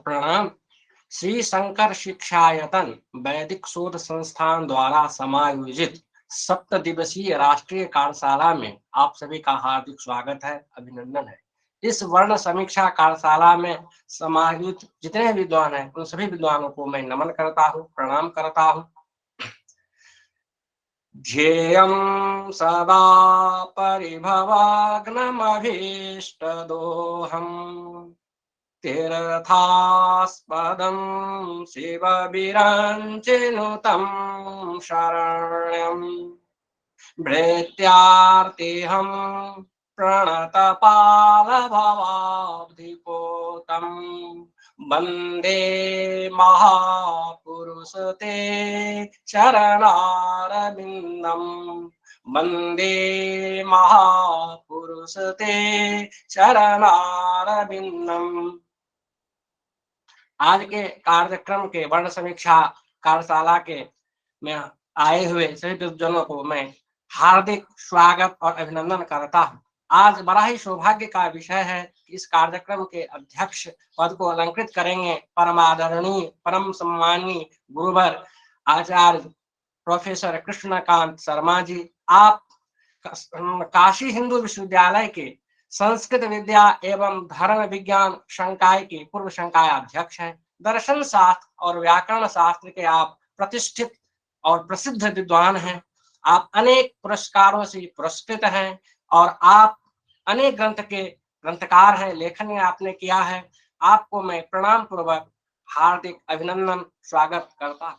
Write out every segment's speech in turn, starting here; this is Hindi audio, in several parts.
प्रणाम। श्री शंकर शिक्षायतन वैदिक शोध संस्थान द्वारा समायोजित 7 दिवसीय राष्ट्रीय कार्यशाला में आप सभी का हार्दिक स्वागत है, अभिनंदन है। इस वर्ण समीक्षा कार्यशाला में समायोजित जितने विद्वान हैं उन सभी विद्वानों को मैं नमन करता हूँ, प्रणाम करता हूँ। ध्येयं सदा परिभवाग्नमभीष्टदोहम् तीर्थास्पदं शिवविरञ्चिनुतं शरण्यं भृत्यार्तिहं प्रणतपालभवाब्धिपोतं वन्दे महापुरुषते चरणारविन्दं वन्दे महापुरुषते चरणारविन्दम्। आज के कार्यक्रम के वर्ण समीक्षा कार्यशाला के में आए हुए सभी विद्वानों को मैं हार्दिक स्वागत और अभिनंदन करता हूँ। आज बड़ा ही सौभाग्य का विषय है कि इस कार्यक्रम के अध्यक्ष पद को अलंकृत करेंगे परमादरणीय परम सम्मानीय गुरुवर आचार्य प्रोफेसर कृष्णकांत शर्मा जी। आप काशी हिंदू विश्वविद्यालय के संस्कृत विद्या एवं धर्म विज्ञान संकाय के पूर्व संकाय अध्यक्ष हैं। दर्शन शास्त्र और व्याकरण शास्त्र के आप प्रतिष्ठित और प्रसिद्ध विद्वान हैं। आप अनेक पुरस्कारों से पुरस्कृत हैं और आप अनेक ग्रंथ के ग्रंथकार हैं, लेखन आपने किया है। आपको मैं प्रणाम पूर्वक हार्दिक अभिनंदन स्वागत करता हूँ।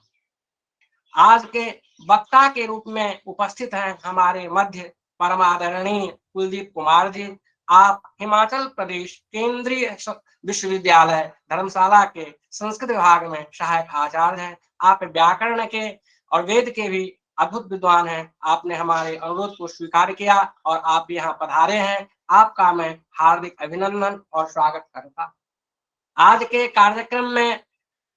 आज के वक्ता के रूप में उपस्थित हैं हमारे मध्य परमादरणीय कुलदीप कुमार जी। आप हिमाचल प्रदेश केंद्रीय विश्वविद्यालय धर्मशाला के संस्कृत विभाग में सहायक आचार्य हैं। आप व्याकरण के और वेद के भी अद्भुत विद्वान हैं। आपने हमारे अनुरोध को स्वीकार किया और आप यहाँ पधारे हैं। आपका मैं हार्दिक अभिनंदन और स्वागत करता हूँ। आज के कार्यक्रम में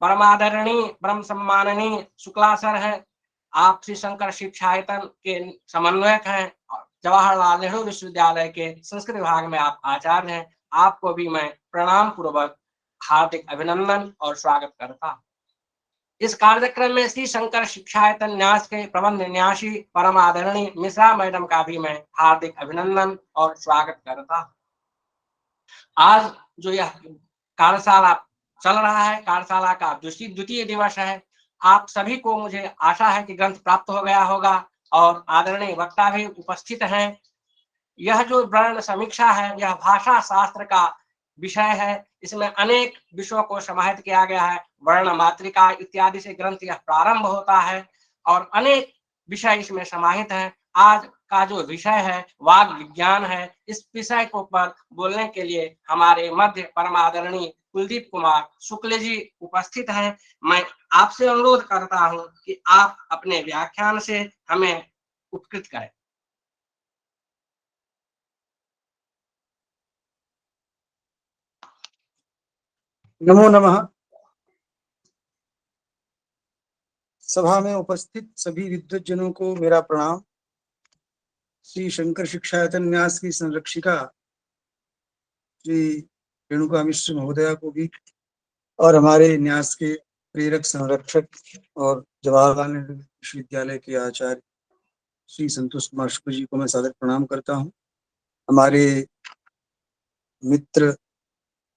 परमादरणीय परम सम्माननीय शुक्ला सर है। आप श्री शंकर शिक्षायतन के समन्वयक हैं और जवाहरलाल नेहरू विश्वविद्यालय के संस्कृत विभाग में आप आचार्य हैं। आपको भी मैं प्रणाम पूर्वक हार्दिक अभिनंदन और स्वागत करता हूँ। इस कार्यक्रम में श्री शंकर शिक्षायतन न्यास के प्रबंध न्यासी परम आदरणीय मिश्रा मैडम का भी मैं हार्दिक अभिनंदन और स्वागत करता हूँ। आज जो यह कार्यशाला चल रहा है, कार्यशाला का द्वितीय दिवस है। आप सभी को मुझे आशा है कि ग्रंथ प्राप्त हो गया होगा और आदरणीय वक्ता भी उपस्थित हैं। यह जो वर्ण समीक्षा है यह भाषा शास्त्र का विषय है। इसमें अनेक विषयों को समाहित किया गया है। वर्ण मातृका इत्यादि से ग्रंथ यह प्रारंभ होता है और अनेक विषय इसमें समाहित हैं। आज का जो विषय है वाग विज्ञान है। इस विषय को पर बोलने के लिए हमारे मध्य परमादरणीय कुलदीप कुमार शुक्ल जी उपस्थित हैं। मैं आपसे अनुरोध करता हूं कि आप अपने व्याख्यान से हमें उपकृत करें। नमो नमः। सभा में उपस्थित सभी विद्वज्जनों को मेरा प्रणाम। श्री शंकर शिक्षायतन न्यास की संरक्षिका श्री रेणुका मिश्र महोदया को भी और हमारे न्यास के प्रेरक संरक्षक और जवाहरलाल नेहरू विश्वविद्यालय के आचार्य श्री संतोष कुमार शुक्ल जी को मैं सादर प्रणाम करता हूँ। हमारे मित्र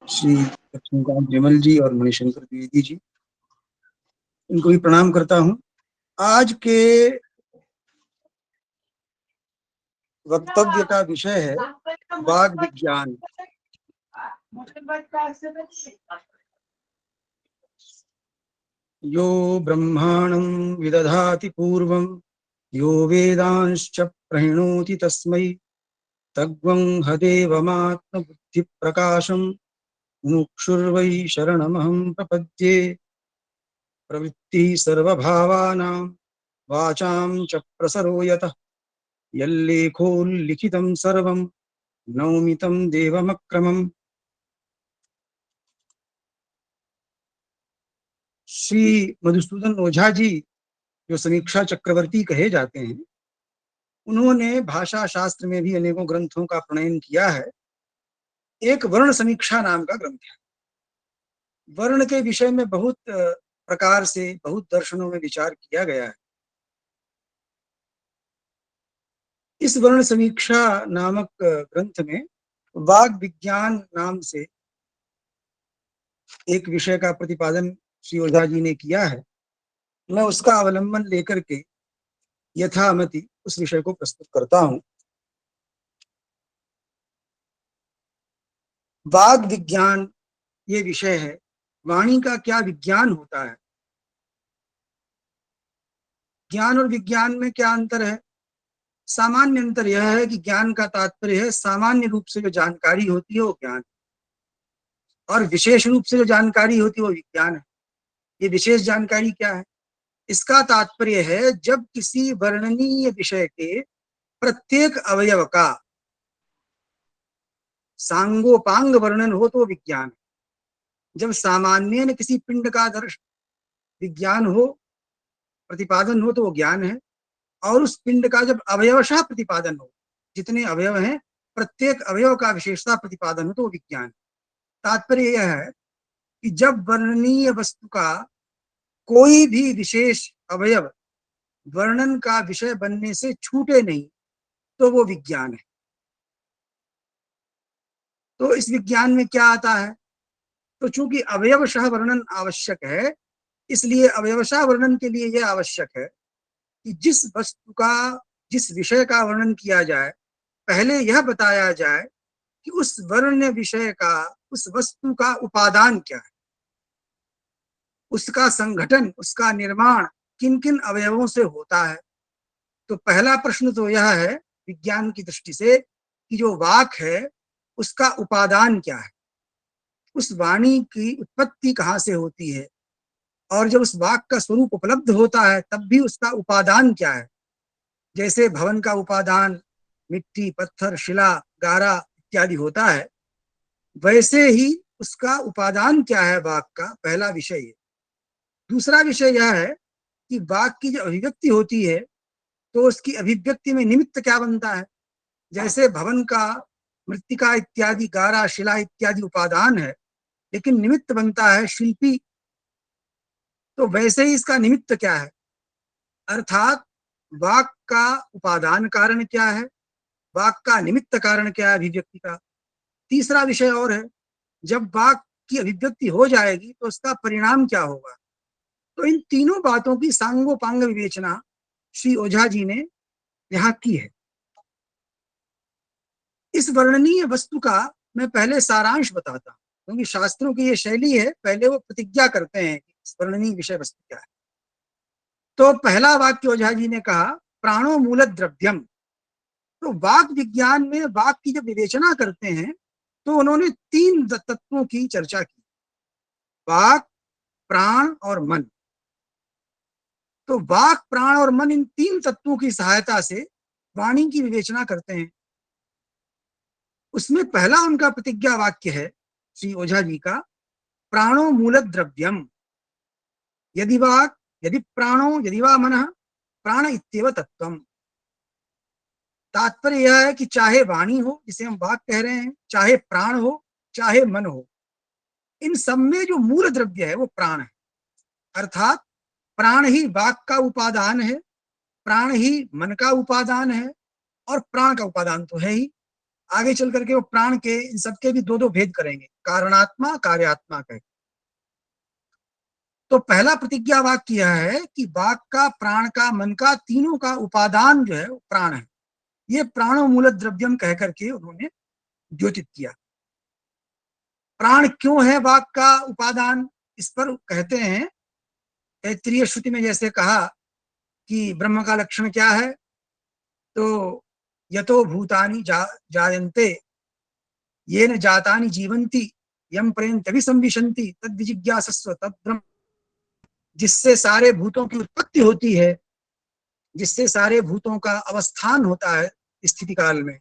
श्री लक्ष्मीकांत विमल जी और मणिशंकर द्विवेदी जी, इनको भी प्रणाम करता हूँ। आज के वक्तव्य का विषय है वाग विज्ञान। यो ब्रह्माणं विदधाति पूर्वं यो वेदांश्च प्रणोति तस्मै तद्वं हदेवमात्मबुद्धिप्रकाशं मुमुक्षुर्वै शरणमहं प्रपद्ये। प्रवृत्तिः सर्वभावानां वाचां च प्रसरो यतः यल्लेखोल्लिखितं सर्वं नौमि तं देवमक्रमम्। श्री मधुसूदन ओझा जी जो समीक्षा चक्रवर्ती कहे जाते हैं, उन्होंने भाषा शास्त्र में भी अनेकों ग्रंथों का प्रणयन किया है। एक वर्ण समीक्षा नाम का ग्रंथ है। वर्ण के विषय में बहुत प्रकार से, बहुत दर्शनों में विचार किया गया है। इस वर्ण समीक्षा नामक ग्रंथ में वाग विज्ञान नाम से एक विषय का प्रतिपादन श्री ओझा जी ने किया है। मैं उसका अवलंबन लेकर के यथामति उस विषय को प्रस्तुत करता हूं। वाग विज्ञान ये विषय है, वाणी का क्या विज्ञान होता है। ज्ञान और विज्ञान में क्या अंतर है? सामान्य अंतर यह है कि ज्ञान का तात्पर्य है सामान्य रूप से जो जानकारी होती है वो ज्ञान, और विशेष रूप से जो जानकारी होती है वो विज्ञान है। ये विशेष जानकारी क्या है? इसका तात्पर्य है जब किसी वर्णनीय विषय के प्रत्येक अवयव का सांगोपांग वर्णन हो तो विज्ञान है। जब सामान्य किसी पिंड का दर्श विज्ञान हो, प्रतिपादन हो, तो वो ज्ञान है। और उस पिंड का जब अवयवशः प्रतिपादन हो, जितने अवयव हैं प्रत्येक अवयव का विशेषता प्रतिपादन हो, तो वो विज्ञान। तात्पर्य यह है कि जब वर्णनीय वस्तु का कोई भी विशेष अवयव वर्णन का विषय बनने से छूटे नहीं, तो वो विज्ञान है। तो इस विज्ञान में क्या आता है? तो चूंकि अवयवशः वर्णन आवश्यक है, इसलिए अवयवशः वर्णन के लिए यह आवश्यक है कि जिस वस्तु का, जिस विषय का वर्णन किया जाए, पहले यह बताया जाए कि उस वर्ण विषय का, उस वस्तु का उपादान क्या है, उसका संगठन, उसका निर्माण किन किन अवयवों से होता है। तो पहला प्रश्न तो यह है विज्ञान की दृष्टि से कि जो वाक है उसका उपादान क्या है, उस वाणी की उत्पत्ति कहाँ से होती है, और जब उस वाक का स्वरूप उपलब्ध होता है तब भी उसका उपादान क्या है। जैसे भवन का उपादान मिट्टी, पत्थर, शिला, गारा इत्यादि होता है, वैसे ही उसका उपादान क्या है वाक का, पहला विषय है। दूसरा विषय यह है कि वाक की जो अभिव्यक्ति होती है तो उसकी अभिव्यक्ति में निमित्त क्या बनता है। जैसे भवन का मृत्तिका इत्यादि, गारा, शिला इत्यादि उपादान है, लेकिन निमित्त बनता है शिल्पी। तो वैसे ही इसका निमित्त क्या है, अर्थात वाक का उपादान कारण क्या है, वाक का निमित्त कारण क्या है अभिव्यक्ति का। तीसरा विषय और है, जब वाक की अभिव्यक्ति हो जाएगी तो उसका परिणाम क्या होगा। तो इन तीनों बातों की सांगोपांग विवेचना श्री ओझा जी ने यहाँ की है। इस वर्णनीय वस्तु का मैं पहले सारांश बताता हूँ, क्योंकि शास्त्रों की ये शैली है, पहले वो प्रतिज्ञा करते हैं कि इस वर्णनीय विषय वस्तु क्या है। तो पहला वाक्य ओझा जी ने कहा प्राणो मूल द्रव्यम। तो वाक विज्ञान में वाक की जब विवेचना करते हैं तो उन्होंने तीन तत्वों की चर्चा की, वाक, प्राण और मन। तो वाक, प्राण और मन, इन तीन तत्वों की सहायता से वाणी की विवेचना करते हैं। उसमें पहला उनका प्रतिज्ञा वाक्य है श्री ओझा जी का, प्राणो मूल द्रव्यम। यदि वाक, यदि प्राणो, यदि वा मन, प्राण इत्येव तत्वम। तात्पर्य यह है कि चाहे वाणी हो जिसे हम वाक कह रहे हैं, चाहे प्राण हो, चाहे मन हो, इन सब में जो मूल द्रव्य है वो प्राण है। अर्थात प्राण ही वाक का उपादान है, प्राण ही मन का उपादान है, और प्राण का उपादान तो है ही। आगे चल करके वो प्राण के, इन सबके भी दो दो भेद करेंगे, कारणात्मा, कार्यात्मा कह। तो पहला प्रतिज्ञा वाक्य यह है कि वाक का, प्राण का, मन का, तीनों का उपादान जो है वो प्राण है। ये प्राणो मूल द्रव्यम कह करके उन्होंने द्योतित किया। प्राण क्यों है वाक का उपादान, इस पर कहते हैं तैत्तिरीय श्रुति में जैसे कहा कि ब्रह्म का लक्षण क्या है, तो यतो भूतानि जायन्ते येन जातानि जीवन्ति यम पर्यन्त अभिसंविशन्ति तद विजिज्ञासस्व तद ब्रह्म। जिससे सारे भूतों की उत्पत्ति होती है, जिससे सारे भूतों का अवस्थान होता है स्थिति काल में,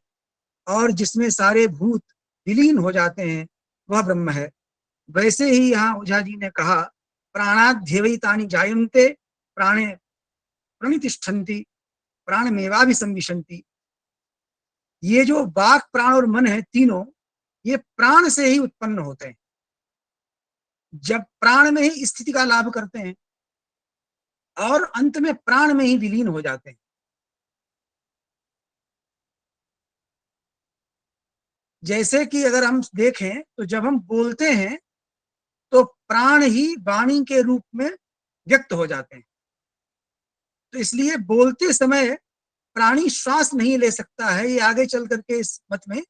और जिसमें सारे भूत विलीन हो जाते हैं, वह ब्रह्म है। वैसे ही यहाँ ओझा जी ने कहा प्राणाध्यवैतानि जायन्ते प्राणे प्रणितिष्ठन्ति प्राणमेवाभिसंविशन्ति। ये जो वाक, प्राण और मन है तीनों, ये प्राण से ही उत्पन्न होते हैं। जब प्राण में ही स्थिति का लाभ करते हैं और अंत में प्राण में ही विलीन हो जाते हैं। जैसे कि अगर हम देखें तो जब हम बोलते हैं तो प्राण ही वाणी के रूप में व्यक्त हो जाते हैं। तो इसलिए बोलते समय प्राणी श्वास नहीं ले सकता है। ये आगे चल करके इस मत में,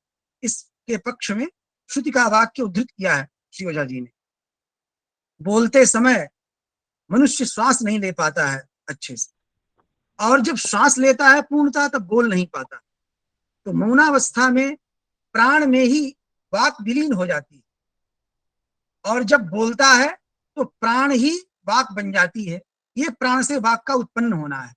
इसके पक्ष में श्रुति का वाक्य उद्धृत किया है श्री ओझा जी ने। बोलते समय मनुष्य श्वास नहीं ले पाता है अच्छे से, और जब श्वास लेता है पूर्णतः तब बोल नहीं पाता। तो मौनावस्था में प्राण में ही वाक विलीन हो जाती है, और जब बोलता है तो प्राण ही वाक बन जाती है। ये प्राण से वाक का उत्पन्न होना है।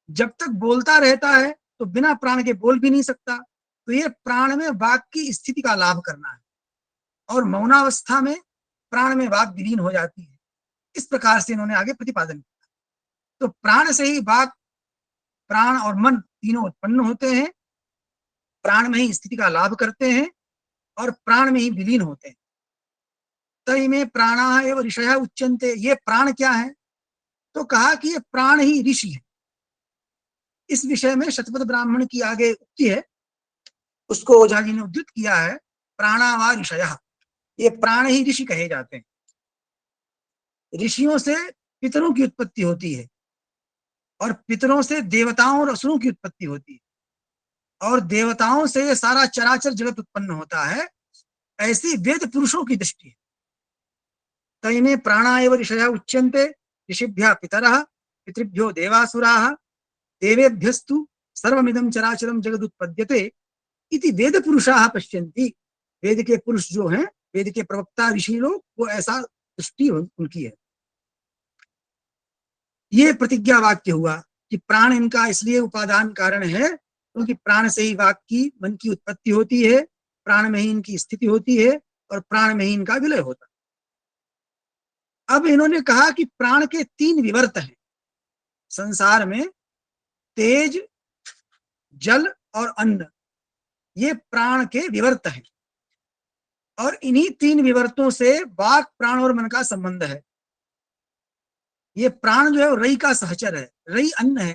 जब तक बोलता रहता है तो बिना प्राण के बोल भी नहीं सकता। तो ये प्राण में वाक की स्थिति का लाभ करना है, और मौनावस्था में प्राण में वाक विलीन हो जाती है। इस प्रकार से इन्होंने आगे प्रतिपादन किया। तो प्राण से ही वाक, प्राण और मन तीनों उत्पन्न होते हैं, प्राण में ही स्थिति का लाभ करते हैं और प्राण में ही विलीन होते हैं। तय में प्राणा एवं ऋषयः उच्यन्ते। ये प्राण क्या है? तो कहा कि ये प्राण ही ऋषि है। इस विषय में शतपथ ब्राह्मण की आगे उक्ति है, उसको ओझा जी ने उद्धृत किया है। प्राणा वा ऋषयः, ये प्राण ही ऋषि कहे जाते हैं। ऋषियों से पितरों की उत्पत्ति होती है, और पितरों से देवताओं और असुरों की उत्पत्ति होती है, और देवताओं से ये सारा चराचर जगत उत्पन्न होता है। ऐसी वेद पुरुषों की दृष्टि है। तैमे प्राणा एव ऋषयः उच्यन्ते। ऋषिभ्यः पितरः, पितृभ्यो देवासुराः, देवेभ्यस्तु सर्वमिदं चराचरं जगदुत्पद्यते इति वेद पुरुषाः पश्यन्ति। वेद के पुरुष जो हैं, वेद के प्रवक्ता ऋषि लोग, वो ऐसा दृष्टि उनकी है। ये प्रतिज्ञा वाक्य हुआ कि प्राण इनका इसलिए उपादान कारण है क्योंकि प्राण से ही वाक की, मन की उत्पत्ति होती है, प्राण में ही इनकी स्थिति होती है और प्राण में ही इनका विलय होता है। अब इन्होंने कहा कि प्राण के तीन विवर्त हैं संसार में, तेज, जल और अन्न। ये प्राण के विवर्त हैं, और इन्हीं तीन विवर्तों से वाक, प्राण और मन का संबंध है। ये प्राण जो है वो रई का सहचर है। रई अन्न है।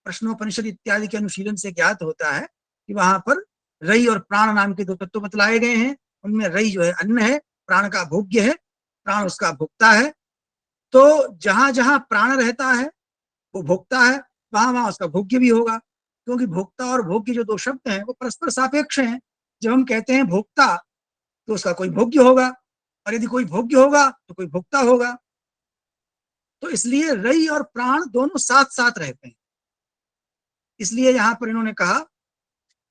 प्रश्नोपनिषद इत्यादि के अनुशीलन से ज्ञात होता है कि वहां पर रई और प्राण नाम के दो तत्व बतलाए गए हैं। उनमें रई जो है अन्न है, प्राण का भोग्य है, प्राण उसका भोक्ता है। तो जहां जहां प्राण रहता है वो भोक्ता है, वहां वहां उसका भोग्य भी होगा, क्योंकि भोक्ता और भोग्य जो दो शब्द हैं वो परस्पर सापेक्ष हैं। जब हम कहते हैं भोक्ता तो उसका कोई भोग्य होगा, और यदि कोई भोग्य होगा तो कोई भोक्ता होगा। तो इसलिए रई और प्राण दोनों साथ साथ रहते हैं। इसलिए यहां पर इन्होंने कहा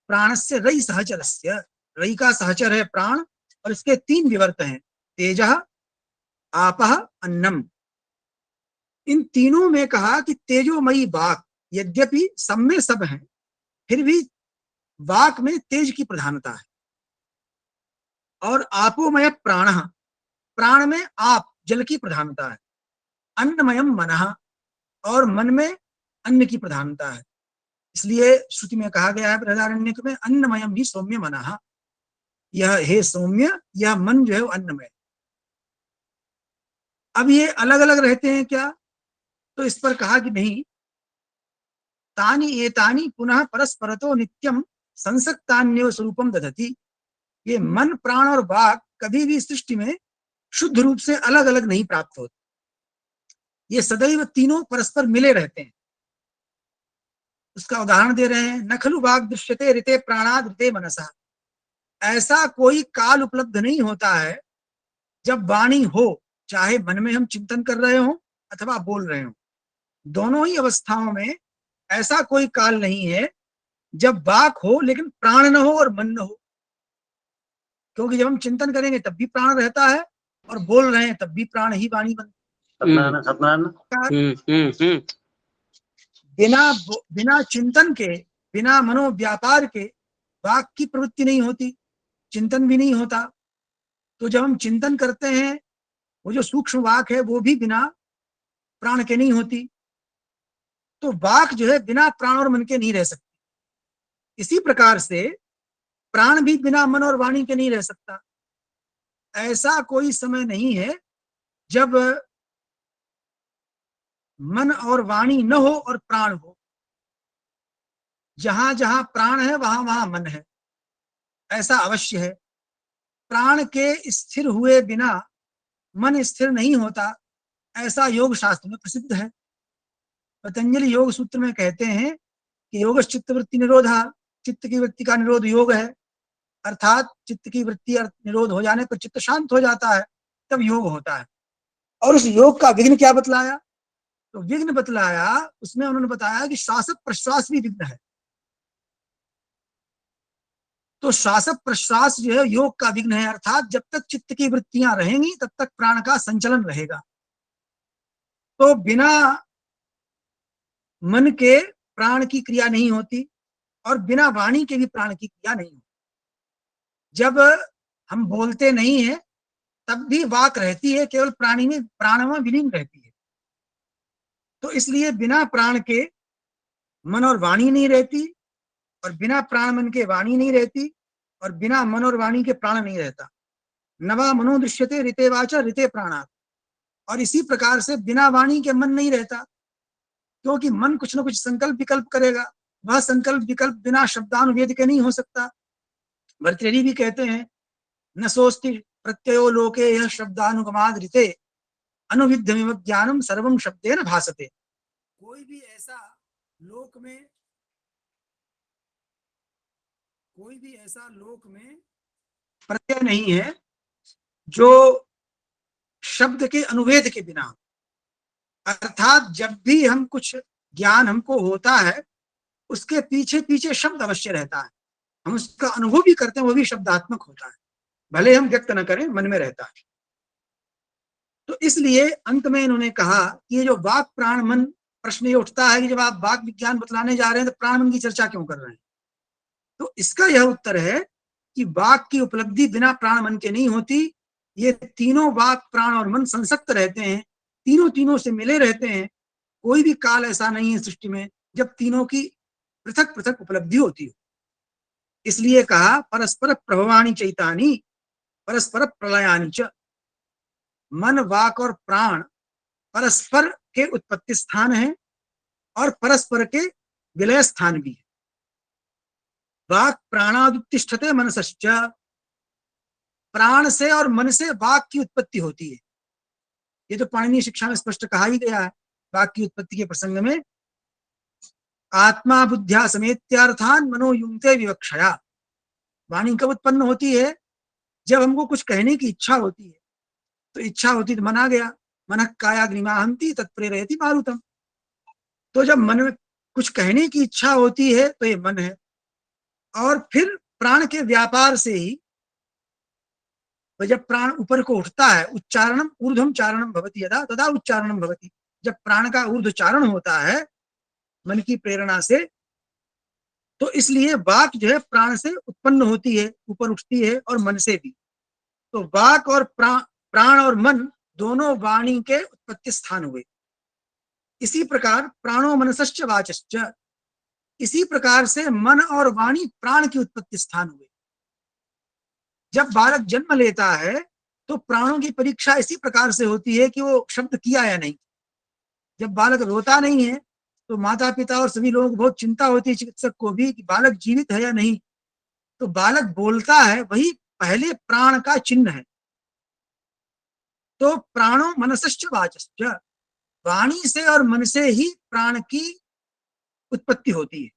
प्राणस्य रई सहचरस्य। रई का सहचर है प्राण, और इसके तीन विवर्त हैं, तेजः, आपः, अन्नम। इन तीनों में कहा कि तेजोमयी वाक यद्यपि सब में सब है, फिर भी वाक में तेज की प्रधानता है। और आपोमय प्राण, प्राण में आप, जल की प्रधानता है। अन्नमयम मनः, और मन में अन्न की प्रधानता है। इसलिए श्रुति में कहा गया है बृहदारण्यक में, अन्नमयम ही सौम्य मनः। यह हे सौम्य, यह मन जो है वो अन्नमय। अब ये अलग अलग रहते हैं क्या? तो इस पर कहा कि नहीं, तानि एतानि पुनः परस्परतो नित्यम संसक्तान्यव स्वरूपम दधति। ये मन, प्राण और वाक कभी भी सृष्टि में शुद्ध रूप से अलग अलग नहीं प्राप्त होते। ये सदैव तीनों परस्पर मिले रहते हैं। उसका उदाहरण दे रहे हैं, न खलु वाग दृश्यते ऋते प्राणाद ऋते मनसा। ऐसा कोई काल उपलब्ध नहीं होता है जब वाणी हो, चाहे मन में हम चिंतन कर रहे हो अथवा बोल रहे हो। दोनों ही अवस्थाओं में ऐसा कोई काल नहीं है जब वाक हो लेकिन प्राण न हो और मन न हो। क्योंकि जब हम चिंतन करेंगे तब भी प्राण रहता है, और बोल रहे हैं तब भी प्राण ही वाणी बनता है। बिना चिंतन के, बिना मनोव्यापार के वाक की प्रवृत्ति नहीं होती, चिंतन भी नहीं होता। तो जब हम चिंतन करते हैं, वो जो सूक्ष्म वाक है वो भी बिना प्राण के नहीं होती। तो वाक जो है बिना प्राण और मन के नहीं रह सकती। इसी प्रकार से प्राण भी बिना मन और वाणी के नहीं रह सकता। ऐसा कोई समय नहीं है जब मन और वाणी न हो और प्राण हो, जहां जहां प्राण है वहां वहां मन है, ऐसा अवश्य है। प्राण के स्थिर हुए बिना मन स्थिर नहीं होता, ऐसा योग शास्त्र में प्रसिद्ध है। पतंजलि योग सूत्र में कहते हैं कि योग चित्त वृत्ति निरोधा, चित्त की वृत्ति का निरोध योग है, अर्थात चित्त की वृत्ति निरोध हो जाने पर चित्त शांत हो जाता है, तब योग होता है। और उस योग का विघ्न क्या बतलाया? तो विघ्न बतलाया, उसमें उन्होंने बताया कि श्वास प्रश्वास भी विघ्न है। तो श्वास प्रश्वास जो है योग का विघ्न है, अर्थात जब तक चित्त की वृत्तियां रहेंगी तब तक प्राण का संचलन रहेगा। तो बिना मन के प्राण की क्रिया नहीं होती और बिना वाणी के भी प्राण की क्रिया नहीं होती। जब हम बोलते नहीं है तब भी वाक रहती है, केवल प्राणी में प्राण में विलीन रहती है। तो इसलिए बिना प्राण के मन और वाणी नहीं रहती, और बिना प्राण मन के वाणी नहीं रहती, और बिना मन और वाणी के प्राण नहीं रहता। नवा मनो दृश्यते ऋते वाचा ऋते प्राणात्। और इसी प्रकार से बिना वाणी के मन नहीं रहता, क्योंकि मन कुछ न कुछ संकल्प विकल्प करेगा। वह संकल्प विकल्प बिना शब्दानुवेद के नहीं हो सकता। भर्तृहरि भी कहते हैं, न सोस्ति प्रत्ययो लोके यह शब्दानुगमाद् ऋते अनुविध्यमिव ज्ञानम सर्वम शब्देन भासते। कोई भी ऐसा लोक में प्रत्यय नहीं है जो शब्द के अनुवेद के बिना, अर्थात जब भी हम कुछ ज्ञान हमको होता है उसके पीछे पीछे शब्द अवश्य रहता है, हम उसका अनुभव भी करते हैं, वो भी शब्दात्मक होता है, भले हम व्यक्त न करें, मन में रहता है। तो इसलिए अंत में इन्होंने कहा कि ये जो वाक प्राण मन, प्रश्न ये उठता है कि जब आप वाक विज्ञान बतलाने जा रहे हैं तो प्राण मन की चर्चा क्यों कर रहे हैं? तो इसका यह उत्तर है कि वाक की उपलब्धि बिना प्राण मन के नहीं होती। ये तीनों वाक प्राण और मन संसक्त रहते हैं, तीनों तीनों से मिले रहते हैं। कोई भी काल ऐसा नहीं है सृष्टि में जब तीनों की पृथक पृथक उपलब्धि होती हो। इसलिए कहा परस्पर प्रभवानी चैतानी परस्पर प्रलयानी च। मन वाक और प्राण परस्पर के उत्पत्ति स्थान है और परस्पर के विलय स्थान भी है। वाक प्राणादुत्तिष्ठते मनसश्च, प्राण से और मन से वाक की उत्पत्ति होती है। ये तो पाणिनीय शिक्षा में स्पष्ट कहा ही गया है। वाक की उत्पत्ति के प्रसंग में आत्मा बुद्ध्या समेत्यार्थान मनो युंक्ते विवक्षया। वाणी कब उत्पन्न होती है? जब हमको कुछ कहने की इच्छा होती है। तो इच्छा होती तो मन आ गया, मन कायाग्निमाहंति तत्प्रेरयति मारुतम। तो जब मन में कुछ कहने की इच्छा होती है तो ये मन है, और फिर प्राण के व्यापार से ही तो जब प्राण ऊपर को उठता है, उच्चारणम ऊर्ध्वम चारणम भवति यदा तदा उच्चारणम भवति। जब प्राण का ऊर्ध्वचारण होता है मन की प्रेरणा से, तो इसलिए वाक जो है प्राण से उत्पन्न होती है, ऊपर उठती है, और मन से भी। तो वाक और प्राण और मन दोनों वाणी के उत्पत्ति स्थान हुए। इसी प्रकार प्राणो मनसश्च वाचश्च, इसी प्रकार से मन और वाणी प्राण की उत्पत्ति स्थान हुए। जब बालक जन्म लेता है तो प्राणों की परीक्षा इसी प्रकार से होती है कि वो शब्द किया या नहीं। जब बालक रोता नहीं है तो माता पिता और सभी लोगों को बहुत चिंता होती है, चिकित्सक को भी, कि बालक जीवित है या नहीं। तो बालक बोलता है, वही पहले प्राण का चिन्ह है। तो प्राणो मनसश्च वाचश्च, वाणी से और मन से ही प्राण की उत्पत्ति होती है।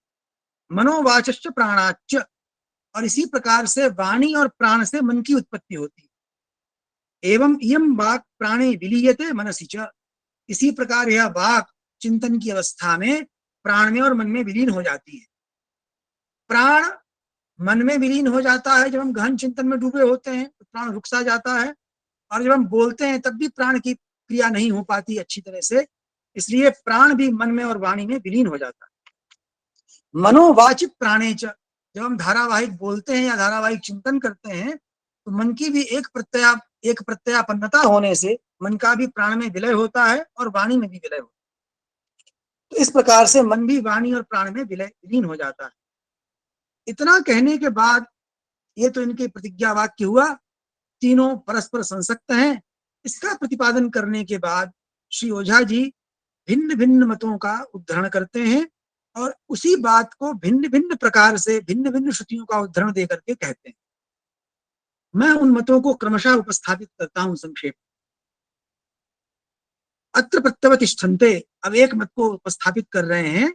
मनोवाचश्च प्राणाच्च, और इसी प्रकार से वाणी और प्राण से मन की उत्पत्ति होती है। एवं इयं वाक् प्राणे विलीयते मनसि च, इसी प्रकार यह वाक चिंतन की अवस्था में प्राण में और मन में विलीन हो जाती है। प्राण मन में विलीन हो जाता है जब हम गहन चिंतन में डूबे होते हैं, तो प्राण रुक सा जाता है, और जब हम बोलते हैं तब भी प्राण की क्रिया नहीं हो पाती अच्छी तरह से, इसलिए प्राण भी मन में और वाणी में विलीन हो जाता है। मनोवाचिक प्राणे च, जब हम धारावाहिक बोलते हैं या धारावाहिक चिंतन करते हैं तो मन की भी एक प्रत्ययापन्नता होने से मन का भी प्राण में विलय होता है और वाणी में भी विलय होता है। तो इस प्रकार से मन भी वाणी और प्राण में विलीन हो जाता है। इतना कहने के बाद ये तो इनके प्रतिज्ञा वाक्य हुआ, तीनों परस्पर संसक्त हैं, इसका प्रतिपादन करने के बाद श्री ओझा जी भिन्न भिन्न मतों का उद्धरण करते हैं और उसी बात को भिन्न भिन्न प्रकार से भिन्न भिन्न श्रुतियों का उद्धरण देकर के कहते हैं। मैं उन मतों को क्रमशः उपस्थापित करता हूं संक्षेप। अत्र प्रत्यवतिष्ठन्ते, अब एक मत को उपस्थापित कर रहे हैं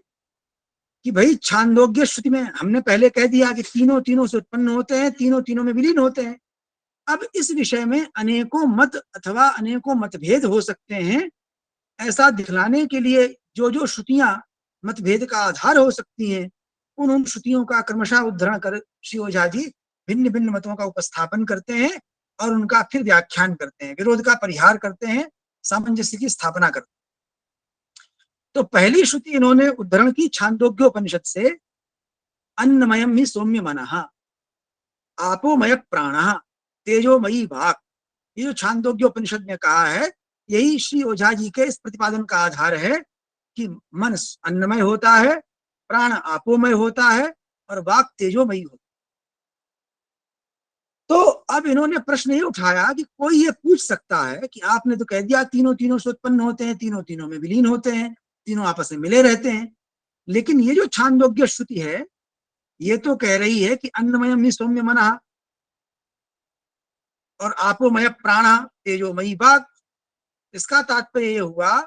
कि भाई छांदोग्य श्रुति में हमने पहले कह दिया कि तीनों तीनों से उत्पन्न होते हैं, तीनों तीनों में विलीन होते हैं। अब इस विषय में अनेकों मत अथवा अनेकों मतभेद हो सकते हैं, ऐसा दिखलाने के लिए जो जो श्रुतियां मतभेद का आधार हो सकती हैं, उन श्रुतियों का क्रमशः उद्धरण कर श्री ओझा जी भिन्न भिन्न मतों का उपस्थापन करते हैं और उनका फिर व्याख्यान करते हैं, विरोध का परिहार करते हैं, सामंजस्य की स्थापना करते हैं। तो पहली श्रुति इन्होंने उद्धरण की छांदोग्योपनिषद से, अन्नमयम ही सौम्य मनः, आपोमय प्राणः, तेजोमयी वाक्। ये जो छांदोग्योपनिषद में कहा है, यही श्री ओझा जी के इस प्रतिपादन का आधार है कि मन अन्नमय होता है, प्राण आपोमय होता है और वाक् तेजोमयी होता है। तो अब इन्होंने प्रश्न ये उठाया कि कोई ये पूछ सकता है कि आपने तो कह दिया तीनों तीनों से उत्पन्न होते हैं, तीनों तीनों में विलीन होते हैं, तीनों आपस में मिले रहते हैं, लेकिन ये जो छांदोग्य श्रुति है ये तो कह रही है कि अन्नमयम ही सौम्य मनः और आपोमय प्राण तेजोमयी वाक्। इसका तात्पर्य ये हुआ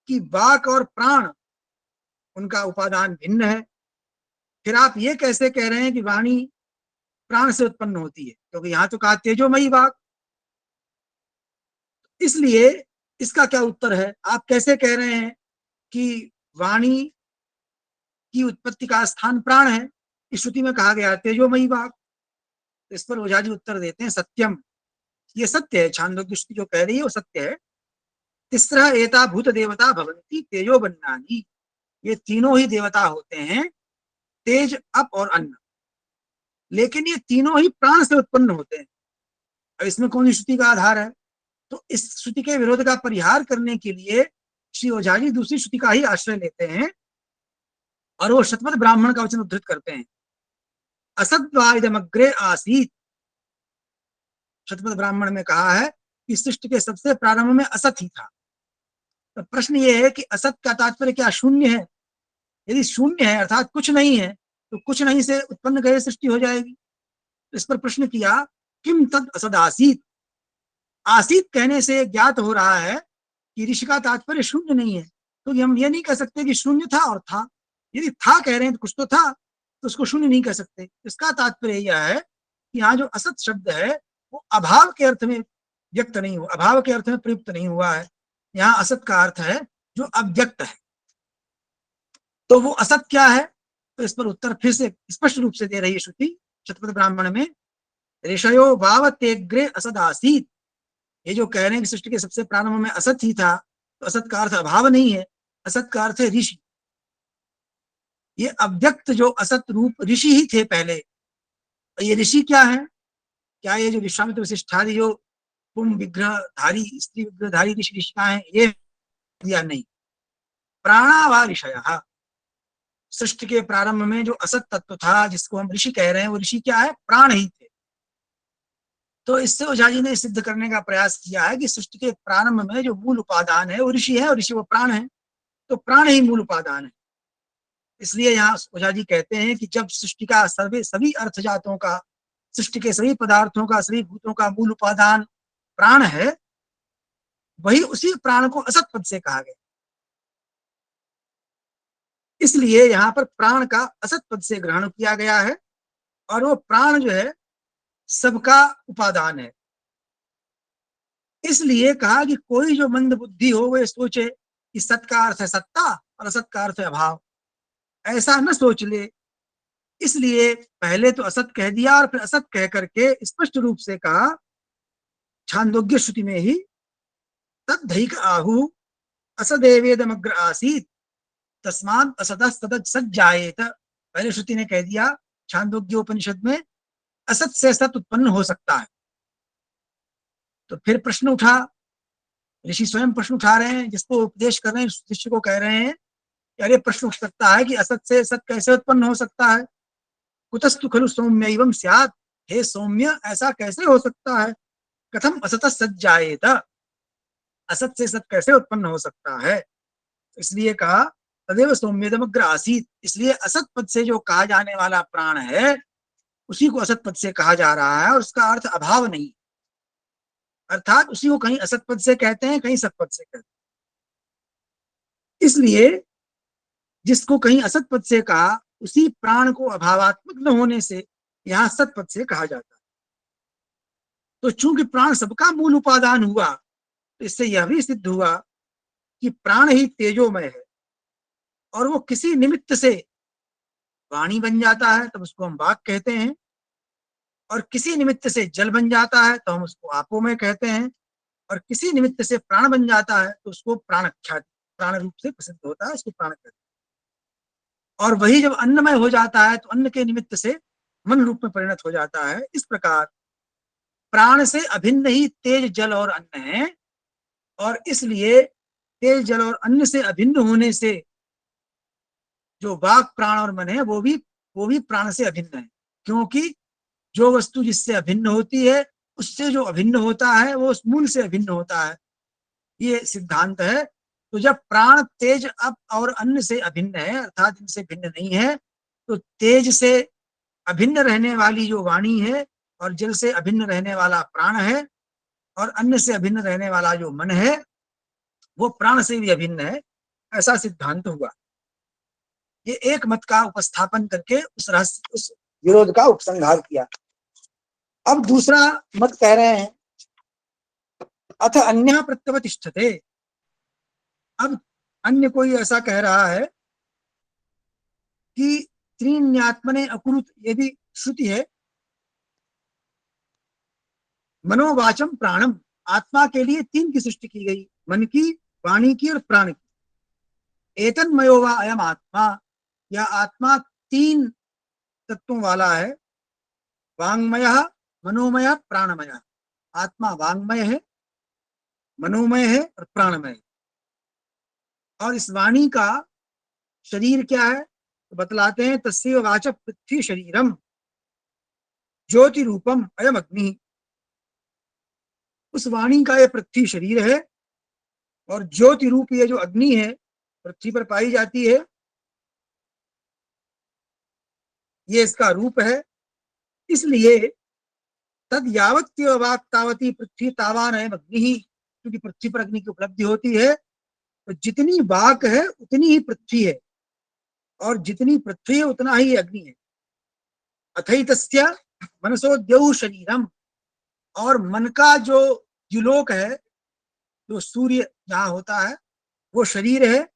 कि वाक् और प्राण उनका उपादान भिन्न है। फिर आप ये कैसे कह रहे हैं कि वाणी प्राण से उत्पन्न होती है, क्योंकि यहां तो कहा तेजोमयी वाक्। इसलिए इसका क्या उत्तर है? आप कैसे कह रहे हैं कि वाणी की उत्पत्ति का स्थान प्राण है, इस श्रुति में कहा गया तेजोमयी वाक्। इस पर ओझा जी उत्तर देते हैं, सत्यम, ये सत्य है, छांदोग्य श्रुति जो कह रही है वो सत्य है। तिस्रः एता भूत देवता भवन्ति तेजो बन्नानि, ये तीनों ही देवता होते हैं, तेज, अप और अन्न, लेकिन ये तीनों ही प्राण से उत्पन्न होते हैं। अब इसमें कौन सी श्रुति का आधार है? तो इस श्रुति के विरोध का परिहार करने के लिए श्री ओझा जी दूसरी श्रुति का ही आश्रय लेते हैं और वो शतपथ ब्राह्मण का वचन उद्धृत करते हैं, असद्वाइदमग्रे आसीत। शतपथ ब्राह्मण में कहा है कि सृष्टि के सबसे प्रारंभ में असत ही था। तो प्रश्न ये है कि असत का तात्पर्य क्या शून्य है? यदि शून्य है अर्थात कुछ नहीं है, तो कुछ नहीं से उत्पन्न गए सृष्टि हो जाएगी। इस पर प्रश्न किया, किम तद असद आसीत। आसीत कहने से ज्ञात हो रहा है कि ऋषि का तात्पर्य शून्य नहीं है, तो हम ये नहीं कह सकते कि शून्य था और था। यदि था कह रहे हैं तो कुछ तो था, तो उसको शून्य नहीं कह सकते। इसका तात्पर्य यह है कि यहाँ जो असत शब्द है वो अभाव के अर्थ में व्यक्त नहीं हुआ, अभाव के अर्थ में प्रयुक्त नहीं हुआ है। यहाँ असत का अर्थ है जो अव्यक्त है। तो वो असत क्या है? तो इस पर उत्तर फिर से स्पष्ट रूप से दे रही है श्रुति शतपथ ब्राह्मण में, ऋषयो भावतेग्रे असद आसीत। ये जो कह रहे हैं कि सृष्टि के सबसे प्रारंभ में असत ही था, तो असत का अर्थ अभाव नहीं है, असत का अर्थ है ऋषि। ये अव्यक्त जो असत रूप ऋषि ही थे पहले। ये ऋषि क्या है? क्या ये जो विश्वामित्र वशिष्ठादि जो पुम विग्रहधारी स्त्री विग्रहधारी ऋषि ऋषिकाएं ये या नहीं? प्राणावा ऋषयः। सृष्टि के प्रारंभ में जो असत तत्व था जिसको हम ऋषि कह रहे हैं, वो ऋषि क्या है? प्राण ही थे। तो इससे ओझा जी ने सिद्ध करने का प्रयास किया है कि सृष्टि के प्रारंभ में जो मूल उपादान है वो ऋषि है और ऋषि वो प्राण है, तो प्राण ही मूल उपादान है। इसलिए यहाँ ओझा जी कहते हैं कि जब सृष्टि का सभी अर्थ जातों का, सृष्टि के सभी पदार्थों का, सभी भूतों का मूल उपादान प्राण है, वही उसी प्राण को असत पद से कहा गया। इसलिए यहाँ पर प्राण का असत पद से ग्रहण किया गया है और वो प्राण जो है सबका उपादान है। इसलिए कहा कि कोई जो मंद बुद्धि हो वह सोचे कि सत का अर्थ है सत्ता और असत का अर्थ है अभाव, ऐसा न सोच ले। इसलिए पहले तो असत कह दिया और फिर असत कह करके स्पष्ट रूप से कहा छांदोग्य श्रुति में ही, तद्धैक आहु असदेवेदमग्र आसीत तस्मात् असतस्तद सज्जायेत। पहले श्रुति ने कह दिया छांदोग्य उपनिषद में असत से सत उत्पन्न हो सकता है। तो फिर प्रश्न उठा, ऋषि स्वयं प्रश्न उठा रहे हैं, जिसको उपदेश कर रहे हैं शिष्य को कह रहे हैं कि अरे प्रश्न उठ सकता है कि असत से सत कैसे उत्पन्न हो सकता है? कुतस्तु खलु सौम्यैवं स्यात्। हे सौम्य, ऐसा कैसे हो सकता है? कथम असत सज्जायेत। असत से सत कैसे उत्पन्न हो सकता है? इसलिए कहा तदेव सौम्यदमग्र आसीत। इसलिए असत पद से जो कहा जाने वाला प्राण है उसी को असत पद से कहा जा रहा है, और उसका अर्थ अभाव नहीं, अर्थात उसी को कहीं असत पद से कहते हैं, कहीं सत पद से कहते हैं। इसलिए जिसको कहीं असत पद से कहा उसी प्राण को अभावात्मक न होने से यहां सत पद से कहा जाता है। तो चूंकि प्राण सबका मूल उपादान हुआ, तो इससे यह भी सिद्ध हुआ कि प्राण ही तेजोमय है, और वो किसी निमित्त से वाणी बन जाता है तब उसको हम वाक कहते हैं, और किसी निमित्त से जल बन जाता है तो हम उसको आपोमय कहते हैं, और किसी निमित्त से प्राण बन जाता है तो उसको प्राणख्याति, प्राण रूप से प्रसिद्ध होता है, उसको प्राण कहते हैं। और वही जब अन्नमय हो जाता है तो अन्न के निमित्त से मन रूप में परिणत हो जाता है। इस प्रकार प्राण से अभिन्न ही तेज जल और अन्न है, और इसलिए तेज जल और अन्न से अभिन्न होने से जो वाक प्राण और मन है वो भी प्राण से अभिन्न है, क्योंकि जो वस्तु जिससे अभिन्न होती है उससे जो अभिन्न होता है वो उस मूल से अभिन्न होता है, ये सिद्धांत है। तो जब प्राण तेज अप और अन्न से अभिन्न है, अर्थात इनसे भिन्न नहीं है, तो तेज से अभिन्न रहने वाली जो वाणी है, और जल से अभिन्न रहने वाला प्राण है, और अन्न से अभिन्न रहने वाला जो मन है वो प्राण से भी अभिन्न है, ऐसा सिद्धांत हुआ। ये एक मत का उपस्थापन करके उस रहस्य, उस विरोध का उपसंहार किया। अब दूसरा मत कह रहे हैं अथ अन्य प्रत्यवतिष्ठते। अब अन्य कोई ऐसा कह रहा है कि त्रीन्यात्मने अकुरुत, ये भी श्रुति है, मनोवाचम प्राणम, आत्मा के लिए तीन की सृष्टि की गई, मन की, वाणी की और प्राण की। एतन्मयो वा अयम आत्मा, यह आत्मा तीन तत्वों वाला है, वांगमय, मनोमय, प्राणमय। आत्मा वांगमय है, मनोमय है और प्राणमय है। और इस वाणी का शरीर क्या है तो बतलाते हैं, तस्यैव वाच पृथ्वी शरीरम ज्योति रूपम अयम अग्नि। उस वाणी का यह पृथ्वी शरीर है, और ज्योति रूप ये जो अग्नि है पृथ्वी पर पाई जाती है, ये इसका रूप है। इसलिए तद यावत्येव वाक् तावती पृथ्वी तावान अयम अग्नि, क्योंकि पृथ्वी पर अग्नि की उपलब्धि होती है, तो जितनी वाक है उतनी ही पृथ्वी है, और जितनी पृथ्वी है उतना ही अग्नि है। अथैतस्य मनसोद्यौ शरीरम, और मन का जो द्युलोक है, जो सूर्य जहाँ होता है वो शरीर है,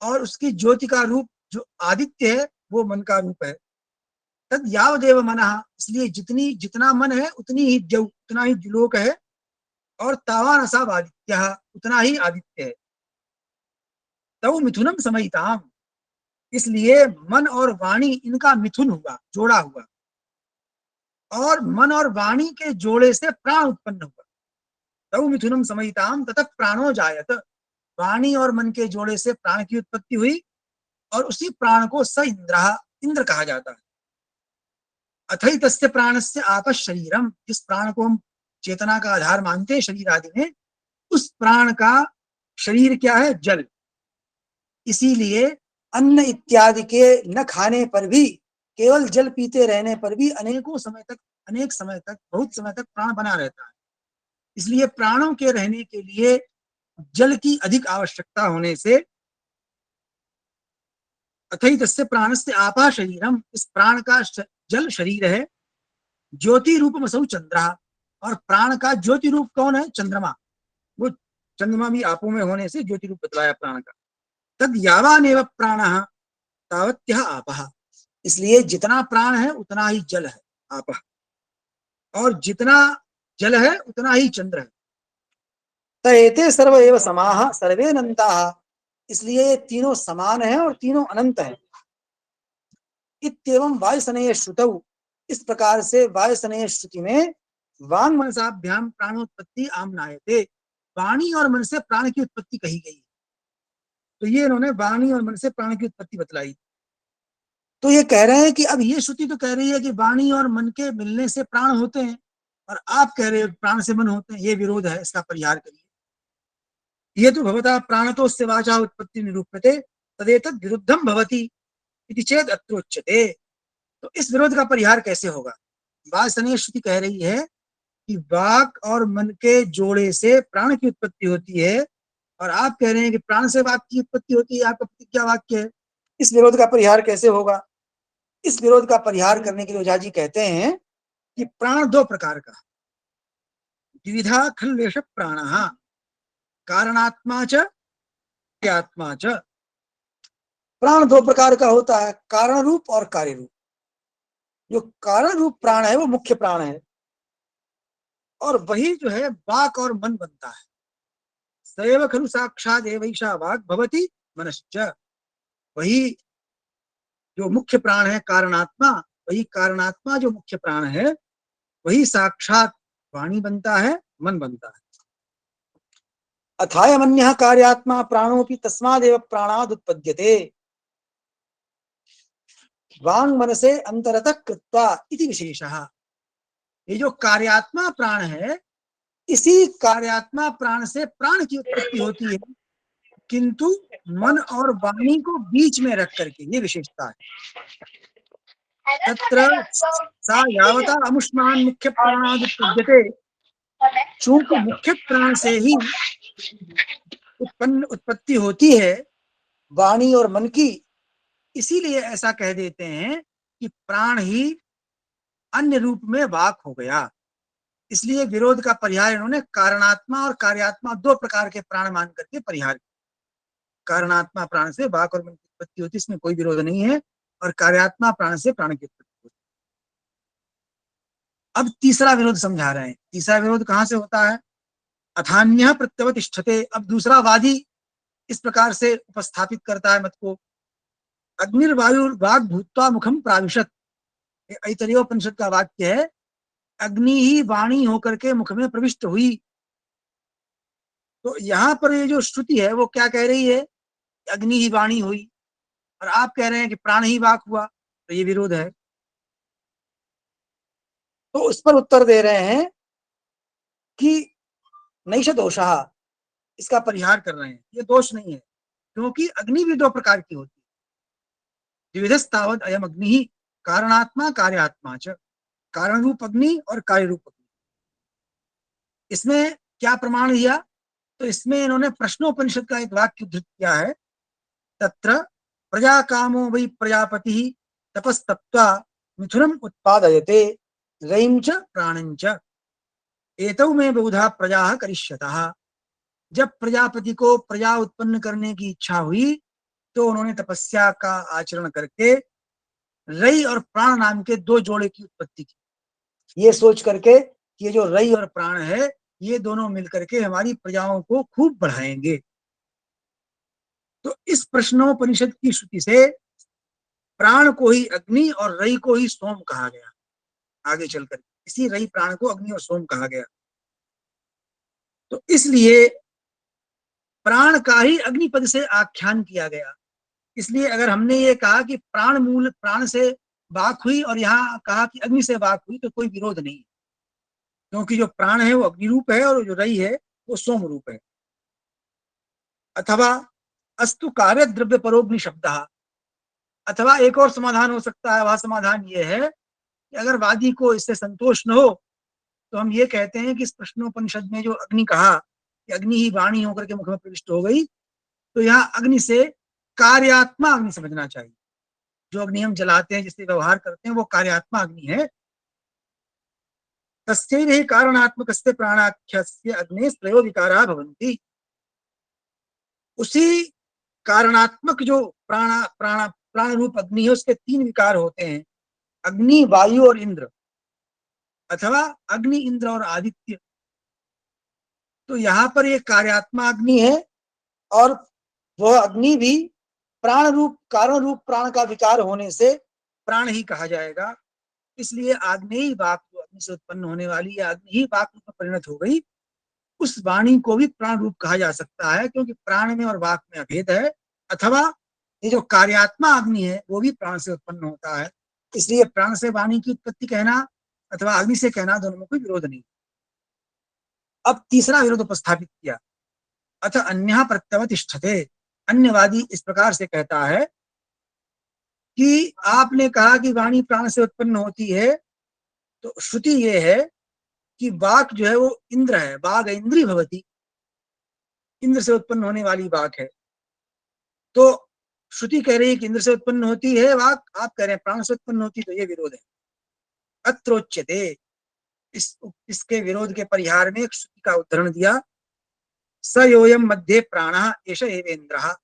और उसकी ज्योति का रूप जो आदित्य है वो मन का रूप है। तद यावदेव मनः, इसलिए जितना मन है उतनी ही उतना ही द्युलोक है, और तावान असाव आदित्य, उतना ही आदित्य है। तव मिथुनम समयिताम, इसलिए मन और वाणी इनका मिथुन हुआ, जोड़ा हुआ, और मन और वाणी के जोड़े से प्राण उत्पन्न हुआ। तव मिथुनम समयिताम ततः प्राणो जायत, वाणी और मन के जोड़े से प्राण की उत्पत्ति हुई, और उसी प्राण को स इंद्र, इंद्र कहा जाता है। अथैतस्य प्राणस्य आपः शरीरम, जिस प्राण को हम चेतना का आधार मानते हैं शरीर आदि में, उस प्राण का शरीर क्या है? जल। इसीलिए अन्न इत्यादि के न खाने पर भी, केवल जल पीते रहने पर भी अनेक समय तक बहुत समय तक प्राण बना रहता है। इसलिए प्राणों के रहने के लिए जल की अधिक आवश्यकता होने से अथैतस्य प्राणस्य आपः शरीरम, इस प्राण का जल शरीर है। ज्योति रूपमसौ चंद्र, और प्राण का ज्योति रूप कौन है? चंद्रमा। वो चंद्रमा भी आपो में होने से ज्योति रूप बतलाया प्राण का। तद यावानेव प्राणः तावत्यः आपः, इसलिए जितना प्राण है उतना ही जल है आपः, और जितना जल है उतना ही चंद्र है। तएते सर्व एव समाः सर्वे अनंताः, इसलिए ये तीनों समान है और तीनों अनंत है। इत्येवं वायुसनेय श्रुतौ, इस प्रकार से वायुसनेय श्रुति में वांग मनसाभ्याम प्राणोत्पत्ति आमनायते, वाणी और मन से प्राण की उत्पत्ति कही गई। तो ये इन्होंने वाणी और मन से प्राण की उत्पत्ति बतलाई। तो ये कह रहे हैं कि अब ये श्रुति तो कह रही है कि वाणी और मन के मिलने से प्राण होते हैं, और आप कह रहे हो प्राण से मन होते हैं, ये विरोध है, इसका परिहार करिए। ये तो भवता प्राणतोस्य वाचा उत्पत्ति निरूप्यते तदेतद् विरुद्धम भवति इति चेद अत्रोच्यते। तो इस विरोध का परिहार कैसे होगा? वासनीय श्रुति कह रही है कि वाक और मन के जोड़े से प्राण की उत्पत्ति होती है, और आप कह रहे हैं कि प्राण से वाक की उत्पत्ति होती है। आपका प्रतिज्ञा वाक्य है। इस विरोध का परिहार कैसे होगा? इस विरोध का परिहार करने के लिए ओझा जी कहते हैं कि प्राण दो प्रकार का, द्विविधा खल्वेश प्राणः, कारणात्मा च क्रियात्मा च। प्राण दो प्रकार का होता है, कारण रूप और कार्य रूप। जो कारण रूप प्राण है वो मुख्य प्राण है, और वही जो है वाक और मन बनता है। सैव खलु साक्षात् एवैषा वाक् भवति मनश्च। वही जो मुख्य प्राण है कारणात्मा, वही कारणात्मा जो मुख्य प्राण है, वही साक्षात वाणी बनता है, मन बनता है। अथायमन्यः कार्यात्मा प्राणोऽपि तस्मादेव प्राणाद् उत्पद्यते वांग मनसे अंतरतः कृत्वा इति विशेषः। ये जो कार्यात्मा प्राण है, इसी कार्यात्मा प्राण से प्राण की उत्पत्ति होती है, किंतु मन और वाणी को बीच में रख करके, ये विशेषता है। तत्र सा यावता अमुष्मान् मुख्य प्राणाद् उत्पद्यते, चूंकि मुख्य प्राण से ही उत्पत्ति होती है वाणी और मन की, इसीलिए ऐसा कह देते हैं कि प्राण ही अन्य रूप में वाक हो गया। इसलिए विरोध का परिहार इन्होंने कारणात्मा और कार्यात्मा दो प्रकार के प्राण मान करके परिहार किया। कारणात्मा प्राण से वाक और मन की उत्पत्ति होती है, इसमें कोई विरोध नहीं है, और कार्यात्मा प्राण से प्राण की उत्पत्ति होती है। अब तीसरा विरोध समझा रहे हैं। तीसरा विरोध कहां से होता है? अथान्यः प्रत्यवतिष्ठते। अब दूसरा वादी इस प्रकार से उपस्थापित करता है मत को, अग्निर्वायुर्वाक् भूत्वा मुखम प्राविशत। ऐतरेयोपनिषद का वाक्य है, अग्नि ही वाणी होकर के मुख में प्रविष्ट हुई। तो यहाँ पर ये जो श्रुति है वो क्या कह रही है? अग्नि ही वाणी हुई, और आप कह रहे हैं कि प्राण ही वाक हुआ। तो ये विरोध है। तो उस पर उत्तर दे रहे हैं कि नैष दोषः, इसका परिहार कर रहे हैं। ये दोष नहीं है, क्योंकि अग्नि भी दो प्रकार की होती है। द्विविधस्तावद् अयम् अग्नि कारणात्मा कार्यात्मा च। कारण रूप अग्नि और कार्य रूप अग्नि। इसमें क्या प्रमाण दिया? तो इसमें इन्होंने प्रश्नोपनिषद का एक वाक्य उद्धृत किया है, तत्र प्रजा कामो वै प्रजापति तपस्तप्त्वा मिथुनम उत्पादयते रयिं च प्राणं च एतौ में बहुधा प्रजा करिष्यतः। जब प्रजापति को प्रजा उत्पन्न करने की इच्छा हुई, तो उन्होंने तपस्या का आचरण करके रई और प्राण नाम के दो जोड़े की उत्पत्ति की, ये सोच करके कि ये जो रई और प्राण है, ये दोनों मिलकर के हमारी प्रजाओं को खूब बढ़ाएंगे। तो इस प्रश्नोपनिषद की श्रुति से प्राण को ही अग्नि और रई को ही सोम कहा गया। आगे चलकर इसी रई प्राण को अग्नि और सोम कहा गया। तो इसलिए प्राण का ही अग्निपद से आख्यान किया गया। इसलिए अगर हमने ये कहा कि प्राण मूल प्राण से वाक हुई और यहाँ कहा कि अग्नि से वाक हुई, तो कोई विरोध नहीं, क्योंकि जो प्राण है वो अग्नि रूप है और जो रई है वो सोम रूप है। अथवा अस्तु कार्य द्रव्य परोग्नि शब्द। अथवा एक और समाधान हो सकता है, वह समाधान ये है कि अगर वादी को इससे संतोष न हो, तो हम ये कहते हैं कि इस प्रश्नोपनिषद में जो अग्नि कहा कि अग्नि ही वाणी होकर के मुख में प्रविष्ट हो गई, तो यहाँ अग्नि से कार्यात्मा अग्नि समझना चाहिए। जो अग्नि हम जलाते हैं, जिससे व्यवहार करते हैं, वो कार्यात्मा अग्नि है। तस्यैव हि कारणात्मकस्य प्राणाख्यस्य अग्नेः त्रयो विकाराः भवन्ति। उसी कारणात्मक जो प्राण रूप अग्नि है, उसके तीन विकार होते हैं, अग्नि, वायु और इंद्र, अथवा अग्नि, इंद्र और आदित्य। तो यहाँ पर ये कार्यात्मा अग्नि है, और वह अग्नि भी प्राण रूप कारण रूप प्राण का विकार होने से प्राण ही कहा जाएगा। इसलिए आग्नेयी वाक, जो अग्नि से उत्पन्न होने वाली या अग्नि ही वाक रूप में परिणत हो गई, उस वाणी को भी प्राण रूप कहा जा सकता है, क्योंकि प्राण में और वाक में अभेद है। अथवा ये जो कार्यात्मा अग्नि है वो भी प्राण से उत्पन्न होता है। इसलिए प्राण से वाणी की उत्पत्ति कहना अथवा अग्नि से कहना, दोनों में कोई विरोध नहीं। अब तीसरा विरोध उपस्थापित किया अथ अन्यः प्रत्यवतिष्ठते। अन्यवादी इस प्रकार से कहता है कि आपने कहा कि वाणी प्राण से उत्पन्न होती है, तो श्रुति ये है कि वाक जो है वो इंद्र है, वाग इंद्री भवती, इंद्र से उत्पन्न होने वाली वाक है। तो श्रुति कह रही है कि इंद्र से उत्पन्न होती है वाक, आप कह रहे हैं प्राण से उत्पन्न होती, तो ये विरोध है। अत्रोच्यते, इसके विरोध के परिहार में एक श्रुति का उदाहरण दिया, स योयम मध्य प्राण एष एवेन्द्र।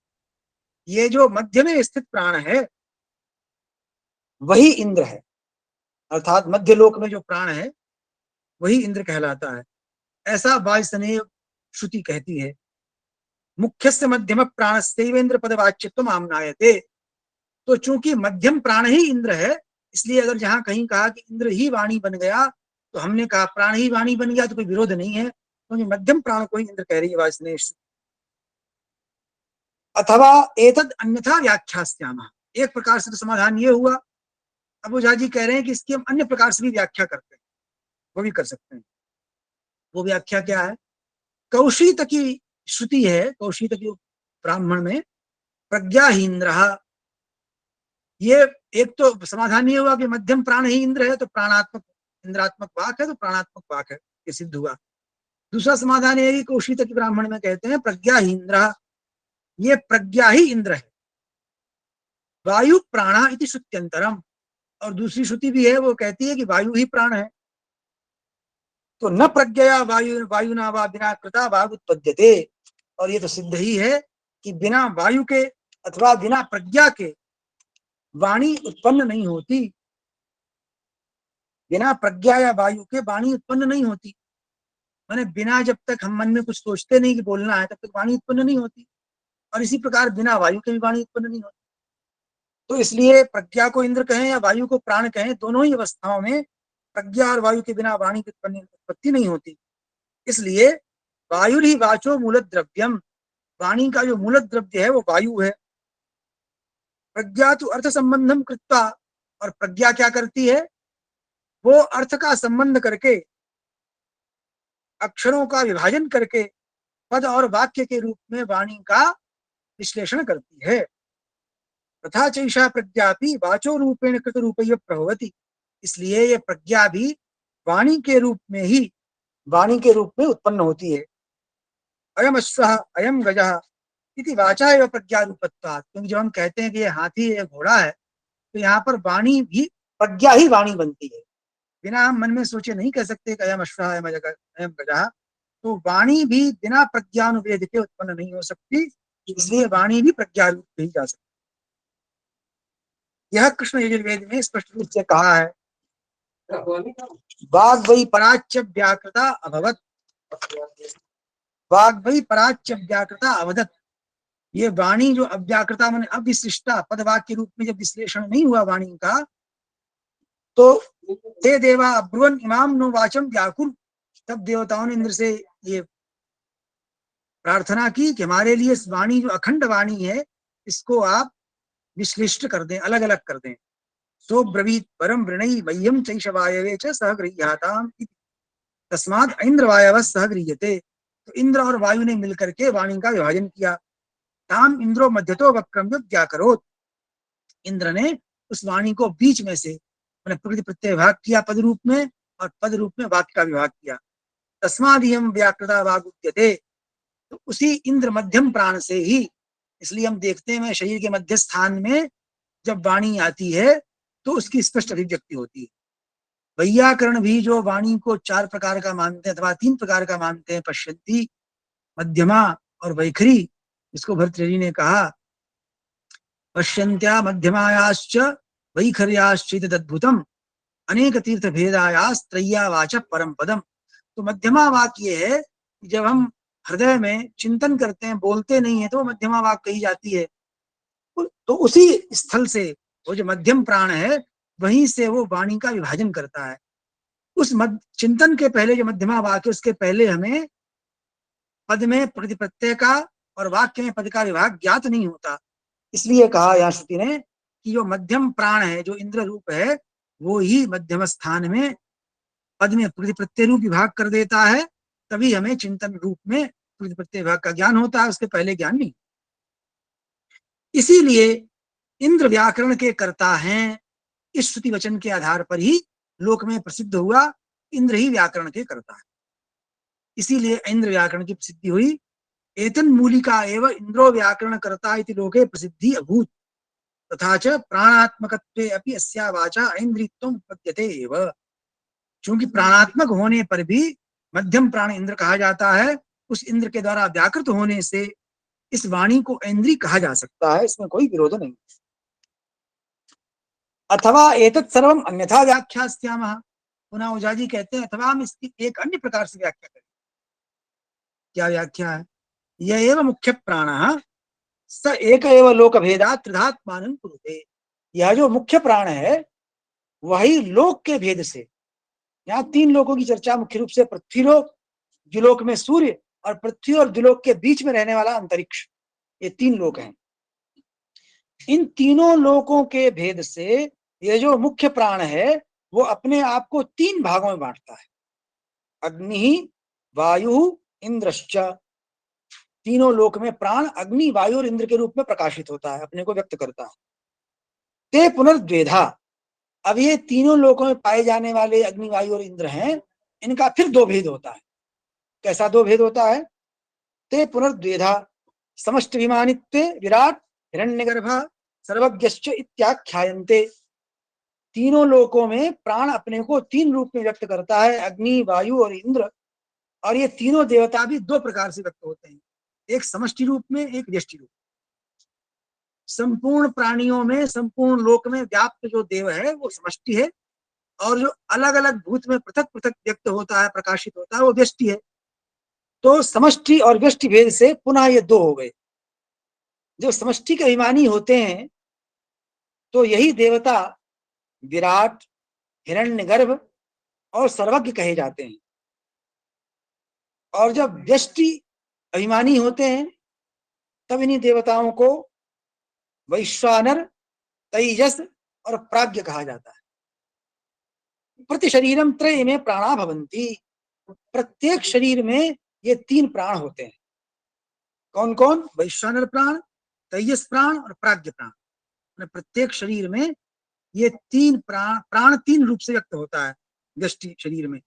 ये जो मध्य में स्थित प्राण है वही इंद्र है, अर्थात मध्य लोक में जो प्राण है वही इंद्र कहलाता है, ऐसा वायुसनेय श्रुति कहती है। मुख्यस्य मध्यम प्राणस्यैवेन्द्र पदवाच्यत्वम् आम्नायते। तो चूंकि मध्यम प्राण ही इंद्र है, इसलिए अगर जहां कहीं कहा कि इंद्र ही वाणी बन गया, तो हमने कहा प्राण ही वाणी बन गया, तो कोई विरोध नहीं है, क्योंकि मध्यम प्राण को ही इंद्र कह रही है वायुसनेय। अथवा एतद अन्यथा व्याख्यास्यामः। एक प्रकार से तो समाधान ये हुआ। अब ओझा जी कह रहे हैं कि इसकी हम अन्य प्रकार से भी व्याख्या करते हैं, वो भी कर सकते हैं। वो व्याख्या क्या है? कौशिक की श्रुति है, कौशिक की ब्राह्मण में प्रज्ञाहीन्द्र। ये एक तो समाधान ये हुआ कि मध्यम प्राण ही इंद्र है, तो प्राणात्मक इंद्रात्मक वाक है, तो प्राणात्मक वाक है, ये सिद्ध हुआ। दूसरा समाधान ये कौशिक की ब्राह्मण में कहते हैं प्रज्ञाहीन्द्र, ये प्रज्ञा ही इंद्र है। वायु प्राणा इति श्रुत्यंतरम, और दूसरी श्रुति भी है, वो कहती है कि वायु ही प्राण है। तो न प्रज्ञया वायुना वा बिना कृता वाग उत्पद्यते, और ये तो सिद्ध ही है कि बिना वायु के अथवा बिना प्रज्ञा के वाणी उत्पन्न नहीं होती। बिना प्रज्ञा या वायु के वाणी उत्पन्न नहीं होती, माने बिना, जब तक हम मन में कुछ सोचते नहीं कि बोलना है, तब तक वाणी उत्पन्न नहीं होती। और इसी प्रकार बिना वायु के भी वाणी उत्पन्न नहीं होती। तो इसलिए प्रज्ञा को इंद्र कहें या वायु को प्राण कहें, दोनों ही अवस्थाओं में प्रज्ञा और वायु के बिना वाणी की उत्पत्ति नहीं होती। इसलिए वायु ही वाचो मूल द्रव्यम, वाणी का जो मूल द्रव्य है वो वायु है। प्रज्ञा तो अर्थ संबंधम कृत्वा, और प्रज्ञा क्या करती है? वो अर्थ का संबंध करके, अक्षरों का विभाजन करके पद और वाक्य के रूप में वाणी का विश्लेषण करती है। तथा चैषा प्रज्ञा भी वाचो रूपेण कृत रूपैः प्रभवति, इसलिए ये प्रज्ञा भी वाणी के रूप में ही, वाणी के रूप में उत्पन्न होती है। अयम अश्वः अयम गजः इति वाचा एव प्रज्ञा रूपत्वात्, क्योंकि जब हम कहते हैं कि ये हाथी है, घोड़ा है, तो यहाँ पर वाणी भी, प्रज्ञा ही वाणी बनती है। बिना हम मन में सोचे नहीं कह सकते कि अयम अश्वः अयम गजः। तो वाणी भी बिना प्रज्ञानुवेद के उत्पन्न नहीं हो सकती, इसलिए वाणी भी प्रज्ञा रूप में ही जा सकती। यह कृष्ण यजुर्वेद में स्पष्ट रूप से कहा है, वाग वही पराच्य व्याकृता अभवत, वाग वही पराच्य व्याकृता अवदत। ये वाणी जो अव्याकृता माने अविशिष्टा पदवाक्य के रूप में जब विश्लेषण नहीं हुआ वाणी का, तो ते देवा अब्रुवन इमाम नो वाचम व्याकुल, तब देवताओं ने इंद्र से ये प्रार्थना की कि हमारे लिए इस वाणी जो अखंड वाणी है, इसको आप विश्लिष्ट कर दें, अलग अलग कर दें। सो ब्रवीत परम वृणई मह्यम चैषवायवे च सहगृह्याताम, तस्माद इंद्र वायव सहगृह्यते। तो इंद्र और वायु ने मिलकर के वाणी का विभाजन किया। ताम इंद्रो मध्यतो वक्रम्य व्याकरोत, इंद्र ने उस वाणी को बीच में से प्रकृति प्रत्यय विभाग किया पद रूप में, और पद रूप में वाक्य का विभाग किया। तस्मादियम व्याकृता वागुत्यते, तो उसी इंद्र मध्यम प्राण से ही, इसलिए हम देखते हैं शरीर के मध्य स्थान में जब वाणी आती है तो उसकी स्पष्ट अभिव्यक्ति होती है। वैयाकरण भी जो वाणी को 4 प्रकार का मानते हैं अथवा 3 प्रकार का मानते हैं, पश्यन्ती, मध्यमा और वैखरी, इसको भर्तृहरि ने कहा पश्यन्त्या मध्यमायाश्च वैखर्याश्च तद्भुतम अनेक तीर्थ भेदायास्त्रय्या वाच परम पदम। तो मध्यमा वाक्य है, जब हम हृदय में चिंतन करते हैं, बोलते नहीं है, तो मध्यमा वाक कही जाती है। तो उसी स्थल से वो जो मध्यम प्राण है, वहीं से वो वाणी का विभाजन करता है। उस चिंतन के पहले जो मध्यमा वाक्य, उसके पहले हमें पद में प्रकृति प्रत्यय का और वाक्य में पद का विभाग ज्ञात नहीं होता। इसलिए कहा यहाँ श्रुति ने कि जो मध्यम प्राण है, जो इंद्र रूप है, वो ही मध्यम स्थान में पद में प्रकृति प्रत्यय रूप विभाग कर देता है, तभी हमें चिंतन रूप में प्रत्यय विभाग का ज्ञान होता है, उसके पहले ज्ञान नहीं। इसीलिए इंद्र व्याकरण के कर्ता हैं। इस श्रुति वचन के आधार पर ही लोक में प्रसिद्ध हुआ, इंद्र ही व्याकरण के कर्ता है। इसीलिए इंद्र व्याकरण की प्रसिद्धि हुई। एतन मूलिका एव इंद्रो व्याकरण कर्ता इति लोके प्रसिद्धि अभूत तथा च प्राणात्मकत्वे अपि अस्या वाचा ऐन्द्रित्वम् उत्पद्यते एव। क्योंकि प्राणात्मक होने पर भी मध्यम प्राण इंद्र कहा जाता है, उस इंद्र के द्वारा व्याकृत होने से इस वाणी को ऐन्द्री कहा जा सकता है, इसमें कोई विरोध नहीं। अथवा एतत् सर्वम अन्यथा व्याख्यास्यामः। पुनः ओझा जी कहते हैं अथवा हम इसकी एक अन्य प्रकार से व्याख्या करें। क्या व्याख्या है? यह एव मुख्य प्राणः स एक एव लोक भेदात् त्रिधात्मानं कुरुते। यह जो मुख्य प्राण है वही लोक के भेद से, यहाँ तीन लोकों की चर्चा मुख्य रूप से पृथ्वीलोक, द्युलोक में सूर्य और पृथ्वी और द्युलोक के बीच में रहने वाला अंतरिक्ष, ये तीन लोक हैं। इन तीनों लोकों के भेद से ये जो मुख्य प्राण है वो अपने आप को तीन भागों में बांटता है। अग्नि, वायु, इंद्रश्च। तीनों लोक में प्राण अग्नि, वायु और इंद्र के रूप में प्रकाशित होता है, अपने को व्यक्त करता है। ते पुनर्द्वेधा। अब ये तीनों लोकों में पाए जाने वाले अग्नि, वायु और इंद्र हैं, इनका फिर दो भेद होता है। कैसा दो भेद होता है? ते पुनर्द्वेधा समष्टिभिमानित्वे विराट हिरण्यगर्भ सर्वज्ञश्च इत्याख्यायन्ते। तीनों लोकों में प्राण अपने को तीन रूप में व्यक्त करता है, अग्नि, वायु और इंद्र। और ये तीनों देवता भी दो प्रकार से व्यक्त होते हैं, एक समष्टि रूप में, एक व्यष्टि रूप में। संपूर्ण प्राणियों में, संपूर्ण लोक में व्याप्त जो देव है वो समष्टि है, और जो अलग अलग भूत में पृथक पृथक व्यक्त होता है, प्रकाशित होता है, वो व्यष्टि है। तो समष्टि और व्यष्टि भेद से पुनः ये दो हो गए। जो समष्टि के अभिमानी होते हैं तो यही देवता विराट, हिरण्यगर्भ और सर्वज्ञ कहे जाते हैं। और जब व्यष्टि अभिमानी होते हैं तब इन्हीं देवताओं को वैश्वानर, तेजस और प्राज्ञ कहा जाता है। प्रति शरीरम त्रय में प्राणा भवन्ति। प्रत्येक शरीर में ये तीन प्राण होते हैं। कौन कौन? वैश्वानर प्राण, तेजस प्राण और प्राज्ञ प्राण। प्रत्येक शरीर में ये तीन प्राण तीन रूप से व्यक्त होता है व्यष्टि शरीर में।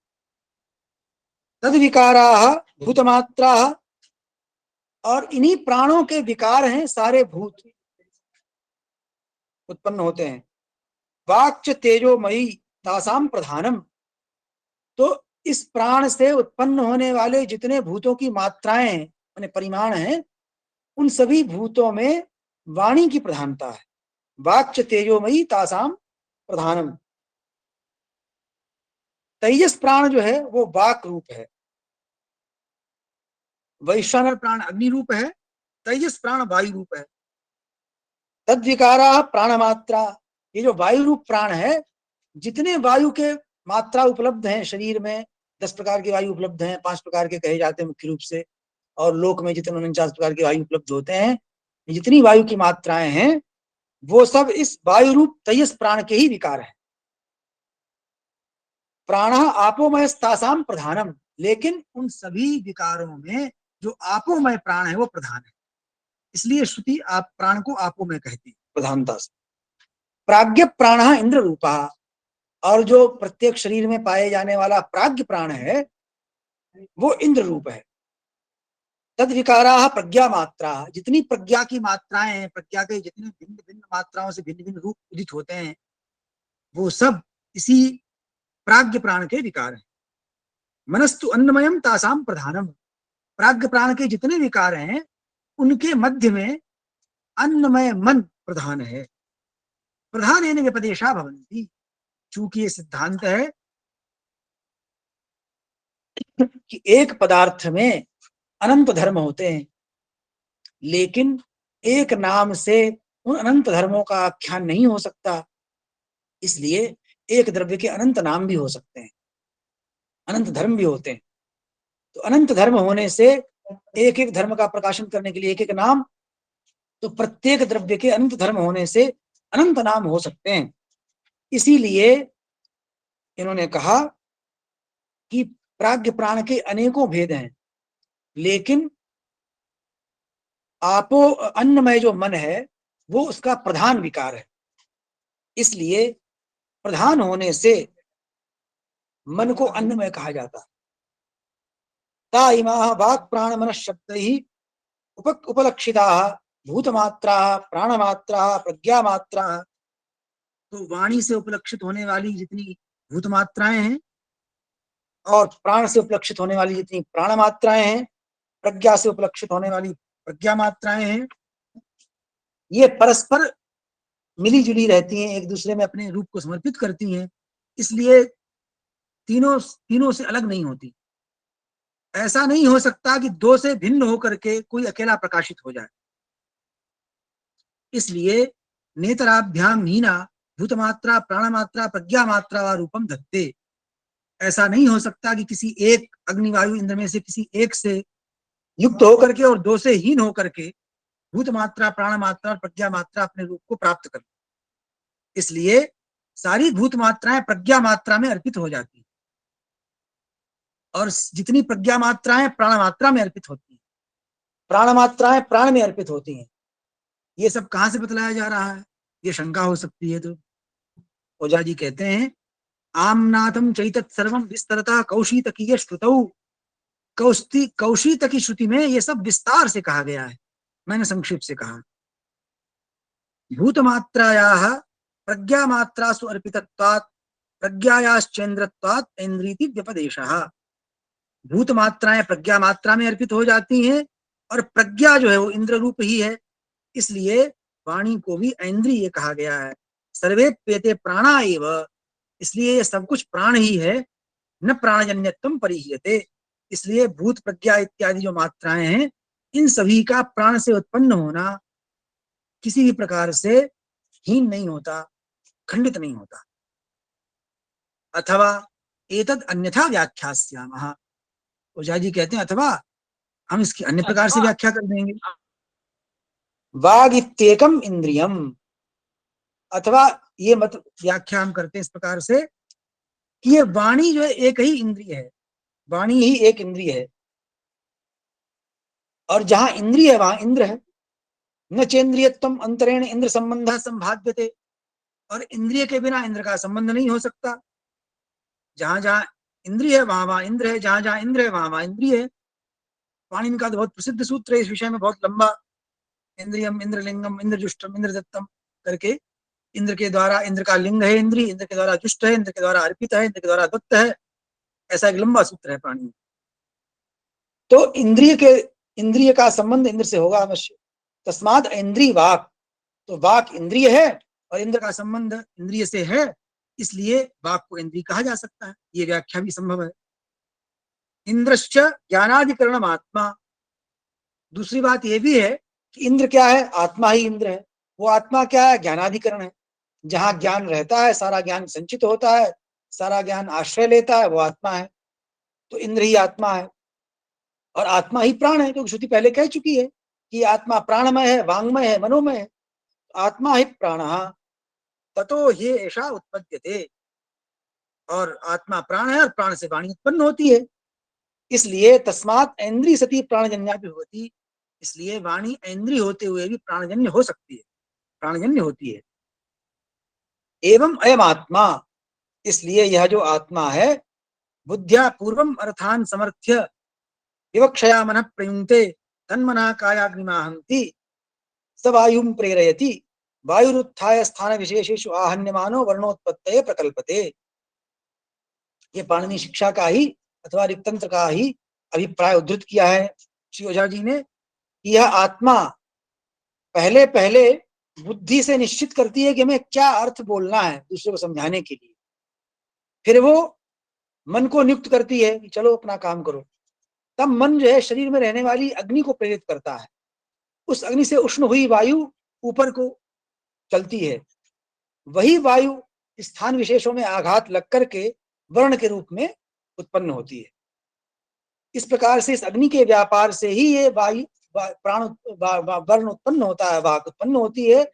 तद विकाराः भूतमात्राः। और इन्हीं प्राणों के विकार हैं सारे भूत उत्पन्न होते हैं। वाक्च तेजोमयी तासाम प्रधानम। तो इस प्राण से उत्पन्न होने वाले जितने भूतों की मात्राएं माने परिमाण हैं, उन सभी भूतों में वाणी की प्रधानता है। वाक्च तेजोमयी तासाम प्रधानम। तेजस प्राण जो है वो वाक रूप है, वैश्वानर प्राण अग्नि रूप है, तेजस प्राण वायु रूप है। तद विकारा प्राण मात्रा। ये जो वायु रूप प्राण है, जितने वायु के मात्रा उपलब्ध हैं शरीर में, 10 प्रकार के वायु उपलब्ध हैं, 5 प्रकार के कहे जाते हैं मुख्य रूप से, और लोक में जितने 49 प्रकार के वायु उपलब्ध होते हैं, जितनी वायु की मात्राएं हैं वो सब इस वायु रूप तेजस प्राण के ही विकार है। प्राण आपोमय तासाम प्रधानम। लेकिन उन सभी विकारों में जो आपोमय प्राण है वो प्रधान है, इसलिए श्रुति आप प्राण को आपोमय कहती है प्रधानता से। प्राज्ञ प्राण इंद्र रूपा। और जो प्रत्येक शरीर में पाए जाने वाला प्राज्ञ प्राण है वो इंद्र रूप है। तद विकारा प्रज्ञा मात्रा। जितनी प्रज्ञा की मात्राएं हैं, प्रज्ञा के जितने भिन्न भिन्न मात्राओं से भिन्न भिन्न रूप उदित होते हैं, वो सब इसी प्राज्ञ प्राण के विकार हैं। मनस्तु अन्नमयम तासाम प्रधानम। प्राज्ञ प्राण के जितने विकार हैं उनके मध्य में अन्नमय मन प्रधान है। प्रधान व्यपदेशा भवन्ति। चूंकि ये सिद्धांत है कि एक पदार्थ में अनंत धर्म होते हैं, लेकिन एक नाम से उन अनंत धर्मों का आख्यान नहीं हो सकता, इसलिए एक द्रव्य के अनंत नाम भी हो सकते हैं, अनंत धर्म भी होते हैं। तो अनंत धर्म होने से एक एक धर्म का प्रकाशन करने के लिए एक एक नाम, तो प्रत्येक द्रव्य के अनंत धर्म होने से अनंत नाम हो सकते हैं। इसीलिए इन्होंने कहा कि प्राज्ञ प्राण के अनेकों भेद हैं, लेकिन आपो अन्नमय जो मन है वो उसका प्रधान विकार है, इसलिए प्रधान होने से मन को अन्नमय कहा जाता है। ता इमाः वाक् प्राण मन शब्द ही उपलक्षिता भूतमात्रा प्राणमात्रा प्रज्ञामात्रा। तो वाणी से उपलक्षित होने वाली जितनी भूत मात्राएं हैं और प्राण से उपलक्षित होने वाली जितनी प्राण मात्राएं हैं, प्रज्ञा से उपलक्षित होने वाली प्रज्ञा मात्राएं हैं, ये परस्पर मिली जुली रहती हैं, एक दूसरे में अपने रूप को समर्पित करती हैं, इसलिए तीनों तीनों से अलग नहीं होती। ऐसा नहीं हो सकता कि दो से भिन्न होकर के कोई अकेला प्रकाशित हो जाए। इसलिए नेत्राभ्याम हीना भूतमात्रा प्राणमात्रा प्रज्ञा मात्रा व रूपम धत्ते। ऐसा नहीं हो सकता कि किसी एक अग्निवायु इंद्र में से किसी एक से युक्त होकर के और दो से हीन होकर के भूत मात्रा प्राण मात्रा और प्रज्ञा मात्रा अपने रूप को प्राप्त कर। इसलिए सारी भूत मात्राएं प्रज्ञा मात्रा में अर्पित हो जाती है और जितनी प्रज्ञा मात्राएं प्राण मात्रा में अर्पित होती है, प्राण मात्राएं प्राण में अर्पित होती हैं। ये सब कहां से बतलाया जा रहा है? ये शंका हो सकती है। तो ओझा जी कहते हैं आमनाथम चैतत सर्वम विस्तरता कौशितकीय श्रुतौ। कौशितकी श्रुति में ये सब विस्तार से कहा गया है, मैंने संक्षिप्त से कहा। भूतमात्रायाः प्रज्ञामात्रासु अर्पितत्वात् प्रज्ञायाश्चेन्द्रत्वात् ऐन्द्रीति व्यपदेशः। भूत मात्राएं प्रज्ञा मात्रा में अर्पित हो जाती हैं और प्रज्ञा जो है वो इंद्र रूप ही है, इसलिए वाणी को भी ऐन्द्रिय कहा गया है। सर्वे पेते प्राणा एव, इसलिए ये सब कुछ प्राण ही है। न प्राणजन्यत्वम परिह्यते, इसलिए भूत प्रज्ञा इत्यादि जो मात्राएं हैं इन सभी का प्राण से उत्पन्न होना किसी भी प्रकार से हीन नहीं होता, खंडित नहीं होता। अथवा एतद अन्यथा व्याख्यास्यामः। ओझा जी कहते हैं अथवा हम इसकी अन्य प्रकार से व्याख्या कर देंगे। वाग इत्येकम इंद्रियम, अथवा ये मत व्याख्या हम करते हैं इस प्रकार से कि ये वाणी जो है एक ही इंद्रिय है, वाणी ही एक इंद्रिय है और जहां इंद्रिय है वहां इंद्र है। न चेन्द्रियत्वम अंतरेण इंद्र संबंध संभाव्यते, और इंद्रिय के बिना इंद्र का संबंध नहीं हो सकता। जहां जहां इंद्रिय है वहां वहां इंद्र है, जहां जहां इंद्र है वहां वहां इंद्रिय है। पाणिनि का तो बहुत प्रसिद्ध सूत्र है इस विषय में, बहुत लंबा, इंद्रियम इंद्रलिंगम इंद्रजुष्टम इंद्रदत्तम करके। इंद्र के द्वारा, इंद्र का लिंग है इंद्रिय, इंद्र के द्वारा जुष्ट है, इंद्र के द्वारा अर्पित है, इंद्र के द्वारा दत्त है, ऐसा एक लंबा सूत्र है पाणिनि। तो इंद्रिय का संबंध इंद्र से होगा अवश्य। तस्माद इंद्रिय वाक, तो वाक इंद्रिय है और इंद्र का संबंध इंद्रिय से है, इसलिए वाक को इंद्रिय कहा जा सकता है। ये व्याख्या भी संभव है। इंद्रश्च ज्ञानाधिकरणम आत्मा, दूसरी बात यह भी है कि इंद्र क्या है? आत्मा ही इंद्र है। वो आत्मा क्या है? ज्ञानाधिकरण है। जहां ज्ञान रहता है, सारा ज्ञान संचित होता है, सारा ज्ञान आश्रय लेता है, वो आत्मा है। तो इंद्र ही आत्मा है और आत्मा ही प्राण है, क्योंकि श्रुति पहले कह चुकी है कि आत्मा प्राणमय है, वांगमय है, मनोमय है। आत्मा ही प्राण, ततो ये ऐसा उत्पद्यते, और आत्मा प्राण है और प्राण से वाणी उत्पन्न होती है। इसलिए तस्मात् ऐन्द्रिय सती प्राणजन्या भी होती, इसलिए वाणी ऐन्द्रिय होते हुए भी प्राणजन्य हो सकती है, प्राणजन्य होती है। एवं अयम आत्मा, इसलिए यह जो आत्मा है बुद्ध्या पूर्वम अर्थान समर्थ्य विवक्षया मन प्रयुंक्ते तन्मना कायाग्निमाहंति स वायुं प्रेरयति वायुरुत्थाय स्थान विशेषेषु आहन्यमानो वर्णोत्पत्तये प्रकल्पते। ये पाणिनि शिक्षा का ही अथवा ऋक्तंत्र का ही अभिप्राय उद्धृत किया है श्री ओझा जी ने। यह आत्मा पहले पहले बुद्धि से निश्चित करती है कि हमें क्या अर्थ बोलना है दूसरे को समझाने के लिए, फिर वो मन को नियुक्त करती है कि चलो अपना काम करो। तब मन जो है शरीर में रहने वाली अग्नि को प्रेरित करता है, उस अग्नि से उष्ण हुई वायु ऊपर को चलती है, वही वायु स्थान विशेषों में आघात लग करके वर्ण के रूप में उत्पन्न होती है। इस प्रकार से इस अग्नि के व्यापार से ही ये वायु प्राण वर्ण उत्पन्न होता है, वाक उत्पन्न होती है।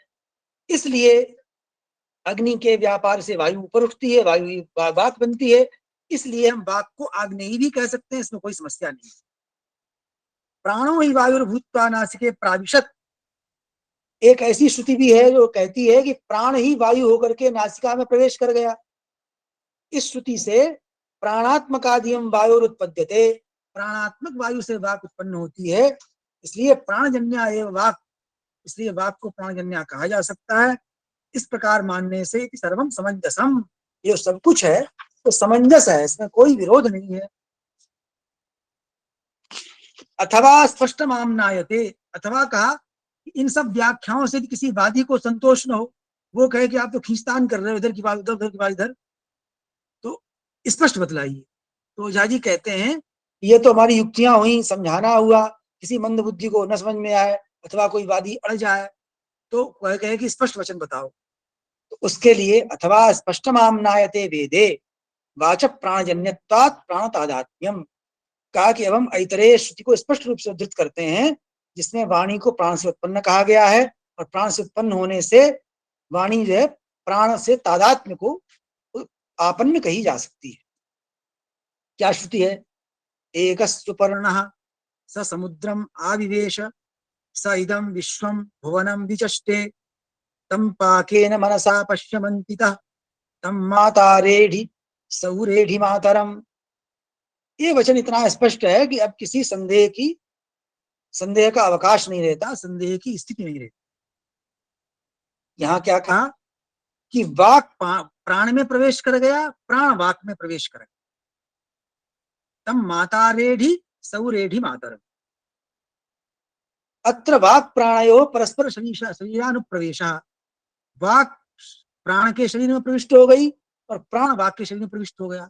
इसलिए अग्नि के व्यापार से वायु ऊपर उठती है, वायु वाक बनती है, इसलिए हम वाक को आग्नेयी भी कह सकते हैं, इसमें कोई समस्या नहीं। प्राणो ही वायुर्भूत्वा नासिके प्राविशत। एक ऐसी श्रुति भी है जो कहती है कि प्राण ही वायु होकर के नासिका में प्रवेश कर गया। इस श्रुति से प्राणात्मकादियम वायुरुत्पद्यते, प्राणात्मक वायु से वाक उत्पन्न होती है, इसलिए प्राणजन्या एवं वाक, इसलिए वाक को प्राणजन्या कहा जा सकता है। इस प्रकार मानने से सर्वम समंजसम, ये सब कुछ है तो समंजस है, इसमें कोई विरोध नहीं है। अथवा स्पष्ट मामनायते, अथवा कहा कि इन सब व्याख्याओं से किसी वादी को संतोष न हो, वो कहे कि आप तो खींचतान कर रहे हो, इधर की बात उधर, उधर की बात इधर, तो स्पष्ट बतलाइए। तो ओझा जी कहते हैं ये तो हमारी युक्तियां हुई, समझाना हुआ, किसी मंद बुद्धि को न समझ में आए अथवा कोई वादी अड़ जाए तो वह कहे कि स्पष्ट वचन बताओ। तो उसके लिए अथवा स्पष्टमामनायते वेदे वाच प्राणजन्यत्वात् प्राण तादात्म्यम, कहा कि एवं ऐतरेय श्रुति को स्पष्ट रूप से उद्धृत करते हैं जिसमें वाणी को प्राण से उत्पन्न कहा गया है, और प्राण से उत्पन्न होने से वाणी जो है प्राण से तादात्म्य को आपन्न कही जा सकती है। क्या श्रुति है? एक सुपर्णः स समुद्रम आविवेश स इदं विश्वं भुवनं विचष्टे तम पाकेन मनसा पश्यमन्तितः तम मातारेढ़ि सौरेढ़ि मातरम। ये वचन इतना स्पष्ट है कि अब किसी संदेह का अवकाश नहीं रहता, संदेह की स्थिति नहीं रहती। यहाँ क्या कहा कि वाक प्राण में प्रवेश कर गया, प्राण वाक में प्रवेश कर गया। तम मातारेढ़ि सौरेढ़ि मातरम। अत्र वाक प्राणयो परस्पर शरीरानुप्रवेशः, वाक प्राण के शरीर में प्रविष्ट हो गई और प्राण वाक के शरीर में प्रविष्ट हो गया।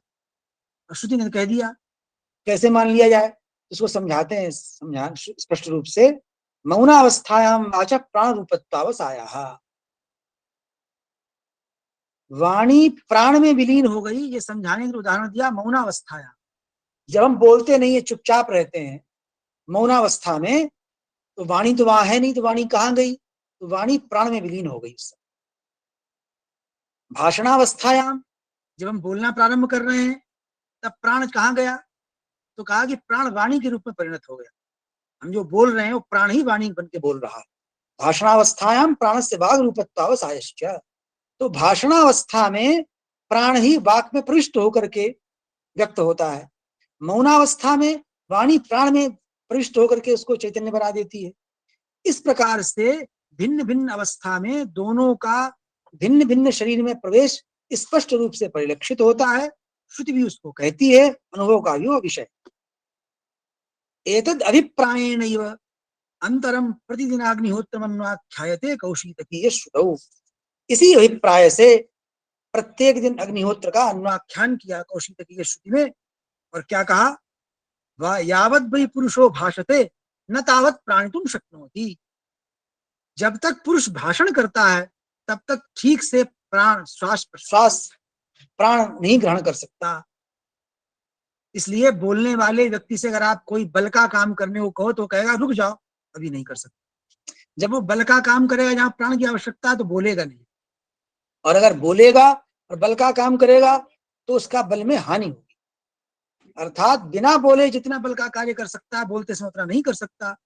श्रुति ने कह दिया, कैसे मान लिया जाए इसको समझाते हैं, स्पष्ट रूप से। मौनावस्थायां वाचा प्राण रूपत्वावसायाः, वाणी प्राण में विलीन हो गई, ये समझाने के लिए उदाहरण दिया मौनावस्थायां। जब हम बोलते नहीं है, चुपचाप रहते हैं मौनावस्था में, तो वाणी तो वहां है नहीं, तो वाणी कहाँ गई? तो वाणी प्राण में विलीन हो गई। भाषणावस्थायाम, जब हम बोलना प्रारंभ कर रहे हैं तब प्राण कहाँ गया? तो कहा कि प्राण वाणी के रूप में परिणत हो गया। हम जो बोल रहे हैं वो प्राण ही वाणी बन के बोल रहा है। भाषणावस्थायाम प्राण से वाग रूपत्वावसायश्च, तो भाषणावस्था में प्राण ही वाक में प्रविष्ट होकर के व्यक्त होता है। मौनावस्था में वाणी प्राण में प्रविष्ट होकर के उसको चैतन्य बना देती है। इस प्रकार से भिन्न भिन्न अवस्था में दोनों का भिन्न भिन्न शरीर में प्रवेश स्पष्ट रूप से परिलक्षित होता है। श्रुति भी उसको कहती है, अनुभव का भी वो विषय। एतद् अभिप्रायेणैव अंतरम प्रतिदिनाग्निहोत्रमन्वाख्यायते कौशीतकीय श्रुतौ, इसी अभिप्राय से प्रत्येक दिन अग्निहोत्र का अन्वाख्यान किया कौशीतकीय श्रुति में। और क्या कहा? यावद् वै पुरुषो भाषते न तावत् प्राणितुं शक्नोति, जब तक पुरुष भाषण करता है तब तक ठीक से प्राण श्वास प्रश्वास प्राण नहीं ग्रहण कर सकता। इसलिए बोलने वाले व्यक्ति से अगर आप कोई बल का काम करने को कहो तो कहेगा रुक जाओ, अभी नहीं कर सकता। जब वो बल का काम करेगा जहां प्राण की आवश्यकता है तो बोलेगा नहीं, और अगर बोलेगा और बल का काम करेगा तो उसका बल में हानि होगी। अर्थात बिना बोले जितना बल का कार्य कर सकता है, बोलते समय उतना नहीं कर सकता।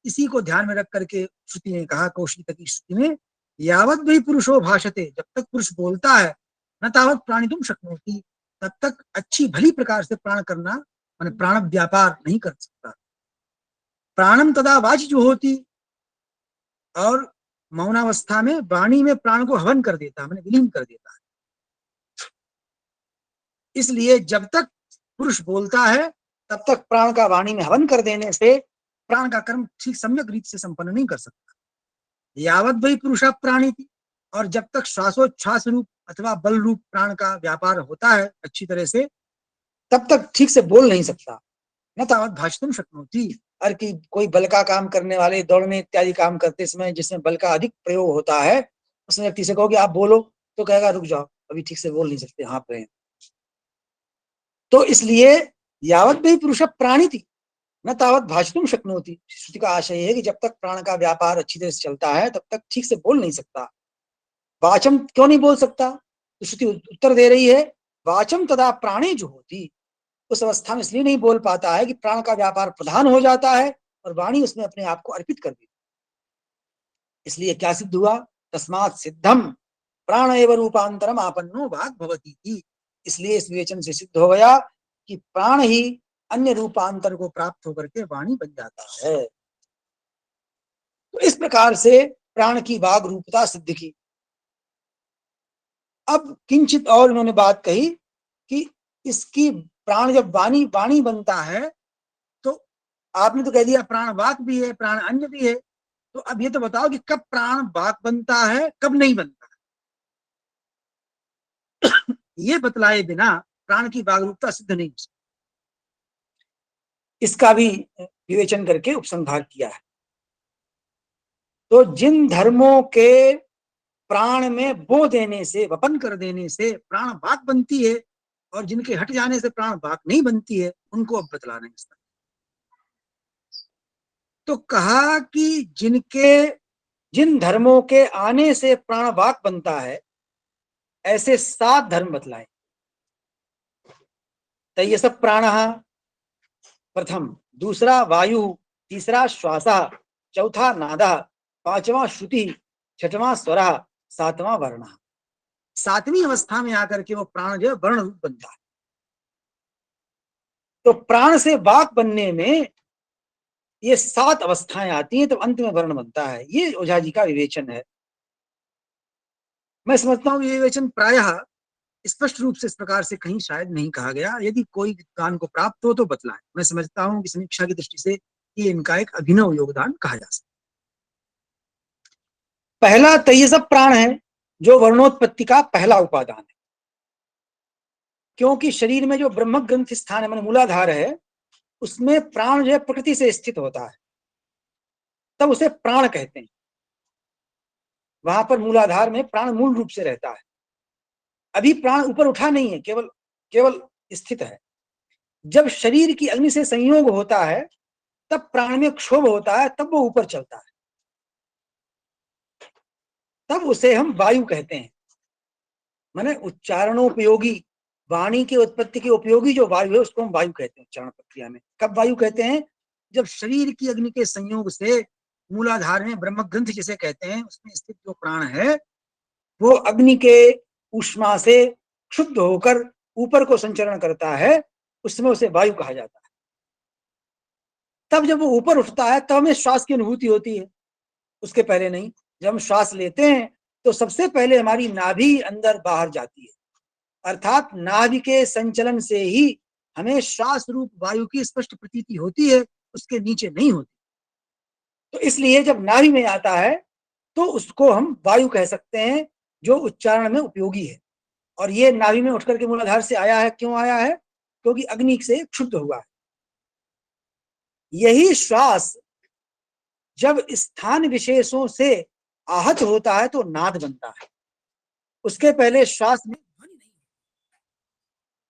इसी को ध्यान में रख करके श्रुति ने कहा, कौशितकी श्रुति में, यावत भी पुरुषो भाषते, जब तक पुरुष बोलता है, न तावत प्राणितुं शक्नोति, तब तक अच्छी भली प्रकार से प्राण करना, माने प्राण व्यापार नहीं कर सकता। प्राणम तदा वाच जो होती, और मौनावस्था में वाणी में प्राण को हवन कर देता है, माने विलीन कर देता है। इसलिए जब तक पुरुष बोलता है तब तक प्राण का वाणी में हवन कर देने से प्राण का कर्म ठीक सम्यक रीति से संपन्न नहीं कर सकता। यावत वही पुरुष प्राणी थी, और जब तक श्वासोच्छ्वास रूप अथवा बल रूप प्राण का व्यापार होता है अच्छी तरह से, तब तक ठीक से बोल नहीं सकता। न तावत भाषितुं शक्नोति, और कि कोई बल का काम करने वाले दौड़ने इत्यादि काम करते समय जिसमें बल का अधिक प्रयोग होता है, उसमें व्यक्ति से कहो कि आप बोलो तो कहेगा रुक जाओ, अभी ठीक से बोल नहीं सकते, हाँफ रहे हैं। तो इसलिए यावत भी पुरुष प्राणी थी न तावत भाषितुं शक्नोति, श्रुति का आशय है कि जब तक प्राण का व्यापार अच्छी तरह से चलता है तब तक ठीक से बोल नहीं सकता। वाचम क्यों नहीं बोल सकता? तो श्रुति उत्तर दे रही है, वाचम तदा प्राणे जो होती, उस अवस्था में इसलिए नहीं बोल पाता है कि प्राण का व्यापार प्रधान हो जाता है और वाणी उसमें अपने आप को अर्पित कर दी। इसलिए क्या सिद्ध हुआ? तस्मात् सिद्धम प्राण एव रूपांतरम आपन्नो वाग भवती थी। इसलिए इस विवेचन से सिद्ध हो गया कि प्राण ही अन्य रूपांतर को प्राप्त होकर के वाणी बन जाता है। तो इस प्रकार से प्राण की वाग रूपता सिद्ध की। अब किंचित और इन्होंने बात कही कि इसकी प्राण जब वाणी वाणी बनता है तो आपने तो कह दिया प्राण वाक भी है, प्राण अन्य भी है, तो अब ये तो बताओ कि कब प्राण वाक बनता है, कब नहीं बनता है। ये बतलाए बिना प्राण की वाग रूपता सिद्ध नहीं हो सकती। इसका भी विवेचन करके उपसंहार किया है। तो जिन धर्मों के प्राण में बो देने से, वपन कर देने से प्राण वाक बनती है और जिनके हट जाने से प्राण वाक नहीं बनती है, उनको अब बतला रहे हैं। तो कहा कि जिन धर्मों के आने से प्राण वाक बनता है, ऐसे 7 धर्म बतलाए। तो ये सब प्राण प्रथम, दूसरा वायु, तीसरा श्वास, चौथा नादा, पांचवा श्रुति, छठवां स्वर, सातवां वर्ण। 7वीं अवस्था में आकर के वो प्राण जो है वर्ण रूप बनता है। तो प्राण से वाक बनने में ये 7 अवस्थाएं आती हैं, तो अंत में वर्ण बनता है। ये ओझा जी का विवेचन है। मैं समझता हूँ ये विवेचन प्रायः स्पष्ट रूप से इस प्रकार से कहीं शायद नहीं कहा गया। यदि कोई विद्वान को प्राप्त हो तो बतलाए। मैं समझता हूँ कि समीक्षा की दृष्टि से ये इनका एक अभिनव योगदान कहा जा सकता। पहला तो ये सब प्राण है जो वर्णोत्पत्ति का पहला उपादान है, क्योंकि शरीर में जो ब्रह्म ग्रंथ स्थान है, मूलाधार है, उसमें प्राण जो है प्रकृति से स्थित होता है, तब उसे प्राण कहते हैं। वहां पर मूलाधार में प्राण मूल रूप से रहता है। अभी प्राण ऊपर उठा नहीं है, केवल केवल स्थित है। जब शरीर की अग्नि से संयोग होता है तब प्राण में क्षोभ होता है, तब वो ऊपर चलता है, तब उसे हम वायु कहते हैं। माने उच्चारणोपयोगी, वाणी के उत्पत्ति के उपयोगी जो वायु है उसको हम वायु कहते हैं उच्चारण प्रक्रिया में। कब वायु कहते हैं? जब शरीर की अग्नि के संयोग से मूलाधार में ब्रह्म ग्रंथ जिसे कहते हैं उसमें स्थित जो प्राण है वो अग्नि के ऊष्मा से क्षुब्ध होकर ऊपर को संचरण करता है, उस समय उसे वायु कहा जाता है। तब जब वो ऊपर उठता है तब हमें श्वास की अनुभूति होती है, उसके पहले नहीं। जब हम श्वास लेते हैं तो सबसे पहले हमारी नाभि अंदर बाहर जाती है, अर्थात नाभि के संचलन से ही हमें श्वास रूप वायु की स्पष्ट प्रतीति होती है, उसके नीचे नहीं होती। तो इसलिए जब नाभि में आता है तो उसको हम वायु कह सकते हैं, जो उच्चारण में उपयोगी है। और ये नाभि में उठकर के मूलाधार से आया है। क्यों आया है? क्योंकि अग्नि से क्षुब्ध हुआ है। यही श्वास जब स्थान विशेषों से आहत होता है तो नाद बनता है। उसके पहले श्वास में ध्वनि नहीं है,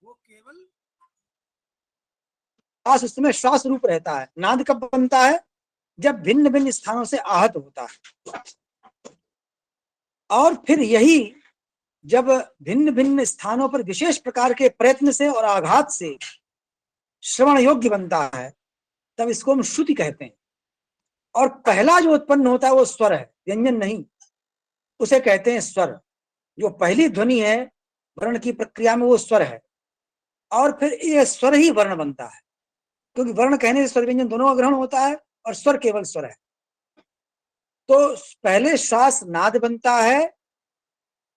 वो केवल श्वास, उस समय श्वास रूप रहता है। नाद कब बनता है? जब भिन्न भिन्न स्थानों से आहत होता है। और फिर यही जब भिन्न भिन्न स्थानों पर विशेष प्रकार के प्रयत्न से और आघात से श्रवण योग्य बनता है, तब इसको हम श्रुति कहते हैं। और पहला जो उत्पन्न होता है वो स्वर है, व्यंजन नहीं, उसे कहते हैं स्वर। जो पहली ध्वनि है वर्ण की प्रक्रिया में वो स्वर है, और फिर ये स्वर ही वर्ण बनता है, क्योंकि वर्ण कहने से स्वर व्यंजन दोनों का ग्रहण होता है और स्वर केवल स्वर है। तो पहले श्वास नाद बनता है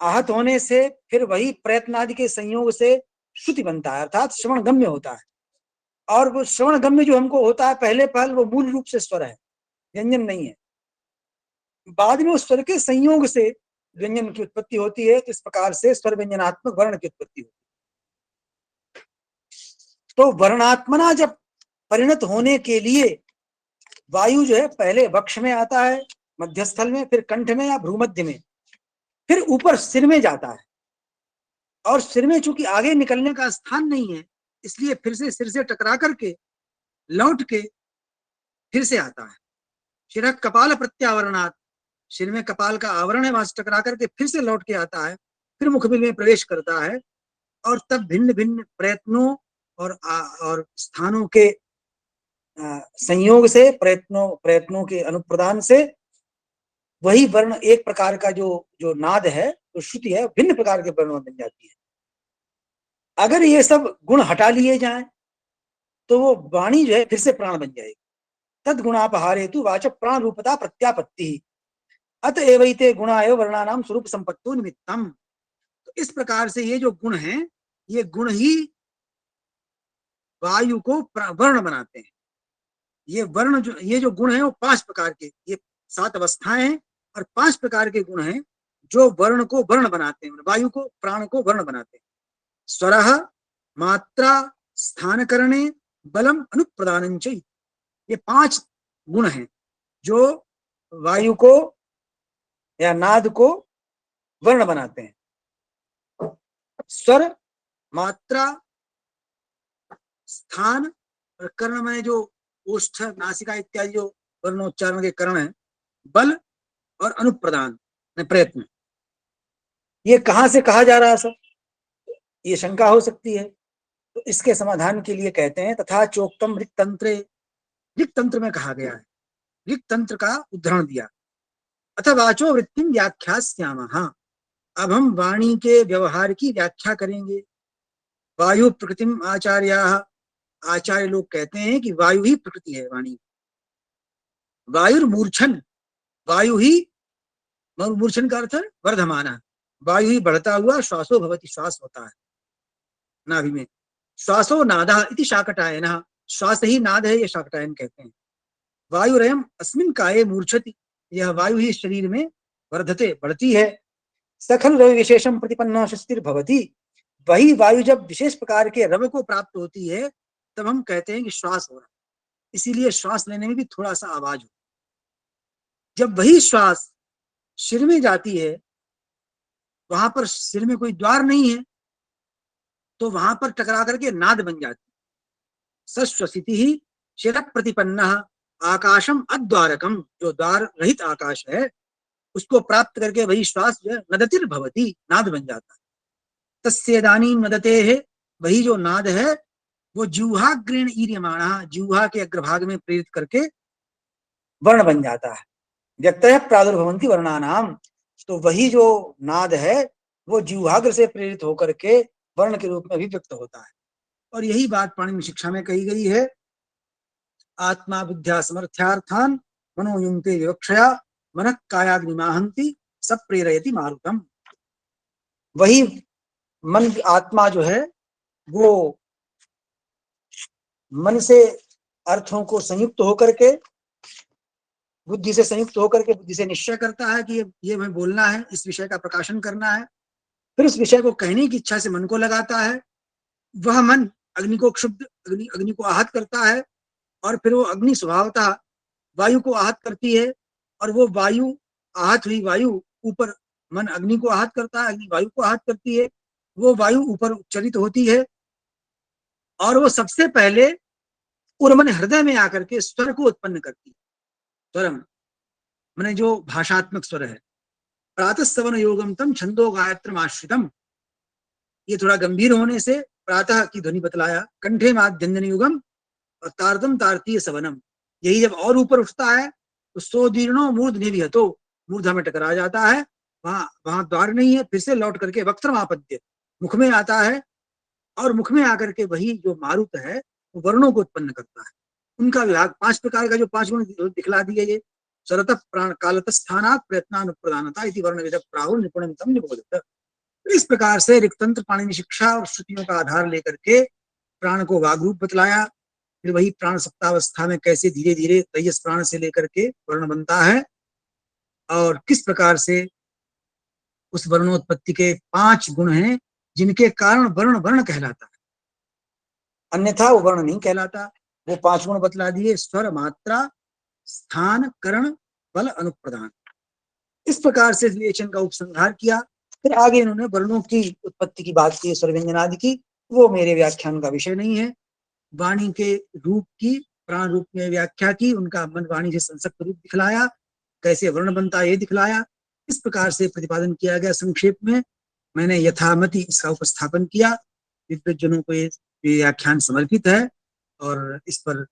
आहत होने से, फिर वही प्रयत्न आदि के संयोग से श्रुति बनता है, अर्थात श्रवण गम्य होता है। और वो श्रवण गम्य जो हमको होता है पहले पहल, वो मूल रूप से स्वर है, व्यंजन नहीं है। बाद में उस स्वर के संयोग से व्यंजन की उत्पत्ति होती है। तो इस प्रकार से स्वर व्यंजनात्मक वर्ण की उत्पत्ति होती है। तो वर्णात्मना जब परिणत होने के लिए वायु जो है पहले वक्ष में आता है, मध्यस्थल में, फिर कंठ में या भ्रूमध्य में, फिर ऊपर सिर में जाता है। और सिर में चूंकि आगे निकलने का स्थान नहीं है, इसलिए फिर से सिर से टकरा करके लौट के फिर से आता है। शिर कपाल प्रत्यावरणात्, सिर में कपाल का आवरण है, वहां से टकरा करके फिर से लौट के आता है, फिर मुखबिल में प्रवेश करता है। और तब भिन्न भिन्न प्रयत्नों और स्थानों के संयोग से, प्रयत्नों के अनुप्रदान से वही वर्ण एक प्रकार का जो जो नाद है, जो श्रुति है, भिन्न प्रकार के वर्णों में बन जाती है। अगर ये सब गुण हटा लिए जाएं तो वो वाणी जो है फिर से प्राण बन जाएगी। तद गुणापहार हेतु वाचक प्राण रूपता प्रत्यापत्ति, अतएवैते गुणा एव वर्णानाम स्वरूप संपत्तो निमित्तम। तो इस प्रकार से ये जो गुण हैं, ये गुण ही वायु को वर्ण बनाते हैं। ये जो गुण है वो 5 प्रकार के, ये 7 अवस्थाएं हैं और 5 प्रकार के गुण हैं जो वर्ण को वर्ण बनाते हैं, वायु को, प्राण को वर्ण बनाते हैं। स्वरः, मात्रा, स्थान करणे, बलम, अनुप्रदानं च, ये 5 गुण हैं जो वायु को या नाद को वर्ण बनाते हैं। स्वर, मात्रा, स्थान और कर्ण में जो ओष्ठ, नासिका इत्यादि जो वर्णोच्चारण के कर्ण हैं, बल और अनुप्रदान प्रयत्न। ये कहां से कहा जा रहा है सब, ये शंका हो सकती है। तो इसके समाधान के लिए कहते हैं तथा चोक्तम ऋक् तंत्रे, ऋक् तंत्र में कहा गया है, ऋक् तंत्र का उदाहरण दिया। अथ वाचो वृत्तिम व्याख्यास्यामः, अब हम वाणी के व्यवहार की व्याख्या करेंगे। वायु प्रकृतिम आचार्याः, आचार्य लोग कहते हैं कि वायु ही प्रकृति है वाणी। वायुर्मूर्छन, वायु ही, मूर्छन का अर्थ वर्धमाना, वायु ही बढ़ता हुआ श्वासो भवति, श्वास होता है नाभि में। श्वासो नादः इति शाकटायनः, श्वास ही नाद है, ये शाकटायन कहते हैं। वायुरयम् अस्मिन् काये मूर्छति, यह वायु ही शरीर में वर्धते, बढ़ती है। सखल रवि विशेषम प्रतिपन्ना शस्तिर भवति, वही वायु जब विशेष प्रकार के रव को प्राप्त होती है तब हम कहते हैं कि श्वास हो रहा है। इसीलिए श्वास लेने में भी थोड़ा सा आवाज हो। जब वही श्वास सिर में जाती है, वहां पर सिर में कोई द्वार नहीं है, तो वहां पर टकरा करके नाद बन जाती है। सश्वसिति ही शिर प्रतिपन्न आकाशम अद्वारकम, जो द्वार रहित आकाश है उसको प्राप्त करके वही श्वास जो है नदतिर भवति, नाद बन जाता है। तस्येदानी नदते है, वही जो नाद है वो जिह्वाग्रेण ईर्यमाणः, जिह्वा के अग्रभाग में प्रेरित करके वर्ण बन जाता है। व्यक्तयः प्रादुर्भवन्ति वर्णानाम, तो वही जो नाद है वो जिह्वाग्र से प्रेरित होकर के वर्ण के रूप में भी व्यक्त होता है। और यही बात पाणिनि शिक्षा में कही गई है, आत्मा बुद्ध्या समर्थ्यार्थान मनोयुंक्ते विवक्षया मनः कायाग्निमाहन्ति सब प्रेरयति मारुतम। वही मन, आत्मा जो है वो मन से अर्थों को संयुक्त होकर के, बुद्धि से संयुक्त होकर के, बुद्धि से निश्चय करता है कि ये हमें बोलना है, इस विषय का प्रकाशन करना है। फिर उस विषय को कहने की इच्छा से मन को लगाता है। वह मन अग्नि को क्षुब्ध, अग्नि को आहत करता है, और फिर वो अग्नि स्वभावतः वायु को आहत करती है, और वो वायु, आहत हुई वायु ऊपर, मन अग्नि को आहत करता है, अग्नि वायु को आहत करती है, वो वायु ऊपर उच्चरित होती है, और वो सबसे पहले उर्मन हृदय में आकर के स्वर को उत्पन्न करती है। स्वरम मैंने जो भाषात्मक स्वर है, प्रातः सवन योगम तम छंदो गायत्रम आश्रितम, ये थोड़ा गंभीर होने से प्रातः की ध्वनि बतलाया, कंठे माध्यंजन युगम और तारतम तारतीय सवनम, यही जब और ऊपर उठता है तो सोदीर्णो मूर्धनि विहतो, मूर्धा में टकरा जाता है, वहां द्वार नहीं है, फिर से लौट करके वक्त्रम आपद्य, मुख में आता है, और मुख में आकर के वही जो मारुत है वो वर्णों को उत्पन्न करता है। उनका लाभ 5 प्रकार का जो 5 गुण दिखला दिए, ये सरत प्राण कालत स्थानात् प्रयत्नानुप्रदानता इति वर्ण विद प्राहुर निपुणतम निबोधत। इस प्रकार से ऋक्तंत्र पाणिनि शिक्षा और श्रुतियों का आधार लेकर के प्राण को वाग्रूप बतलाया। फिर वही प्राण सप्तावस्था में कैसे धीरे धीरे तेजस प्राण से लेकर के वर्ण बनता है, और किस प्रकार से उस वर्णोत्पत्ति के 5 गुण हैं जिनके कारण वर्ण वर्ण कहलाता है, अन्यथा वो वर्ण नहीं कहलाता। वो 5 गुण बतला दिए, स्वर, मात्रा, स्थान, करण, बल, अनुप्रदान। इस प्रकार से विवेचन का उपसंहार किया। फिर आगे इन्होंने वर्णों की उत्पत्ति की बात की, स्वर व्यंजन आदि की, वो मेरे व्याख्यान का विषय नहीं है। वाणी के रूप की, प्राण रूप में व्याख्या की, उनका मन वाणी से संसक्त रूप दिखलाया, कैसे वर्ण बनता है ये दिखलाया। इस प्रकार से प्रतिपादन किया गया। संक्षेप में मैंने यथामति इसका उपस्थापन किया। विद्वज्जनों को ये व्याख्यान समर्पित है, और इस पर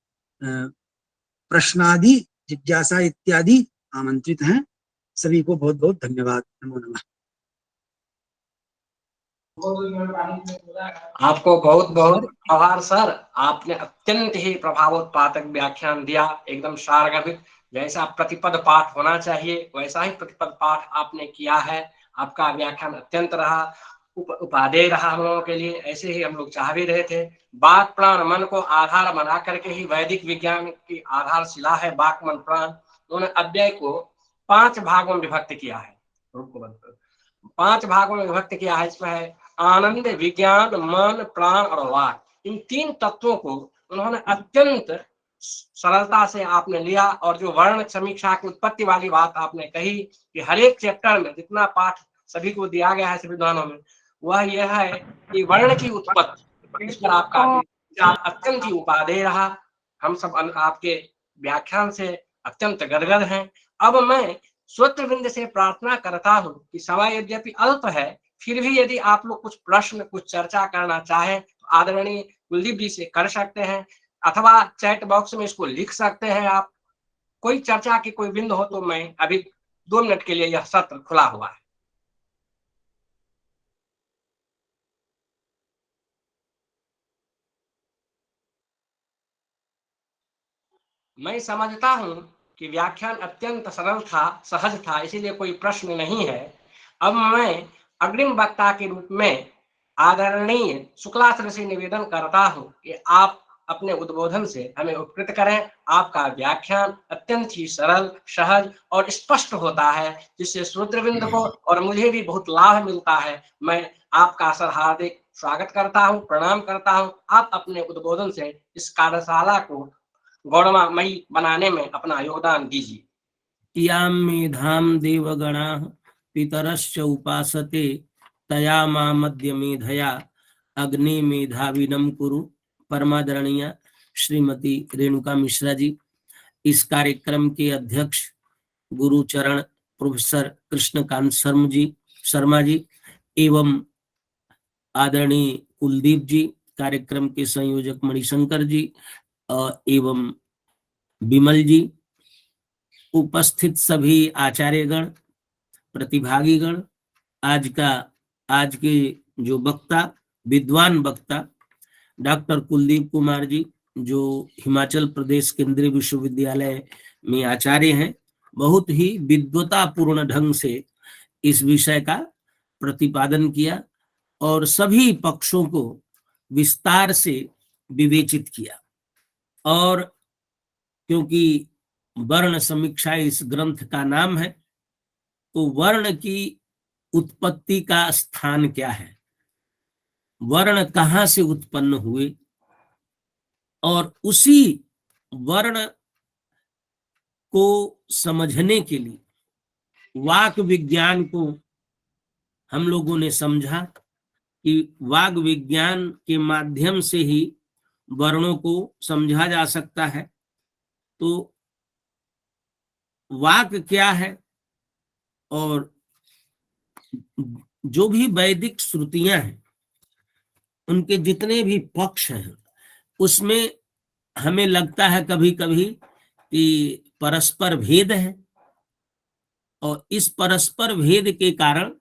प्रश्नादि, जिज्ञासा इत्यादि आमंत्रित हैं। सभी को बहुत बहुत धन्यवाद। नमो नमः। आपको बहुत बहुत आभार सर। आपने अत्यंत ही प्रभावोत्पादक व्याख्यान दिया, एकदम सारगर्भित। जैसा प्रतिपद पाठ होना चाहिए वैसा ही प्रतिपद पाठ आपने किया है। आपका व्याख्यान अत्यंत रहा, उपादेय रहा हम लोगों के लिए। ऐसे ही हम लोग चाह भी रहे थे। वाक प्राण मन को आधार बना करके ही वैदिक विज्ञान की आधारशिला है वाक मन प्राण। उन्होंने अव्यय को 5 भागों में विभक्त किया है। 5 भागों में विभक्त किया है। इसमें है आनंद, विज्ञान, मन, प्राण और वाक। इन 3 तत्वों को उन्होंने अत्यंत सरलता से आपने लिया। और जो वर्ण समीक्षा की उत्पत्ति वाली बात आपने कही कि हर एक चैप्टर में जितना पाठ सभी को दिया गया है संविधानों में, वह यह है कि वर्ण की उत्पत्ति, इस पर आपका विचार अत्यंत ही उपादेय रहा। हम सब आपके व्याख्यान से अत्यंत गदगद हैं। अब मैं श्रोतृवृंद से प्रार्थना करता हूं कि समय यद्यपि अल्प है, फिर भी यदि आप लोग कुछ प्रश्न, कुछ चर्चा करना चाहें तो आदरणीय कुलदीप जी से कर सकते हैं, अथवा चैट बॉक्स में इसको लिख सकते हैं आप। कोई चर्चा की कोई बिंदु हो तो मैं अभी 2 मिनट के लिए यह सत्र खुला हुआ है। मैं समझता हूं कि व्याख्यान अत्यंत सरल था, सहज था, इसीलिए कोई प्रश्न नहीं है। अब मैं अग्रिम वक्ता के रूप में आदरणीय शुक्लाचार्य से निवेदन करता हूं कि आप अपने उद्बोधन से हमें उपकृत करें। आपका व्याख्यान अत्यंत ही सरल, सहज और स्पष्ट होता है, जिससे श्रोतृवृंद को और मुझे भी बहुत लाभ मिलता है। मैं आपका सर हार्दिक स्वागत करता हूं, प्रणाम करता हूं। आप अपने उद्बोधन से इस कार्यशाला को गौरवमयी बनाने में अपना योगदान दीजिए। यां मेधां देवगणाः पितरश्च उपासते तया मामद्य मेधया अग्नि मेधाविनं कुरु। परमादरणीय श्रीमती रेणुका मिश्रा जी, इस कार्यक्रम के अध्यक्ष गुरुचरण प्रोफेसर कृष्णकांत शर्मा जी एवं आदरणीय कुलदीप जी, कार्यक्रम के संयोजक मणिशंकर जी एवं विमल जी, उपस्थित सभी आचार्यगण, प्रतिभागीगण, आज के जो वक्ता, विद्वान वक्ता डॉक्टर कुलदीप कुमार जी, जो हिमाचल प्रदेश केंद्रीय विश्वविद्यालय में आचार्य हैं, बहुत ही विद्वतापूर्ण ढंग से इस विषय का प्रतिपादन किया और सभी पक्षों को विस्तार से विवेचित किया। और क्योंकि वर्ण समीक्षा इस ग्रंथ का नाम है, तो वर्ण की उत्पत्ति का स्थान क्या है, वर्ण कहाँ से उत्पन्न हुए, और उसी वर्ण को समझने के लिए वाक विज्ञान को हम लोगों ने समझा कि वाक विज्ञान के माध्यम से ही वर्णों को समझा जा सकता है। तो वाक क्या है, और जो भी वैदिक श्रुतियां हैं उनके जितने भी पक्ष हैं, उसमें हमें लगता है कभी कभी कि परस्पर भेद है, और इस परस्पर भेद के कारण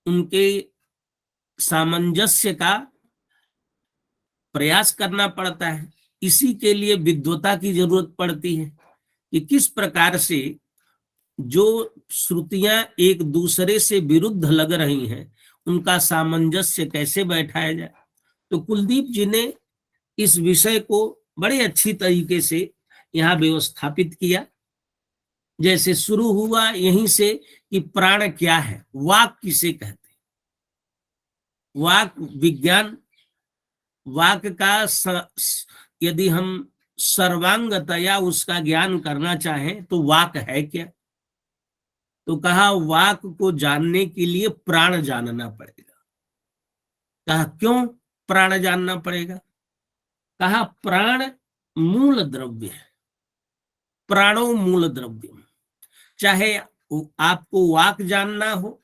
उनके सामंजस्य का प्रयास करना पड़ता है। इसी के लिए विद्वता की जरूरत पड़ती है कि किस प्रकार से जो श्रुतियां एक दूसरे से विरुद्ध लग रही हैं उनका सामंजस्य कैसे बैठाया जाए। तो कुलदीप जी ने इस विषय को बड़े अच्छी तरीके से यहाँ व्यवस्थापित किया। जैसे शुरू हुआ यहीं से कि प्राण क्या है, वाक किसे कहते हैं, वाक विज्ञान, वाक का यदि हम सर्वांगतया उसका ज्ञान करना चाहें तो वाक है क्या। तो कहा वाक को जानने के लिए प्राण जानना पड़ेगा। कहा क्यों प्राण जानना पड़ेगा। कहा प्राण मूल द्रव्य है, प्राणो मूल द्रव्य। चाहे आपको वाक जानना हो,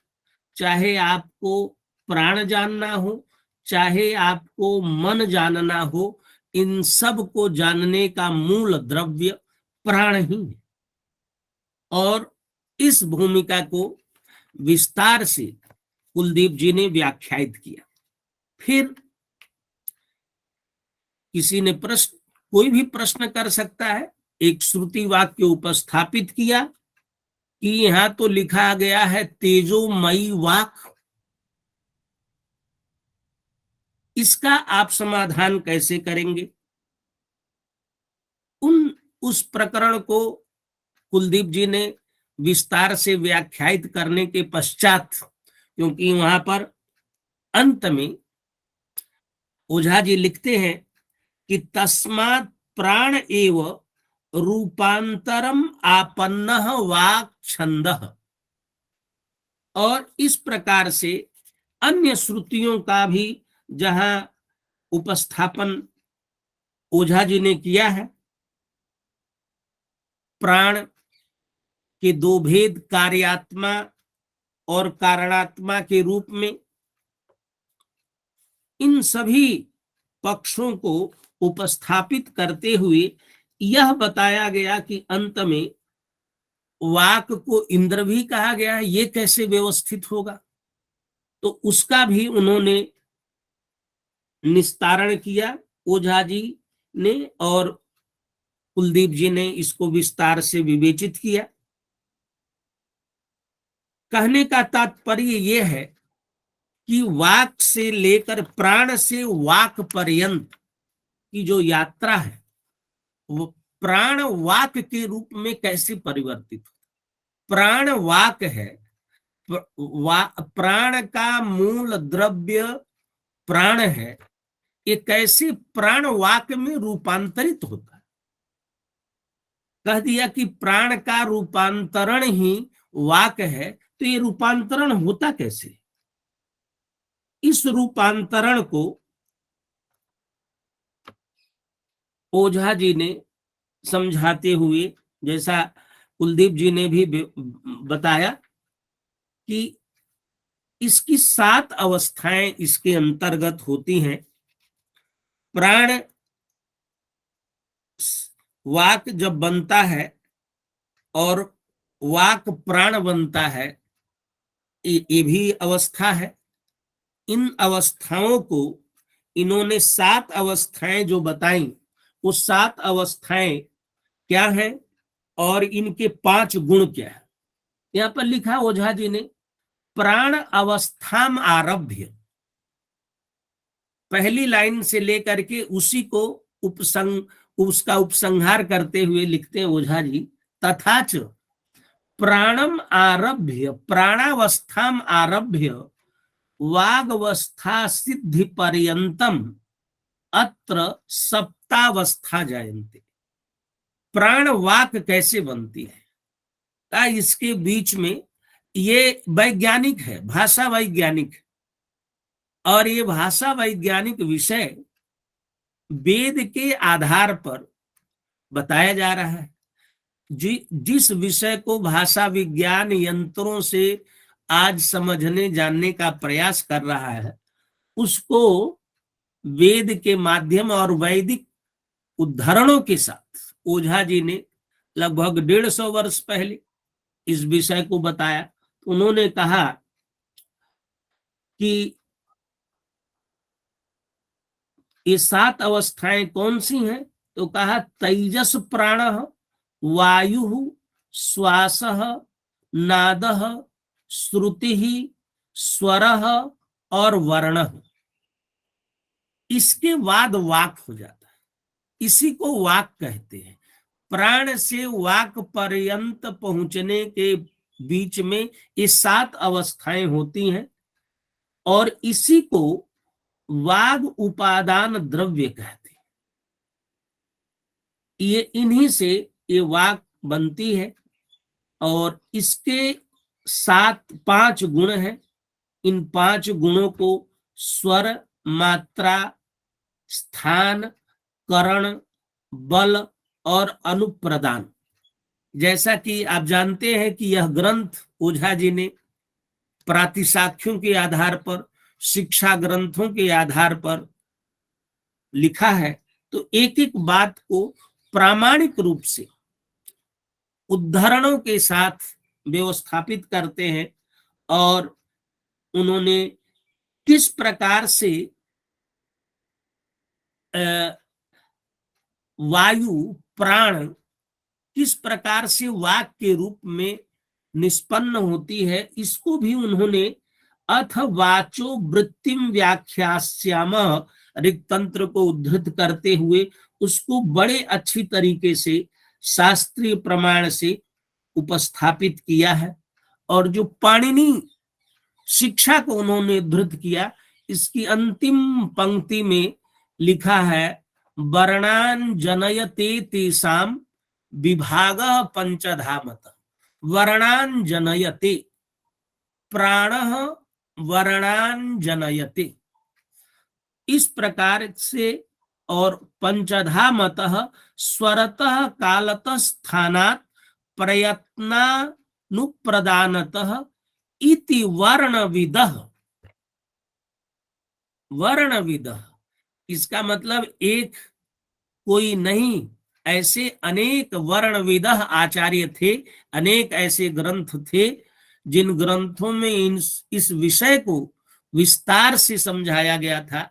चाहे आपको प्राण जानना हो, चाहे आपको मन जानना हो, इन सब को जानने का मूल द्रव्य प्राण ही है। और इस भूमिका को विस्तार से कुलदीप जी ने व्याख्यायित किया। फिर किसी ने कोई भी प्रश्न कर सकता है। एक श्रुति वाक्य उपस्थापित किया कि यहां तो लिखा गया है तेजोमयी वाक, इसका आप समाधान कैसे करेंगे? उस प्रकरण को कुलदीप जी ने विस्तार से व्याख्यायित करने के पश्चात, क्योंकि वहां पर अंत में ओझा जी लिखते हैं कि तस्मात् प्राण एव रूपांतरम आपन्नः वाक् छंदः, और इस प्रकार से अन्य श्रुतियों का भी जहां उपस्थापन ओझा जी ने किया है, प्राण के दो भेद कार्यात्मा और कारणात्मा के रूप में, इन सभी पक्षों को उपस्थापित करते हुए यह बताया गया कि अंत में वाक को इंद्र भी कहा गया है, ये कैसे व्यवस्थित होगा? तो उसका भी उन्होंने निस्तारण किया ओझा जी ने, और कुलदीप जी ने इसको विस्तार से विवेचित किया। कहने का तात्पर्य यह है कि वाक से लेकर प्राण से वाक पर्यंत की जो यात्रा है वो प्राण वाक के रूप में कैसे परिवर्तित हो। प्राण वाक है, प्राण का मूल द्रव्य प्राण है, ये कैसे प्राण वाक में रूपांतरित होता है। कह दिया कि प्राण का रूपांतरण ही वाक है, तो ये रूपांतरण होता कैसे? इस रूपांतरण को ओझा जी ने समझाते हुए, जैसा कुलदीप जी ने भी बताया कि इसकी 7 अवस्थाएं इसके अंतर्गत होती हैं। प्राण वाक जब बनता है और वाक प्राण बनता है, ये भी अवस्था है। इन अवस्थाओं को इन्होंने 7 अवस्थाएं जो बताई, वो 7 अवस्थाएं क्या है और इनके 5 गुण क्या है। यहां पर लिखा ओझा जी ने, प्राण अवस्थाम आरभ्य, पहली लाइन से लेकर के उसी को उसका उपसंहार करते हुए लिखते हैं ओझा जी, तथाच प्राणम आरभ्य प्राणावस्थाम आरभ्य वागवस्था सिद्धि पर्यंतम अत्र सप्तावस्था जायन्ते। प्राण वाक कैसे बनती है? इसके बीच में ये वैज्ञानिक है, भाषा वैज्ञानिक है, और ये भाषा वैज्ञानिक विषय वेद के आधार पर बताया जा रहा है। जिस विषय को भाषा विज्ञान यंत्रों से आज समझने जानने का प्रयास कर रहा है, उसको वेद के माध्यम और वैदिक उद्धरणों के साथ ओझा जी ने लगभग 150 वर्ष पहले इस विषय को बताया। उन्होंने कहा कि ये 7 अवस्थाएं कौन सी हैं? तो कहा तेजस प्राण, वायु, श्वास, नाद, श्रुति, स्वर और वर्ण। इसके बाद वाक हो जाता है, इसी को वाक कहते हैं। प्राण से वाक पर्यंत पहुंचने के बीच में ये 7 अवस्थाएं होती हैं, और इसी को वाग उपादान द्रव्य कहते हैं। ये इन्हीं से ये वाक बनती है, और इसके 5 गुण हैं। इन 5 गुणों को स्वर, मात्रा, स्थान, करण, बल और अनुप्रदान, जैसा कि आप जानते हैं कि यह ग्रंथ ओझा जी ने प्रातिशाख्यों के आधार पर, शिक्षा ग्रंथों के आधार पर लिखा है, तो एक एक बात को प्रामाणिक रूप से उदाहरणों के साथ व्यवस्थापित करते हैं और उन्होंने किस प्रकार से वायु प्राण किस प्रकार से वाक के रूप में निष्पन्न होती है, इसको भी उन्होंने अथ वाचो वृत्तिम व्याख्यास्याम ऋक्तंत्र को उद्धृत करते हुए उसको बड़े अच्छी तरीके से शास्त्रीय प्रमाण से उपस्थापित किया है। और जो पाणिनि शिक्षा को उन्होंने उद्धृत किया, इसकी अंतिम पंक्ति में लिखा है वर्णान जनयते तेषाम विभागः पंचधा मत। वर्णान जनयते, प्राणः वर्णान जनयते, इस प्रकार से। और पंचधा मतः स्वरतः कालतः स्थानात् प्रयत्नानुप्रदानतः इति वर्णविदः। वर्णविदः इसका मतलब एक कोई नहीं, ऐसे अनेक वर्णविदः आचार्य थे, अनेक ऐसे ग्रंथ थे जिन ग्रंथों में इस विषय को विस्तार से समझाया गया था।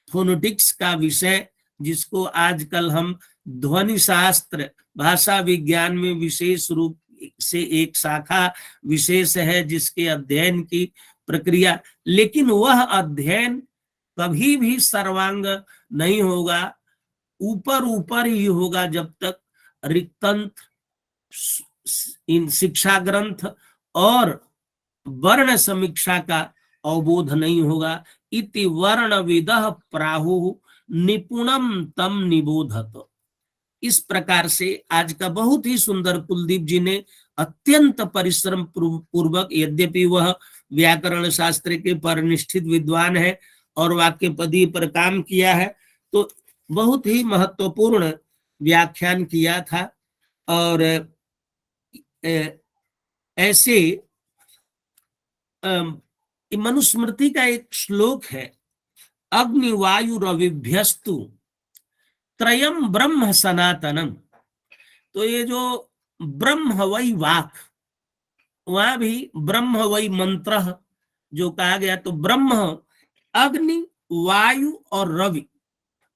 फोनेटिक्स का विषय, जिसको आजकल हम ध्वनि शास्त्र भाषा विज्ञान में विशेष रूप से एक शाखा विशेष है जिसके अध्ययन की प्रक्रिया, लेकिन वह अध्ययन कभी भी सर्वांग नहीं होगा, ऊपर ऊपर ही होगा जब तक ऋक्तंत्र, इन शिक्षा ग्रंथ और वर्ण समीक्षा का अवबोध नहीं होगा। इति वर्णविदः प्राहुः निपुणम तम निबोधत। इस प्रकार से आज का बहुत ही सुंदर कुलदीप जी ने अत्यंत परिश्रम पूर्वक, यद्यपि वह व्याकरण शास्त्र के परनिष्ठित विद्वान है और वाक्य पदी पर काम किया है, तो बहुत ही महत्वपूर्ण व्याख्यान किया था। और ऐसे मनुस्मृति का एक श्लोक है, अग्नि वायु रविभ्यस्तु त्रयम ब्रह्म सनातनम। तो ये जो ब्रह्म वै वाक, वहां भी ब्रह्म वै मंत्र जो कहा गया, तो ब्रह्म अग्नि वायु और रवि,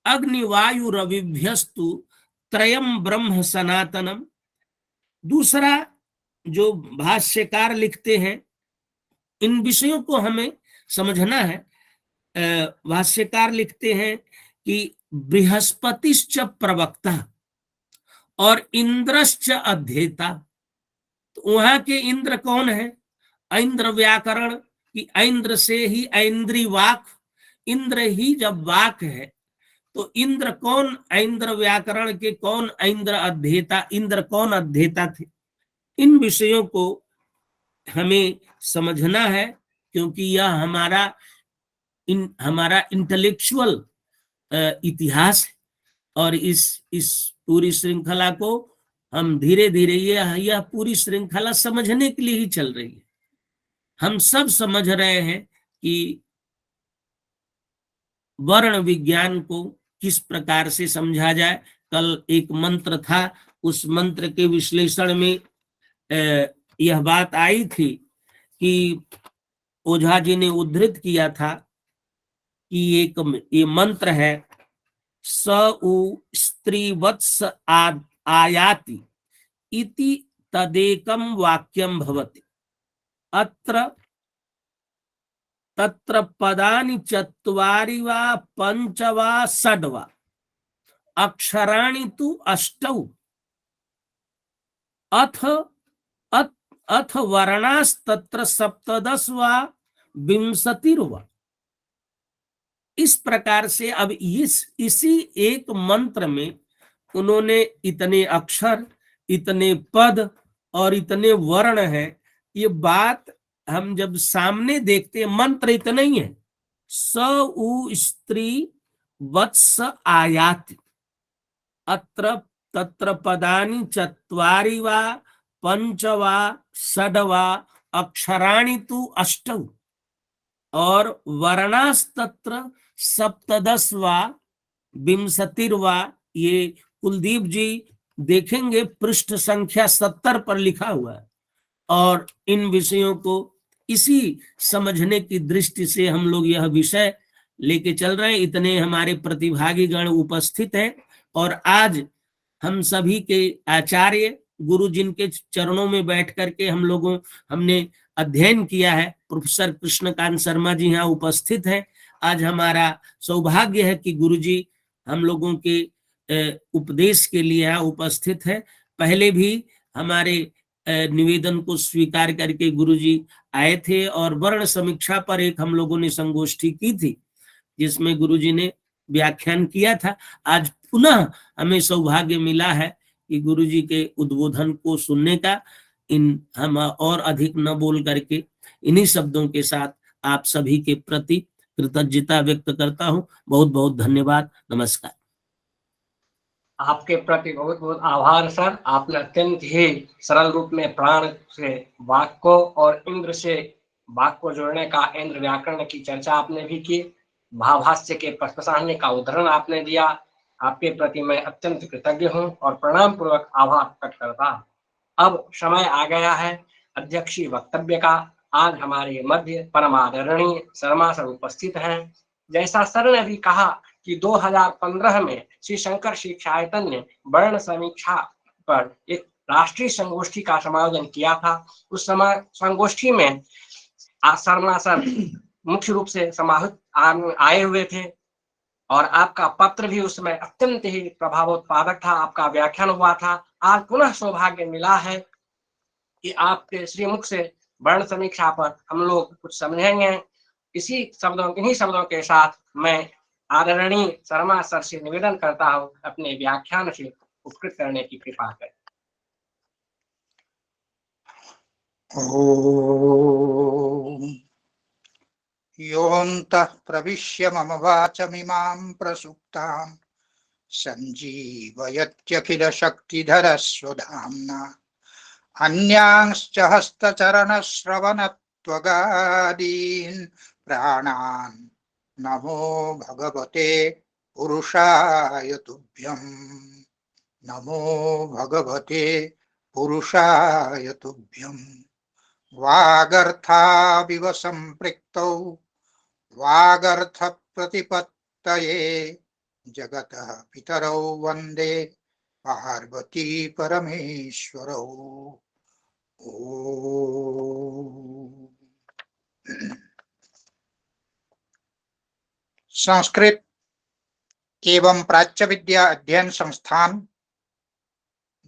अग्नि वायु रविभ्यस्तु त्रयम ब्रह्म सनातनम। दूसरा जो भाष्यकार लिखते हैं, इन विषयों को हमें समझना है। भाष्यकार लिखते हैं कि बृहस्पतिश्च प्रवक्ता और इंद्रश्च अध्येता। तो वहां के इंद्र कौन है? ऐन्द्र व्याकरण की, ऐन्द्र से ही ऐन्द्री वाक, इंद्र ही जब वाक है तो इंद्र कौन, ऐन्द्र व्याकरण के कौन ऐन्द्र अध्येता, इंद्र कौन अध्येता थे, इन विषयों को हमें समझना है, क्योंकि यह हमारा इंटेलेक्चुअल इतिहास है। और इस पूरी श्रृंखला को हम धीरे धीरे, यह पूरी श्रृंखला समझने के लिए ही चल रही है। हम सब समझ रहे हैं कि वर्ण विज्ञान को किस प्रकार से समझा जाए। कल एक मंत्र था, उस मंत्र के विश्लेषण में यह बात आई थी कि ओझा जी ने उद्धृत किया था कि ये मंत्र है, स उ स्त्री वत्स आयाति इति तदेकम वाक्यम भवति अत्र तत्र पदानि चत्वारि वा पंच वा षड् वा अक्षराणि तु अष्टौ अथ वर्णास्तत्र सप्तदश वा विंशतिर्वा। इस प्रकार से अब इसी एक मंत्र में उन्होंने इतने अक्षर, इतने पद और इतने वर्ण है। ये बात हम जब सामने देखते हैं, मंत्र इतना ही है, स उ स्त्री वत्स आयाति अत्र तत्र पदानि चत्वारि वा पंच वा षड् वा अक्षराणि तु अष्टौ और वर्णास्तत्र सप्तदश वा विंशतिर्वा, ये कुलदीप जी देखेंगे पृष्ठ संख्या 70 पर लिखा हुआ है। और इन विषयों को इसी समझने की दृष्टि से हम लोग यह विषय लेके चल रहे हैं। इतने हमारे प्रतिभागी गण उपस्थित हैं और आज हम सभी के आचार्य गुरु जिनके चरणों में बैठ करके हमने अध्ययन किया है, प्रोफेसर कृष्णकांत शर्मा जी यहाँ उपस्थित हैं। आज हमारा सौभाग्य है कि गुरु जी हम लोगों के उपदेश के लिए यहाँ उपस्थित है। पहले भी हमारे निवेदन को स्वीकार करके गुरुजी आए थे और वर्ण समीक्षा पर एक हम लोगों ने संगोष्ठी की थी जिसमें गुरुजी ने व्याख्यान किया था। आज पुनः हमें सौभाग्य मिला है कि गुरुजी के उद्बोधन को सुनने का। हम और अधिक न बोल करके इन्हीं शब्दों के साथ आप सभी के प्रति कृतज्ञता व्यक्त करता हूं। बहुत बहुत धन्यवाद। नमस्कार। आपके प्रति बहुत बहुत आभार सर। आपने अत्यंत ही सरल रूप में प्राण से वाक को और इंद्र से वाक को जोड़ने का इंद्र व्याकरण की चर्चा आपने भी की। भावास्य के पश्पसाहनी का उदाहरण आपने दिया। आपके प्रति मैं अत्यंत कृतज्ञ हूँ और प्रणाम पूर्वक आभार प्रकट करता हूँ। अब समय आ गया है अध्यक्षीय वक्तव्य का। आज हमारे मध्य परमादरणीय शर्मा सर उपस्थित हैं। जैसा सर ने भी कहा कि 2015 में श्री शंकर शिक्षायतन ने वर्ण समीक्षा पर एक राष्ट्रीय संगोष्ठी का समायोजन किया था। उस समय संगोष्ठी में शर्मा सर मुख्य रूप से समाहित आए हुए थे और आपका पत्र भी उसमें अत्यंत ही प्रभावोत्पादक था। आपका व्याख्यान हुआ था। आज पुनः सौभाग्य मिला है कि आपके श्रीमुख से वर्ण समीक्षा पर हम लोग कुछ समझेंगे। इन्हीं शब्दों के साथ मैं आदरणीय शर्मा सर से निवेदन करता हूँ अपने व्याख्यान से उपकृत करने की कृपा करें। ओम योऽन्तः प्रविश्य मम वाचमिमां प्रसुप्तां सञ्जीवयत्यखिलशक्तिधरस्वधाम्ना अन्यांश्च हस्तचरणश्रवणत्वगादीन् प्राणान् नमो भगवते पुरुषाय तुभ्यं। नमो भगवते पुरुषाय तुभ्यं। वागर्थाविव सम्पृक्तौ वागर्थ प्रतिपत्तये जगतः पितरौ वन्दे पार्वती परमेश्वरौ। ओम। संस्कृत एवं प्राच्य विद्या अध्ययन संस्थान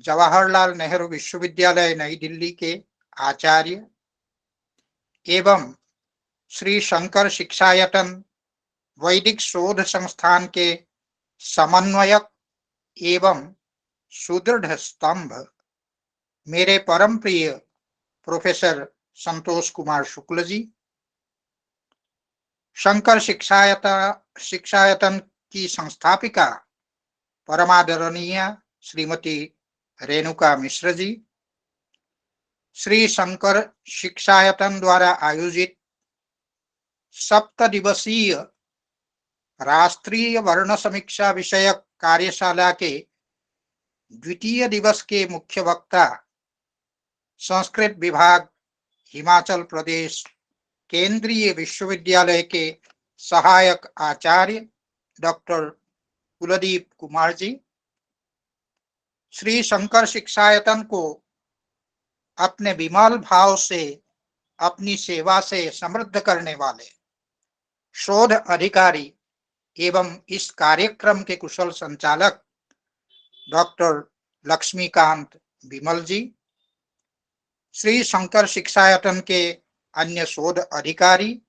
जवाहरलाल नेहरू विश्वविद्यालय नई दिल्ली के आचार्य एवं श्री शंकर शिक्षायतन वैदिक शोध संस्थान के समन्वयक एवं सुदृढ़ स्तंभ मेरे परम प्रिय प्रोफेसर संतोष कुमार शुक्ल जी, शंकर शिक्षायतन की संस्थापिका परमादरणीय श्रीमती रेणुका मिश्र जी, श्री शंकर शिक्षायतन द्वारा आयोजित 7 दिवसीय राष्ट्रीय वर्ण समीक्षा विषयक कार्यशाला के द्वितीय दिवस के मुख्य वक्ता संस्कृत विभाग हिमाचल प्रदेश केंद्रीय विश्वविद्यालय के सहायक आचार्य डॉक्टर कुलदीप कुमार जी, श्री शंकर शिक्षायतन को अपने विमल भाव से अपनी सेवा से समृद्ध करने वाले शोध अधिकारी एवं इस कार्यक्रम के कुशल संचालक डॉक्टर लक्ष्मीकांत विमल जी, श्री शंकर शिक्षायतन के अन्य शोध अधिकारी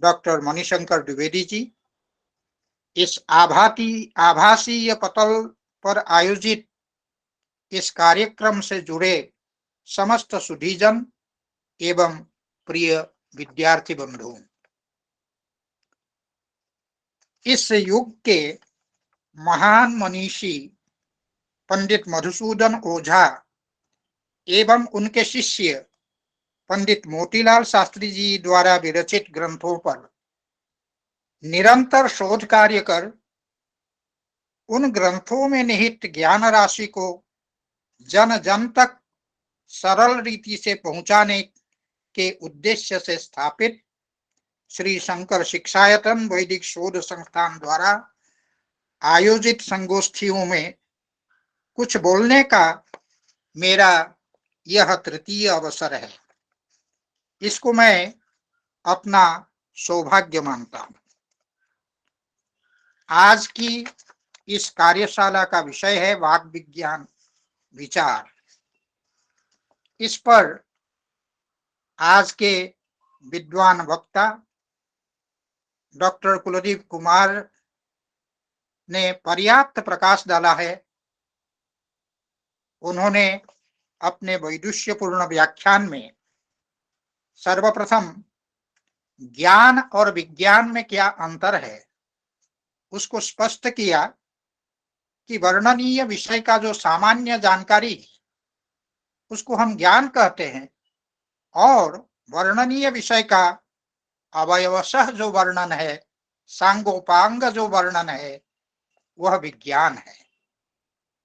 डॉक्टर मणिशंकर द्विवेदी जी, इस आभासीय पटल पर आयोजित इस कार्यक्रम से जुड़े समस्त सुधीजन एवं प्रिय विद्यार्थी बंधु, इस युग के महान मनीषी पंडित मधुसूदन ओझा एवं उनके शिष्य पंडित मोतीलाल शास्त्री जी द्वारा विरचित ग्रंथों पर निरंतर शोध कार्य कर उन ग्रंथों में निहित ज्ञान राशि को जन जन तक सरल रीति से पहुंचाने के उद्देश्य से स्थापित श्री शंकर शिक्षायतन वैदिक शोध संस्थान द्वारा आयोजित संगोष्ठियों में कुछ बोलने का मेरा यह तृतीय अवसर है। इसको मैं अपना सौभाग्य मानता हूं। आज की इस कार्यशाला का विषय है वाग विज्ञान विचार। इस पर आज के विद्वान वक्ता डॉक्टर कुलदीप कुमार ने पर्याप्त प्रकाश डाला है। उन्होंने अपने वैदुष्यपूर्ण व्याख्यान में सर्वप्रथम ज्ञान और विज्ञान में क्या अंतर है उसको स्पष्ट किया कि वर्णनीय विषय का जो सामान्य जानकारी है उसको हम ज्ञान कहते हैं और वर्णनीय विषय का अवयवशः जो वर्णन है, सांगोपांग जो वर्णन है, वह विज्ञान है।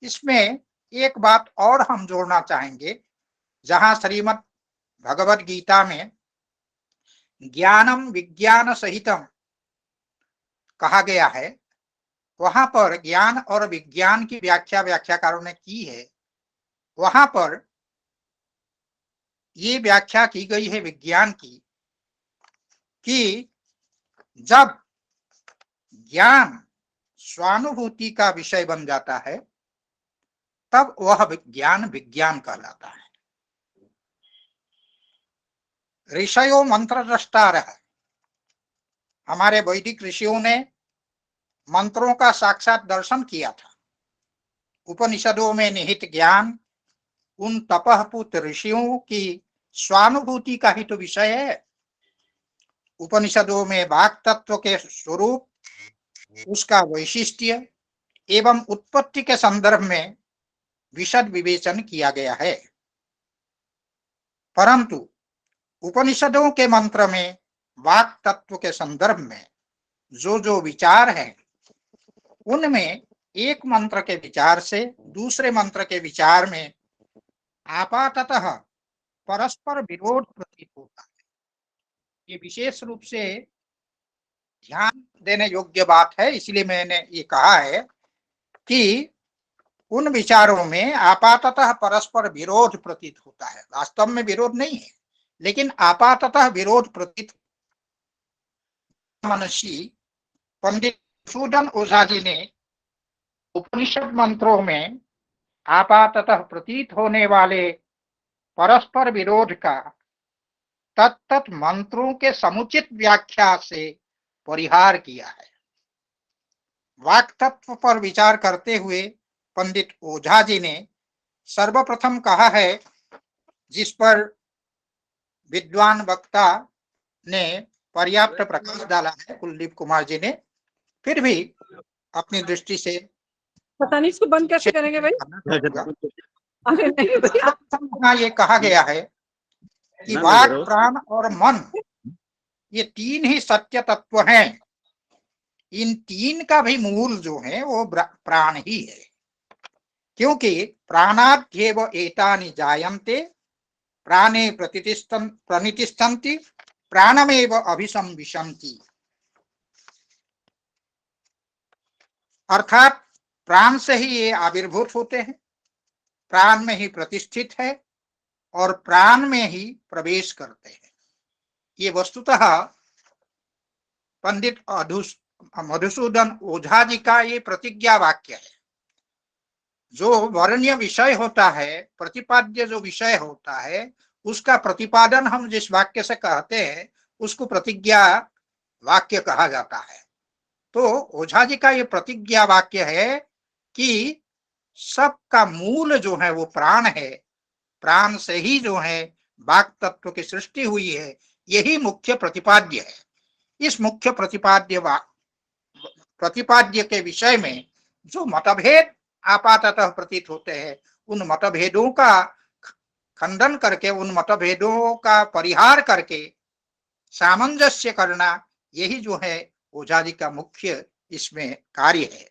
इसमें एक बात और हम जोड़ना चाहेंगे। जहां श्रीमद् भगवद गीता में ज्ञानम विज्ञान सहितम कहा गया है, वहां पर ज्ञान और विज्ञान की व्याख्याकारों ने की है। वहां पर ये व्याख्या की गई है विज्ञान की कि जब ज्ञान स्वानुभूति का विषय बन जाता है तब वह विज्ञान विज्ञान कहलाता है। ऋषयो मंत्र द्रष्टार है। हमारे वैदिक ऋषियों ने मंत्रों का साक्षात दर्शन किया था। उपनिषदों में निहित ज्ञान उन तपःपूत ऋषियों की स्वानुभूति का ही तो विषय है। उपनिषदों में वाक् तत्व के स्वरूप, उसका वैशिष्ट्य एवं उत्पत्ति के संदर्भ में विशद विवेचन किया गया है। परंतु उपनिषदों के मंत्र में वाक् तत्व के संदर्भ में जो विचार है, उनमें एक मंत्र के विचार से दूसरे मंत्र के विचार में आपाततः परस्पर विरोध प्रतीत होता है। ये विशेष रूप से ध्यान देने योग्य बात है। इसलिए मैंने ये कहा है कि उन विचारों में आपाततः परस्पर विरोध प्रतीत होता है। वास्तव में विरोध नहीं है, लेकिन आपाततः विरोध प्रतीत। मनसी पंडित मधुसूदन ओझा जी ने उपनिषद मंत्रों में आपाततः प्रतीत होने वाले परस्पर विरोध का तत्त मंत्रों के समुचित व्याख्या से परिहार किया है। वाक् तत्व पर विचार करते हुए पंडित ओझा जी ने सर्वप्रथम कहा है, जिस पर विद्वान वक्ता ने पर्याप्त प्रकाश डाला है, कुलदीप कुमार जी ने, फिर भी अपनी दृष्टि से पता नहीं इसको बंद कैसे करेंगे भाई। अरे नहीं भैया, ये कहा गया है कि वाक, प्राण और मन ये तीन ही सत्य तत्व हैं। इन तीन का भी मूल जो है वो प्राण ही है, क्योंकि प्राणाद्येव एतानि जायन्ते प्राणे प्रतिष्ठन्ति प्राणमेव अभिसंविशन्ति। अर्थात प्राण से ही ये आविर्भूत होते हैं, प्राण में ही प्रतिष्ठित है और प्राण में ही प्रवेश करते हैं। ये वस्तुतः पंडित मधुसूदन ओझा जी का ये प्रतिज्ञा वाक्य है। जो वर्ण्य विषय होता है, प्रतिपाद्य जो विषय होता है, उसका प्रतिपादन हम जिस वाक्य से कहते हैं उसको प्रतिज्ञा वाक्य कहा जाता है। तो ओझा जी का ये प्रतिज्ञा वाक्य है कि सबका मूल जो है वो प्राण है। प्राण से ही जो है वाक् तत्व की सृष्टि हुई है। यही मुख्य प्रतिपाद्य है। इस मुख्य प्रतिपाद्य के विषय में जो मतभेद आपाततः प्रतीत होते हैं, उन मतभेदों का खंडन करके, उन मतभेदों का परिहार करके सामंजस्य करना, यही जो है ओझा जी का मुख्य इसमें कार्य है।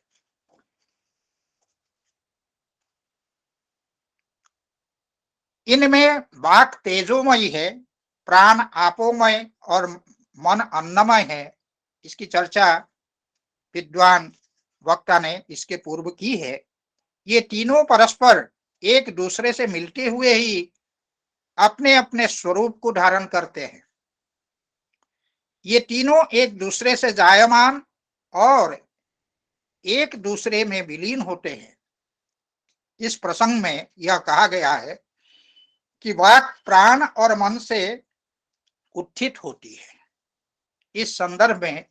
इनमें वाक तेजोमयी है, प्राण आपोमय और मन अन्नमय है। इसकी चर्चा विद्वान वक्ता ने इसके पूर्व की है। ये तीनों परस्पर एक दूसरे से मिलते हुए ही अपने अपने स्वरूप को धारण करते हैं। ये तीनों एक दूसरे से जायमान और एक दूसरे में विलीन होते हैं। इस प्रसंग में यह कहा गया है कि वाक प्राण और मन से उत्थित होती है। इस संदर्भ में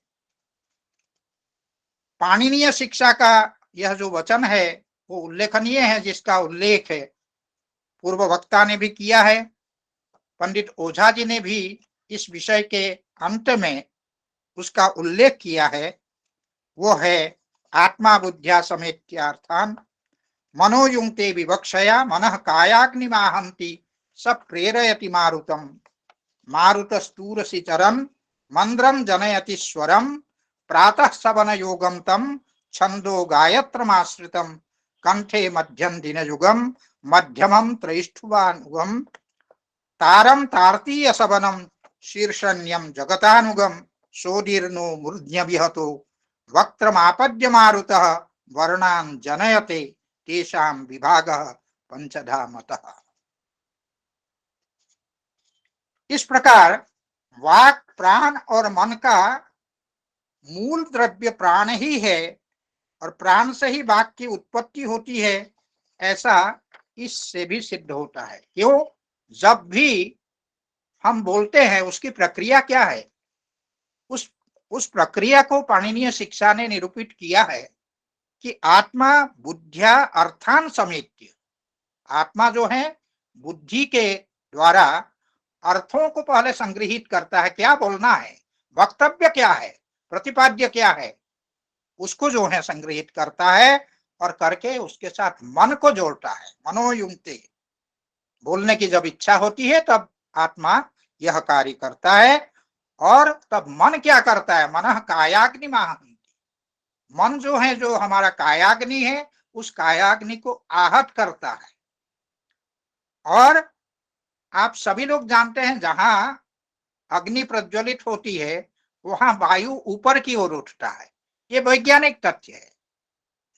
पाणिनीय शिक्षा का यह जो वचन है वो उल्लेखनीय है, जिसका उल्लेख पूर्व वक्ता ने भी किया है। पंडित ओझा जी ने भी इस विषय के अंत में उसका उल्लेख किया है। वो है आत्मा बुद्ध्या समेत्यार्थान मनोयुंक्ते विवक्षया मनः कायाग्निमाहन्ति स प्रेरयति मारुतम मारुतस्तूरसिचरन् मंद्रम जनयति स्वरम प्रातः सवन योगम तम छंदो गायत्रमाश्रितम कंठे मध्यम दिन युगम मध्यमम त्रैष्ठुवानुगम तारम तार्तीय सवनम शीर्षण्यम जगतानुगम सोदीर्णो मूर्ध्य विहतो वक्त्रमापद्य मारुतः वर्णान् जनयते तेषां विभागः पंचधा मतः। इस प्रकार वाक प्राण और मन का मूल द्रव्य प्राण ही है और प्राण से ही वाक की उत्पत्ति होती है, ऐसा इससे भी सिद्ध होता है। क्यों? जब भी हम बोलते हैं उसकी प्रक्रिया क्या है, उस प्रक्रिया को पाणिनीय शिक्षा ने निरूपित किया है कि आत्मा बुद्ध्या अर्थान समेत्य, आत्मा जो है बुद्धि के द्वारा अर्थों को पहले संग्रहित करता है। क्या बोलना है, वक्तव्य क्या है, प्रतिपाद्य क्या है, उसको जो है संग्रहित करता है और करके उसके साथ मन को जोड़ता है। मनोयुक्ते, बोलने की जब इच्छा होती है तब आत्मा यह कार्य करता है। और तब मन क्या करता है, मनः कायाग्नि माहन्ति, मन जो है, जो हमारा कायाग्नि है, उस कायाग्नि को आहत करता है। और आप सभी लोग जानते हैं जहां अग्नि प्रज्वलित होती है वहां वायु ऊपर की ओर उठता है। ये वैज्ञानिक तथ्य है।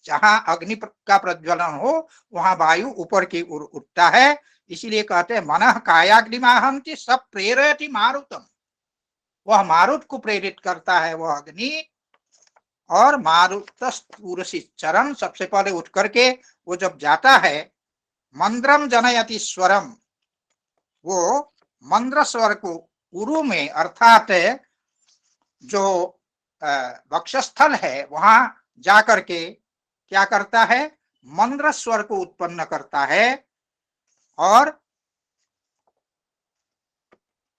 जहां अग्नि का प्रज्वलन हो वहां वायु ऊपर की ओर उठता है। इसीलिए कहते हैं मनः कायाग्निमाहन्ति सब प्रेरयति मारुतम, वह मारुत को प्रेरित करता है वह अग्नि। और मारुतस्तूरसिचरन्, सबसे पहले उठ करके वो जब जाता है, मंद्रम जनयति स्वरम, वो मंद्र स्वर को उरु में अर्थात जो वक्षस्थल है वहां जाकर के क्या करता है, मंद्र स्वर को उत्पन्न करता है। और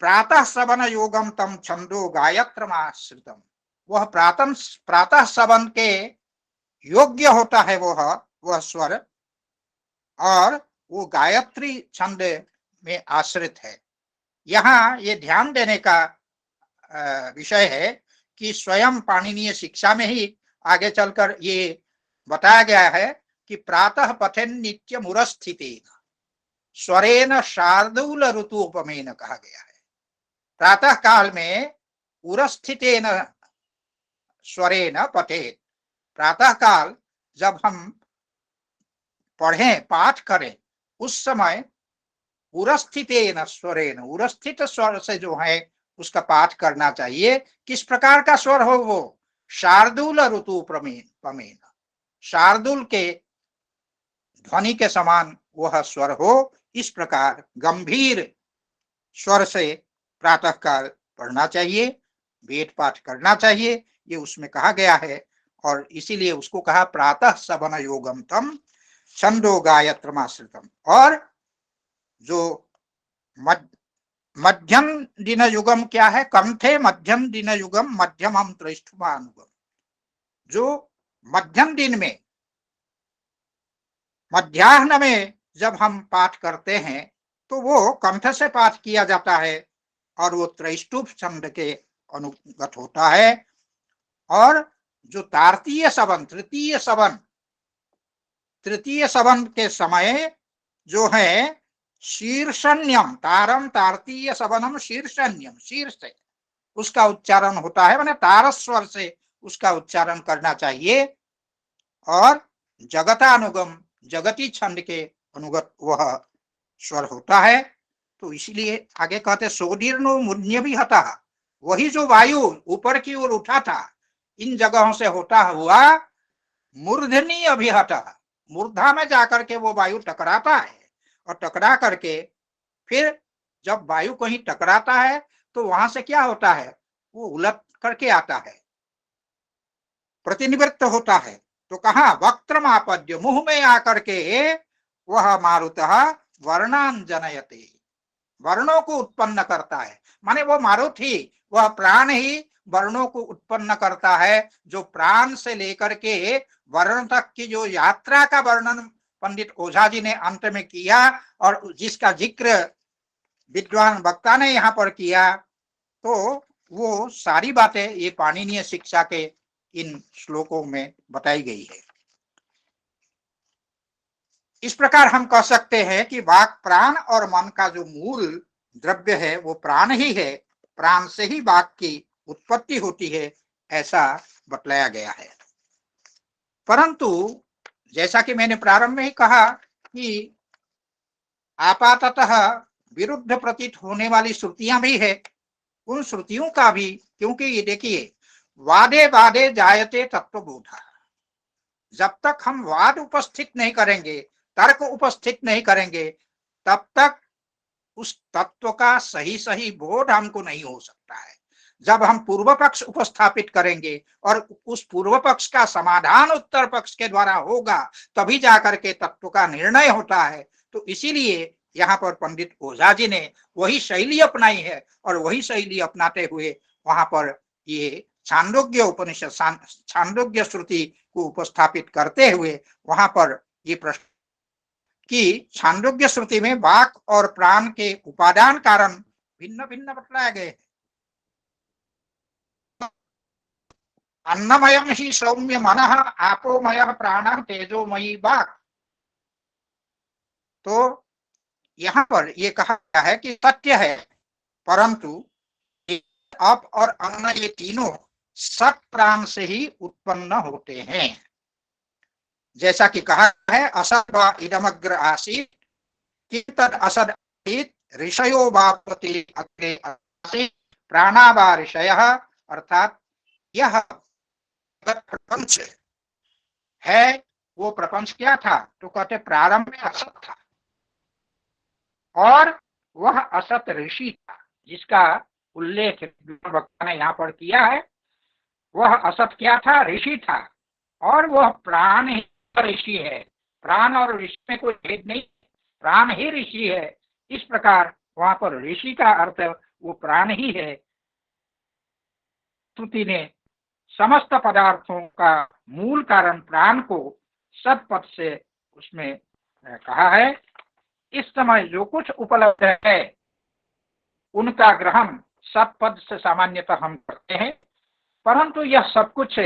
प्रातः सवन योगम तम छंदो गायत्रमाश्रितम, वह प्रातः सवन के योग्य होता है वह स्वर, और वो गायत्री छंद में आश्रित है। यहाँ ये ध्यान देने का विषय है कि स्वयं पाणिनीय शिक्षा में ही आगे चलकर ये बताया गया है कि प्रातः पठन नित्य मुरस्थितेन स्वरेन शार्दूल ऋतुपमेन कहा गया है। प्रातः काल में उरस्थितेन स्वरेन पठेत, प्रातः काल जब हम पढ़ें, पाठ करें, उस समय उरस्थितेन स्वरेन, उरस्थित स्वर से जो है उसका पाठ करना चाहिए। किस प्रकार का स्वर हो वो, शार्दूल ऋतु पमेन, शार्दूल के ध्वनि के समान वह स्वर हो। इस प्रकार गंभीर स्वर से प्रातः काल पढ़ना चाहिए, वेद पाठ करना चाहिए, ये उसमें कहा गया है। और इसीलिए उसको कहा प्रातः सवन योगम तम छंदो गायत्रमाश्रितम। और जो मध्यम दिन युगम क्या है, कंठे मध्यम दिन युगम मध्यमम त्रैष्ठुवानुगम, जो मध्यम दिन में मध्याह्न में जब हम पाठ करते हैं तो वो कंठ से पाठ किया जाता है और वो त्रैष्टुभ छंद के अनुगत होता है। और जो तार्तीय सवन, तृतीय सवन के समय जो है शीर्षण्यम, तारम तारतीय सबनम शीर्षण्यम, शीर्ष से उसका उच्चारण होता है, माने तारस्वर से उसका उच्चारण करना चाहिए। और जगतानुगम, जगती छंद के अनुगत वह स्वर होता है। तो इसलिए आगे कहते सोदीर्णो मुन्य भी हता, वही जो वायु ऊपर की ओर उठा था इन जगहों से होता हुआ मूर्धनी अभिहत, मूर्धा में जाकर के वो वायु टकराता है, और टकरा करके फिर जब वायु कहीं टकराता है तो वहां से क्या होता है, वो उलट करके आता है, प्रतिनिवृत्त होता है। तो कहा वक्त्रमापद्य, मुंह में आकर के वह मारुतः वर्णान जनयते, वर्णों को उत्पन्न करता है। माने वो मारुति, वह प्राण ही वर्णों को उत्पन्न करता है। जो प्राण से लेकर के वर्ण तक की जो यात्रा का वर्णन पंडित ओझा जी ने अंत में किया, और जिसका जिक्र विद्वान वक्ता ने यहाँ पर किया, तो वो सारी बातें ये पाणिनीय शिक्षा के इन श्लोकों में बताई गई है। इस प्रकार हम कह सकते हैं कि वाक प्राण और मन का जो मूल द्रव्य है वो प्राण ही है, प्राण से ही वाक की उत्पत्ति होती है, ऐसा बतलाया गया है। परंतु जैसा कि मैंने प्रारंभ में ही कहा कि आपाततः विरुद्ध प्रतीत होने वाली श्रुतियां भी है, उन श्रुतियों का भी, क्योंकि ये देखिए वादे वादे जायते तत्वबोध, जब तक हम वाद उपस्थित नहीं करेंगे, तर्क उपस्थित नहीं करेंगे, तब तक उस तत्व का सही सही बोध हमको नहीं हो सकता है। जब हम पूर्व पक्ष उपस्थापित करेंगे और उस पूर्व पक्ष का समाधान उत्तर पक्ष के द्वारा होगा, तभी जाकर के तत्व का निर्णय होता है। तो इसीलिए यहाँ पर पंडित ओझा जी ने वही शैली अपनाई है, और वही शैली अपनाते हुए वहां पर ये छांदोग्य उपनिषद, छांदोग्य श्रुति को उपस्थापित करते हुए वहां पर ये प्रश्न कि छांदोग्य श्रुति में वाक और प्राण के उपादान कारण भिन्न भिन्न बतलाए गए हैं। अन्नमयम ही सौम्य मनः आपोमयः प्राणः तेजोमयी वाक। तो यहाँ पर ये कहा गया है कि सत्य है, परंतु अप और अन्न ये तीनों सत प्राण से ही उत्पन्न होते हैं। जैसा कि कहा है असद वा इदमग्र आसीत् किंतद असद आसीत् ऋषयो वापति अग्रे आसीत् प्राणा वा ऋषयः, अर्थात यह प्रपंच है, वो प्रपंच क्या था, तो कहते प्रारंभ में असत था, और वह असत ऋषि था, जिसका उल्लेख वक्ता ने यहाँ पर किया है। वह असत क्या था, ऋषि था, और वह प्राण ही ऋषि है। प्राण और ऋषि में कोई भेद नहीं, प्राण ही ऋषि है। इस प्रकार वहां पर ऋषि का अर्थ वो प्राण ही है। श्रुति ने समस्त पदार्थों का मूल कारण प्राण को सत्पथ से उसमें कहा है। इस समय जो कुछ उपलब्ध है उनका ग्रहण सत्पद से सामान्यतः हम करते हैं, परंतु यह सब कुछ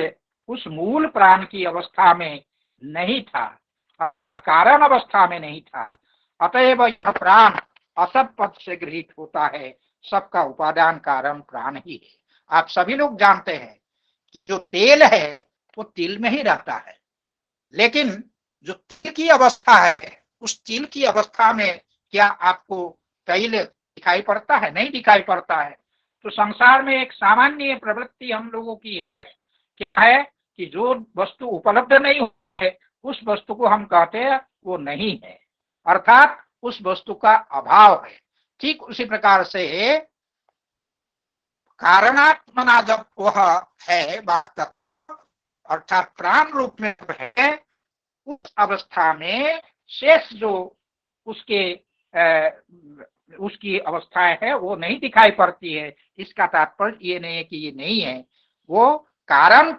उस मूल प्राण की अवस्था में नहीं था, कारण अवस्था में नहीं था। अतएव यह प्राण असत पद से गृहीत होता है, सबका उपादान कारण प्राण ही है। आप सभी लोग जानते हैं कि जो तेल है वो तिल में ही रहता है, लेकिन जो तिल की अवस्था है उस तिल की अवस्था में क्या आपको तैल दिखाई पड़ता है? नहीं दिखाई पड़ता है। तो संसार में एक सामान्य प्रवृत्ति हम लोगों की क्या है कि जो वस्तु उपलब्ध नहीं है उस वस्तु को हम कहते हैं वो नहीं है, अर्थात उस वस्तु का अभाव है। ठीक उसी प्रकार से कारणात्मना जब वह है बात, अर्थात प्राण रूप में है, उस अवस्था में शेष जो उसकी अवस्थाएं है वो नहीं दिखाई पड़ती है। इसका तात्पर्य ये नहीं है कि ये नहीं है, वो कारण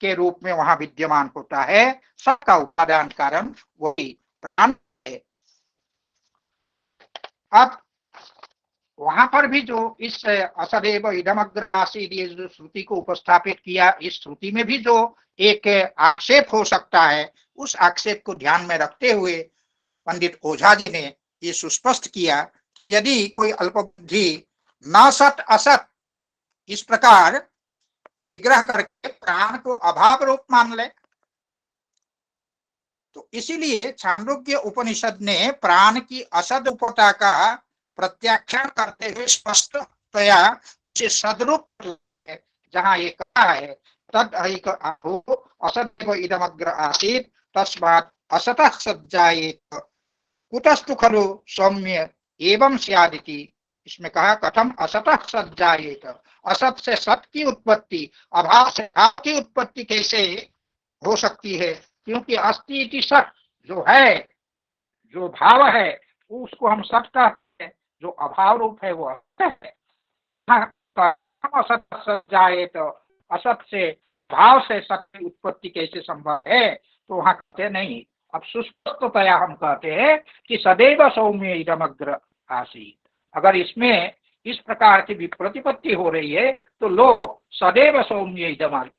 के रूप में वहां विद्यमान होता है। सबका उपादान कारण वही प्राण है। अब वहां पर भी जो इस असदेव इदमग्र आसीत् ये जो श्रुति को उपस्थापित किया, इस श्रुति में भी जो एक आक्षेप हो सकता है, उस आक्षेप को ध्यान में रखते हुए पंडित ओझा जी ने ये सुस्पष्ट किया, यदि कोई अल्पबुद्धि न सत असत इस प्रकार विग्रह करके प्राण को अभाव रूप मान ले, तो इसीलिए छांदोग्य उपनिषद ने प्राण की असद रूपता का प्रत्याख्यान करते हुए स्पष्टतया उसे सदरूप जहां ये कहा है तद ऐक आहो असदेव इदमग्र आसीत् तस्मात् असतः सज्जायेत कुतस्तु खलु सौम्य एवं स्यादिति। इसमें कहा कथम असतः सज्जायेत, असत से सत की उत्पत्ति, अभाव से भाव की उत्पत्ति कैसे हो सकती है, क्योंकि अस्ति इति सत जो है, जो भाव है उसको हम सत कहते हैं, जो अभाव रूप है वो असत है। असत सज्जायेत, असत से भाव से सत की उत्पत्ति कैसे संभव है, तो वहां कहते नहीं। अब सुस्पष्टतया हम कहते हैं कि सदैव सौम्य इदमग्र आसीत्। अगर इसमें इस प्रकार की विप्रतिपत्ति हो रही है तो लोग सदैव सौम्य इदमग्र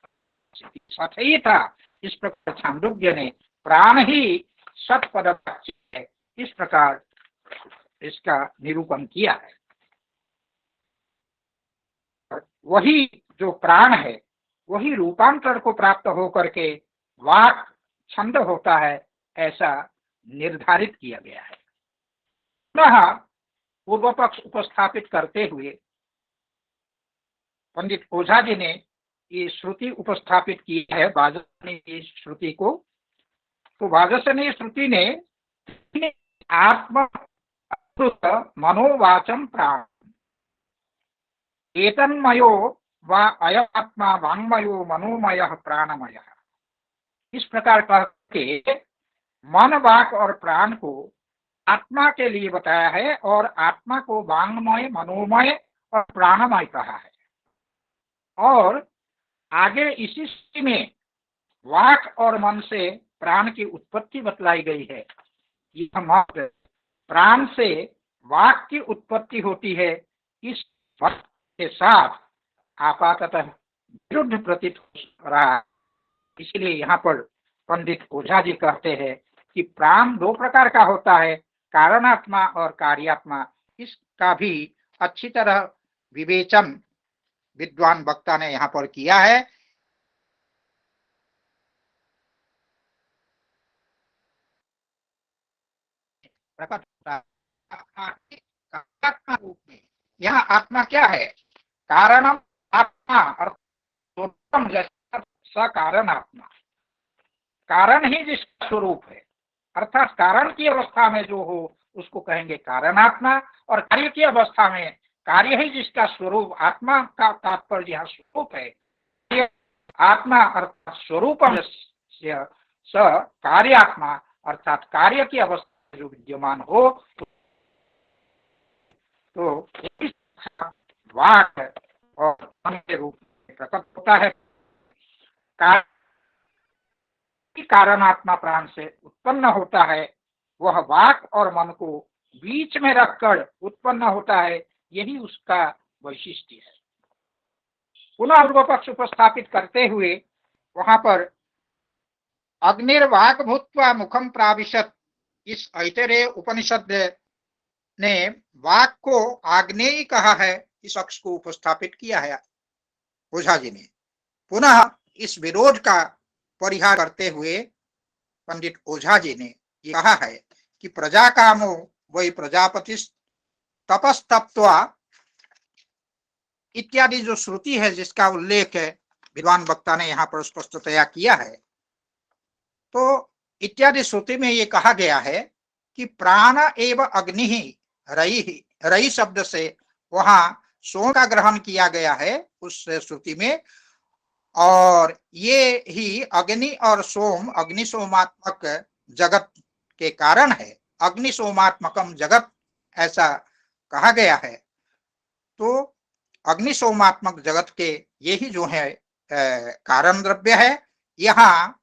सत ही था, इस प्रकार छांदोग्य ने प्राण ही सत पदार्थ है, इस प्रकार इसका निरूपण किया है। वही जो प्राण है वही रूपांतर को प्राप्त होकर के वाक छंद होता है, ऐसा निर्धारित किया गया है। पुनः पूर्व पक्ष उपस्थापित करते हुए पंडित ओझा जी ने ये श्रुति उपस्थापित की है, वाजसनेयी श्रुति को। तो वाजसनेयी श्रुति ने आत्मा मनोवाचम प्राण एतन्मयो वा अयमात्मा वाङ्मयो मनोमयः प्राणमयः, इस प्रकार कह के मन वाक और प्राण को आत्मा के लिए बताया है और आत्मा को वांगमय मनोमय और प्राणमय कहा है। और आगे इसी स्थिति में वाक और मन से प्राण की उत्पत्ति बतलाई गई है। यह मत प्राण से वाक की उत्पत्ति होती है, इस मत के साथ आपाततः विरुद्ध प्रतीत हो रहा है। इसलिए यहाँ पर पंडित ओझा जी कहते हैं कि प्राण दो प्रकार का होता है, कारणात्मा और कार्यात्मा। इसका भी अच्छी तरह विवेचन विद्वान वक्ता ने यहाँ पर किया है। प्रकट आत्मा रूप में यहाँ आत्मा क्या है, कारणम आत्मा और सकारण आत्मा, कारण ही जिसका स्वरूप है, अर्थात कारण की अवस्था में जो हो उसको कहेंगे कारणात्मा, और कार्य की अवस्था में कार्य ही जिसका स्वरूप, आत्मा का तात्पर्य यहाँ स्वरूप है। आत्मा अर्थात स्वरूप स कार्यात्मा अर्थात कार्य की अवस्था जो विद्यमान हो, तो वाक और मन के रूप में प्रकट होता है। कारणात्मा प्राण से उत्पन्न होता है, वह वाक और मन को बीच में रखकर उत्पन्न होता है, यही उसका वैशिष्ट्य है। पुनः पूर्व पक्ष उपस्थापित करते हुए वहां पर अग्निर्वाक भूत्वा मुखम प्राविशत, इस ऐतरेय उपनिषद ने वाक को आग्नेय कहा है, इस अक्ष को उपस्थापित किया है ओझा जी ने। पुनः इस विरोध का परिहार करते हुए पंडित ओझा जी ने ये कहा है कि प्रजा कामो वही प्रजापति तपस्तप्त्वा इत्यादि जो श्रुति है जिसका उल्लेख है विद्वान वक्ता ने यहाँ पर स्पष्टतया किया है। तो इत्यादि श्रुति में ये कहा गया है कि प्राण एवं अग्नि ही रई शब्द से वहां सोम का ग्रहण किया गया है उस श्रुति में, और ये ही अग्नि और सोम अग्नि सोमात्मक जगत के कारण है, अग्नि सोमात्मकम जगत ऐसा कहा गया है। तो अग्नि सोमात्मक जगत के यही जो है कारण द्रव्य है। यहाँ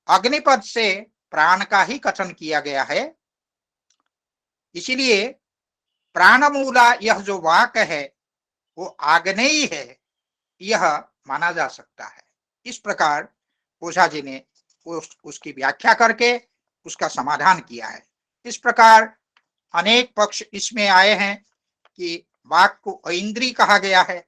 अग्निपद से प्राण का ही कथन किया गया है, इसीलिए प्राणमूला यह जो वाक है वो आग्नेयी है, यह माना जा सकता है। इस प्रकार ओझा जी ने उसकी व्याख्या करके उसका समाधान किया है। इस प्रकार अनेक पक्ष इसमें आए हैं कि वाक को ऐन्द्री कहा गया है,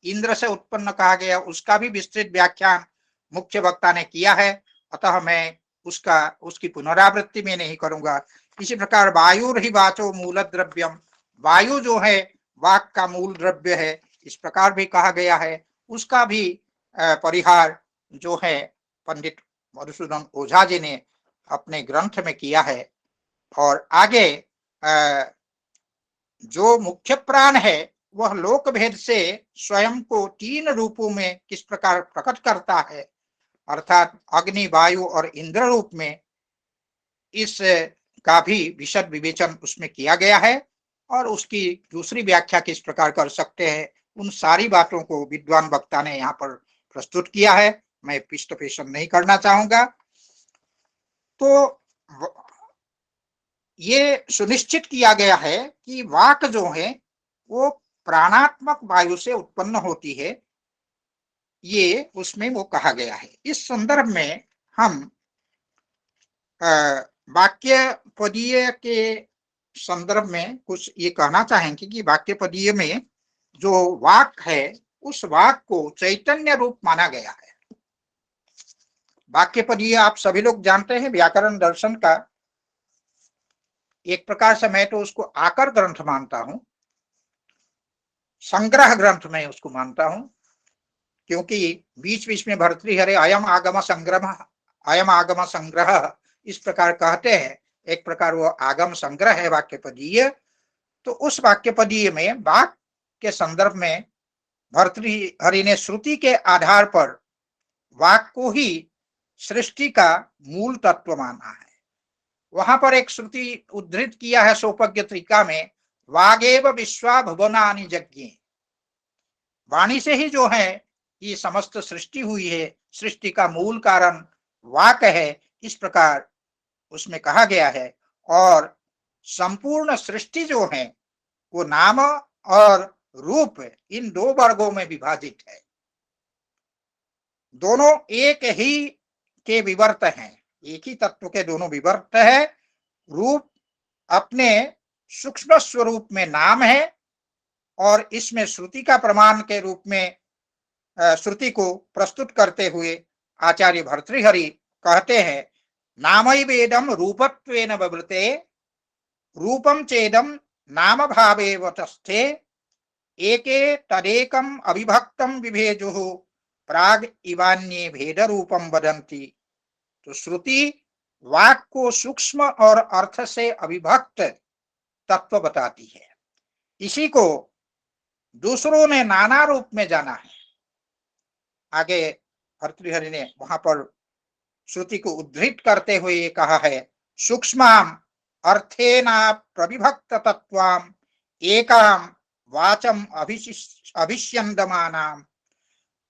इंद्र से उत्पन्न कहा गया, उसका भी विस्तृत व्याख्यान मुख्य वक्ता ने किया है, अतः मैं उसकी पुनरावृत्ति में नहीं करूंगा। इसी प्रकार वायुर्हि वाचो मूल द्रव्यम, वायु जो है वाक का मूल द्रव्य है, इस प्रकार भी कहा गया है। उसका भी परिहार जो है पंडित मधुसूदन ओझा जी ने अपने ग्रंथ में किया है। और आगे जो मुख्य प्राण है वह लोक भेद से स्वयं को 3 रूपों में किस प्रकार प्रकट करता है, अर्थात अग्नि, वायु और इंद्र रूप में, इस का भी विशद विवेचन उसमें किया गया है। और उसकी दूसरी व्याख्या किस प्रकार कर सकते हैं, उन सारी बातों को विद्वान वक्ता ने यहाँ पर प्रस्तुत किया है। मैं पृष्ठपोषण नहीं करना चाहूंगा। तो ये सुनिश्चित किया गया है कि वाक जो है वो प्राणात्मक वायु से उत्पन्न होती है, ये उसमें वो कहा गया है। इस संदर्भ में हम वाक्य पदीय के संदर्भ में कुछ ये कहना चाहेंगे कि वाक्य पदीय में जो वाक है उस वाक को चैतन्य रूप माना गया है। वाक्य पदीय आप सभी लोग जानते हैं, व्याकरण दर्शन का एक प्रकार से मैं तो उसको आकर ग्रंथ मानता हूं, संग्रह ग्रंथ में उसको मानता हूं, क्योंकि बीच बीच में भर्तृहरि अयम आगम संग्रह इस प्रकार कहते हैं। एक प्रकार वो आगम संग्रह है वाक्यपदीय। तो उस वाक्यपदीय में वाक के संदर्भ में भर्तृहरि ने श्रुति के आधार पर वाक को ही सृष्टि का मूल तत्व माना है। वहां पर एक श्रुति उद्धृत किया है सोपज्ञ त्रिका में, वागेव विश्वा भुवनानि जज्ञे, वाणी से ही जो है ये समस्त सृष्टि हुई है, सृष्टि का मूल कारण वाक है, इस प्रकार उसमें कहा गया है। और संपूर्ण सृष्टि जो है वो नाम और रूप इन 2 वर्गों में विभाजित है। दोनों एक ही के विवर्त हैं, एक ही तत्व के दोनों विवर्त है। रूप अपने सूक्ष्म स्वरूप में नाम है, और इसमें श्रुति का प्रमाण के रूप में श्रुति को प्रस्तुत करते हुए आचार्य भर्तृहरि कहते हैं, नामैवेदं रूपत्वेन बभृते रूपम चेदम नाम भावे तस्थे एके तदेकम अविभक्तम विभेजुः प्राग इवान्ये भेद रूपम वदन्ति। तो श्रुति वाक को सूक्ष्म और अर्थ से अविभक्त तत्व बताती है, इसी को दूसरों ने नाना रूप में जाना है। आगे भर्तृहरि ने वहां पर श्रुति को उद्धृत करते हुए ये कहा है, सूक्ष्माम अर्थेना प्रविभक्त तत्वाम एकाम वाचम अभिष्यन्दमानाम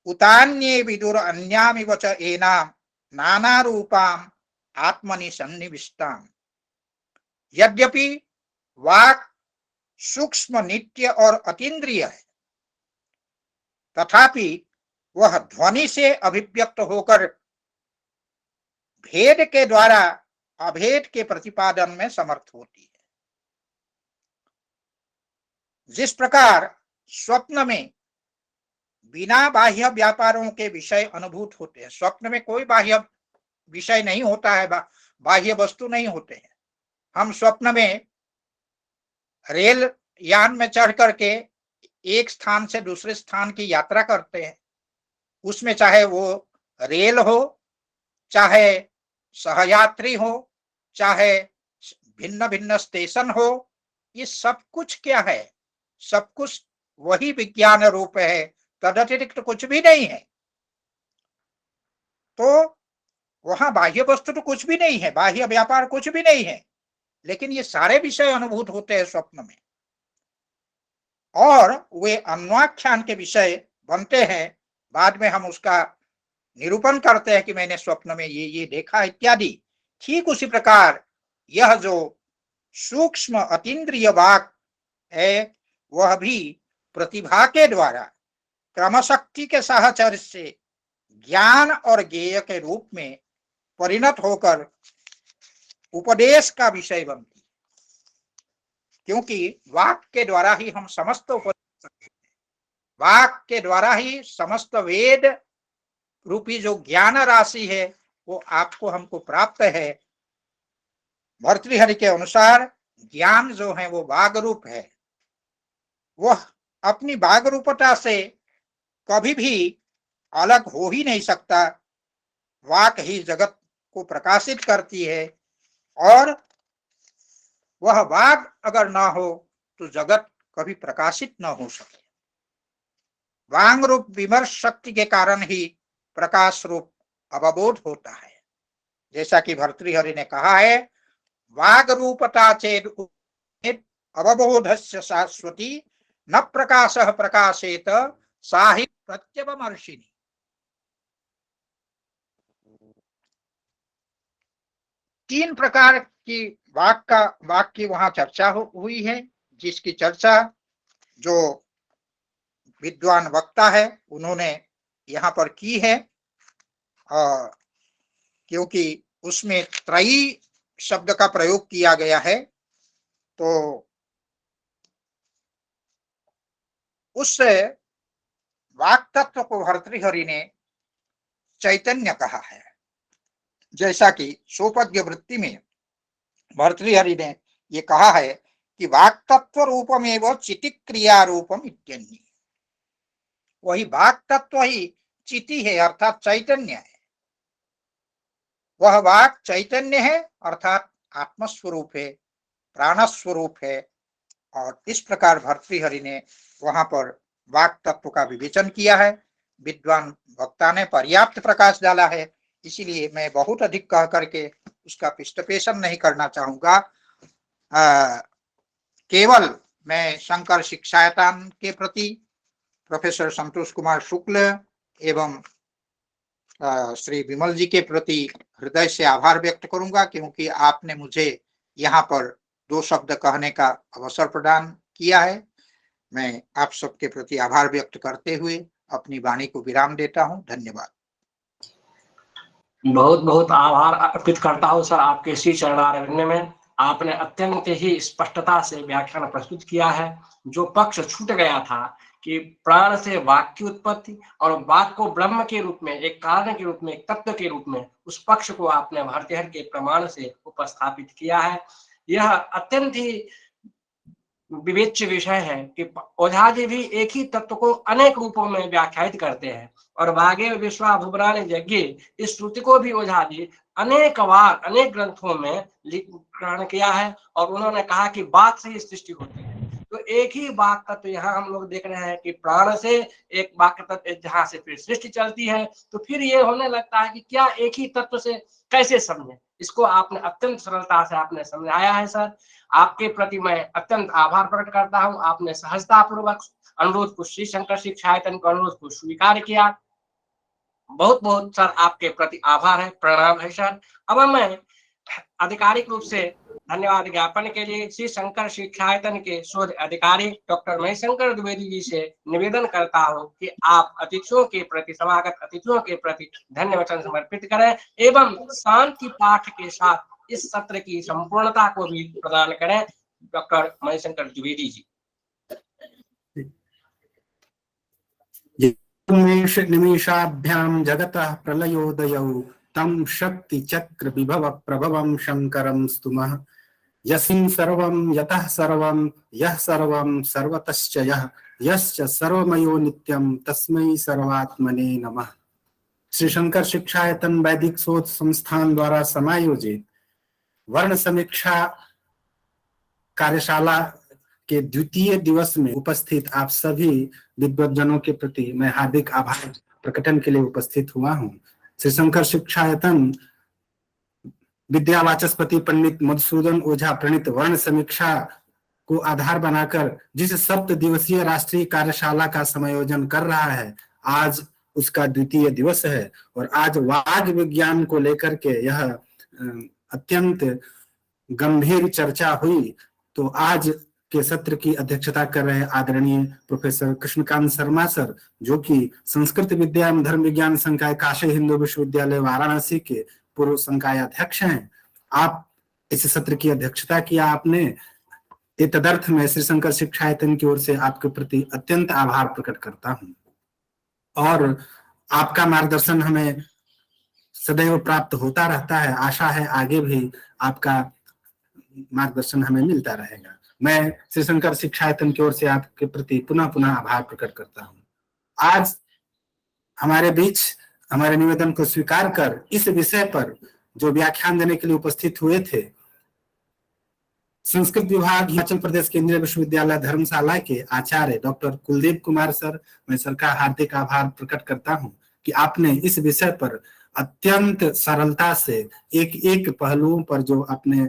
उतान्ये विदुर अन्यामिव च एनाम नाना रूपाम आत्मनि सन्निविष्टाम। यद्यपि वाक सूक्ष्म, नित्य और अतीन्द्रिय है, तथापि वह ध्वनि से अभिव्यक्त होकर भेद के द्वारा अभेद के प्रतिपादन में समर्थ होती है। जिस प्रकार स्वप्न में बिना बाह्य व्यापारों के विषय अनुभूत होते हैं, स्वप्न में कोई बाह्य विषय नहीं होता है, बाह्य वस्तु नहीं होते हैं। हम स्वप्न में रेल यान में चढ़ करके एक स्थान से दूसरे स्थान की यात्रा करते हैं, उसमें चाहे वो रेल हो, चाहे सहयात्री हो, चाहे भिन्न भिन्न स्टेशन हो, ये सब कुछ क्या है, सब कुछ वही विज्ञान रूप है, तदतिरिक्त कुछ भी नहीं है। तो वहां बाह्य वस्तु तो कुछ भी नहीं है, बाह्य व्यापार कुछ भी नहीं है, लेकिन ये सारे विषय अनुभूत होते हैं स्वप्न में, और वे अन्वाख्यान के विषय बनते हैं। बाद में हम उसका निरूपण करते हैं कि मैंने स्वप्न में ये देखा इत्यादि। ठीक उसी प्रकार यह जो सूक्ष्म अतीन्द्रिय वाक है, वह भी प्रतिभा के द्वारा क्रमशक्ति के साहचर्य से ज्ञान और ज्ञेय के रूप में परिणत होकर उपदेश का विषय बनती है। क्योंकि वाक के द्वारा ही हम समस्त उपदेश सकते हैं, वाक के द्वारा ही समस्त वेद रूपी जो ज्ञान राशि है वो आपको हमको प्राप्त है। भर्तृहरि के अनुसार ज्ञान जो है वो वाग रूप है, वह अपनी वाग रूपता से कभी भी अलग हो ही नहीं सकता। वाक ही जगत को प्रकाशित करती है और वह वाग अगर ना हो तो जगत कभी प्रकाशित न हो सके। वांग रूप विमर्श शक्ति के कारण ही प्रकाश रूप अवबोध होता है। जैसा कि भर्तृहरि ने कहा है, वाग रूपता चेद अवबोधस्य शाश्वती न प्रकाशः प्रकाशेत साहि प्रत्यवमर्शिनी। तीन प्रकार की वाक की वहां चर्चा हुई है, जिसकी चर्चा जो विद्वान वक्ता है उन्होंने यहाँ पर की है। क्योंकि उसमें त्रयी शब्द का प्रयोग किया गया है, तो उस वाक तत्व को भर्तृहरि ने चैतन्य कहा है। जैसा कि सोपद्य वृत्ति में भर्तृहरि ने ये कहा है कि वाक तत्व रूपमेव चिति क्रिया रूपम इत्यन्य। वही वाक तत्व ही चिति है अर्थात चैतन्य है। वह वाक चैतन्य है अर्थात आत्मस्वरूप है, प्राणस्वरूप है। और इस प्रकार भर्तृहरि ने वहां पर वाक तत्व का विवेचन किया है। विद्वान वक्ता ने पर्याप्त प्रकाश डाला है, इसीलिए मैं बहुत अधिक कह करके उसका पृष्ठपेशन नहीं करना चाहूंगा। केवल मैं शंकर शिक्षायतन के प्रति प्रोफेसर संतोष कुमार शुक्ल एवं श्री विमल जी के प्रति हृदय से आभार व्यक्त करूंगा, क्योंकि आपने मुझे यहाँ पर दो शब्द कहने का अवसर प्रदान किया है। मैं आप सबके प्रति आभार व्यक्त करते हुए अपनी वाणी को विराम देता हूँ। धन्यवाद। बहुत बहुत आभार अर्पित करता हूँ सर आपके श्री चरणारविंद में। आपने अत्यंत ही स्पष्टता से व्याख्यान प्रस्तुत किया है। जो पक्ष छूट गया था कि प्राण से वाक की उत्पत्ति और वाक को ब्रह्म के रूप में, एक कारण के रूप में, एक तत्व के रूप में, उस पक्ष को आपने भर्तृहरि के प्रमाण से उपस्थापित किया है। यह अत्यंत ही विवेच्य विषय है कि ओझा जी भी एक ही तत्व को अनेक रूपों में व्याख्यायित करते हैं और वागे विश्वा भुवनानि यज्ञ इस श्रुति को भी ओझा जी अनेक बार अनेक ग्रंथों में ग्रहण किया है और उन्होंने कहा कि बात से ही सृष्टि होती है। तो एक ही वाक तत्व यहाँ हम लोग देख रहे हैं कि प्राण से एक वाक तत्व जहां से फिर सृष्टि चलती है, तो फिर ये होने लगता है कि क्या एक ही तत्व से कैसे समझे। इसको आपने अत्यंत सरलता से आपने समझाया है सर। आपके प्रति मैं अत्यंत आभार प्रकट करता हूँ। आपने सहजता पूर्वक अनुरोध को, श्री शंकर शिक्षायतन के अनुरोध को स्वीकार किया। बहुत बहुत सर आपके प्रति आभार है, प्रणाम है सर। अब मैं आधिकारिक रूप से धन्यवाद ज्ञापन के लिए श्री शंकर शिक्षायतन के शोध अधिकारी डॉक्टर मणिशंकर द्विवेदी जी से निवेदन करता हूं कि आप अतिथियों के प्रति, समागत अतिथियों के प्रति धन्य वचन समर्पित करें एवं शांति पाठ के साथ इस सत्र की संपूर्णता को भी प्रदान करें। डॉक्टर मणिशंकर द्विवेदी जी। निमेषाभ्याम जगतः प्रलयोदयौ तम शक्ति चक्र विभव प्रभवं शंकरं स्तुमः। यस्मिन् सर्वं यतः सर्वं यः सर्वं सर्वतश्च यः यश्च सर्वमयो नित्यं तस्मै सर्वात्मने नमः। श्री शंकर शिक्षायतन वैदिक शोध संस्थान द्वारा समायोजित वर्ण समीक्षा कार्यशाला के द्वितीय दिवस में उपस्थित आप सभी विद्वज्जनों के प्रति मैं हार्दिक आभार प्रकटन के लिए उपस्थित हुआ हूँ। श्री शंकर शिक्षायतन विद्यावाचस्पति पंडित मधुसूदन ओझा प्रणीत वर्ण समीक्षा को आधार बनाकर जिस 7 दिवसीय राष्ट्रीय कार्यशाला का समायोजन कर रहा है, आज उसका द्वितीय दिवस है और आज वाग विज्ञान को लेकर के यह अत्यंत गंभीर चर्चा हुई। तो आज के सत्र की अध्यक्षता कर रहे आदरणीय प्रोफेसर कृष्णकांत शर्मा सर, जो कि संस्कृत विद्या एवं धर्म विज्ञान संकाय काशी हिंदू विश्वविद्यालय वाराणसी के पूर्व संकाय अध्यक्ष हैं। आप इस सत्र की अध्यक्षता किया आपने। तदर्थ मैं श्री शंकर शिक्षायतन की ओर से आपके प्रति अत्यंत आभार प्रकट करता हूँ और आपका मार्गदर्शन हमें सदैव प्राप्त होता रहता है। आशा है आगे भी आपका मार्गदर्शन हमें मिलता रहेगा। मैं श्री शंकर शिक्षायतन की ओर से आपके प्रति पुनः पुनः आभार प्रकट करता हूँ। आज हमारे बीच हमारे निवेदन को स्वीकार कर इस विषय पर जो व्याख्यान देने के लिए उपस्थित हुए थे, संस्कृत विभाग हिमाचल प्रदेश केंद्रीय विश्वविद्यालय धर्मशाला के आचार्य डॉक्टर कुलदीप कुमार सर, मैं सर का हार्दिक आभार प्रकट करता हूं कि आपने इस विषय पर अत्यंत सरलता से एक एक पहलुओं पर जो आपने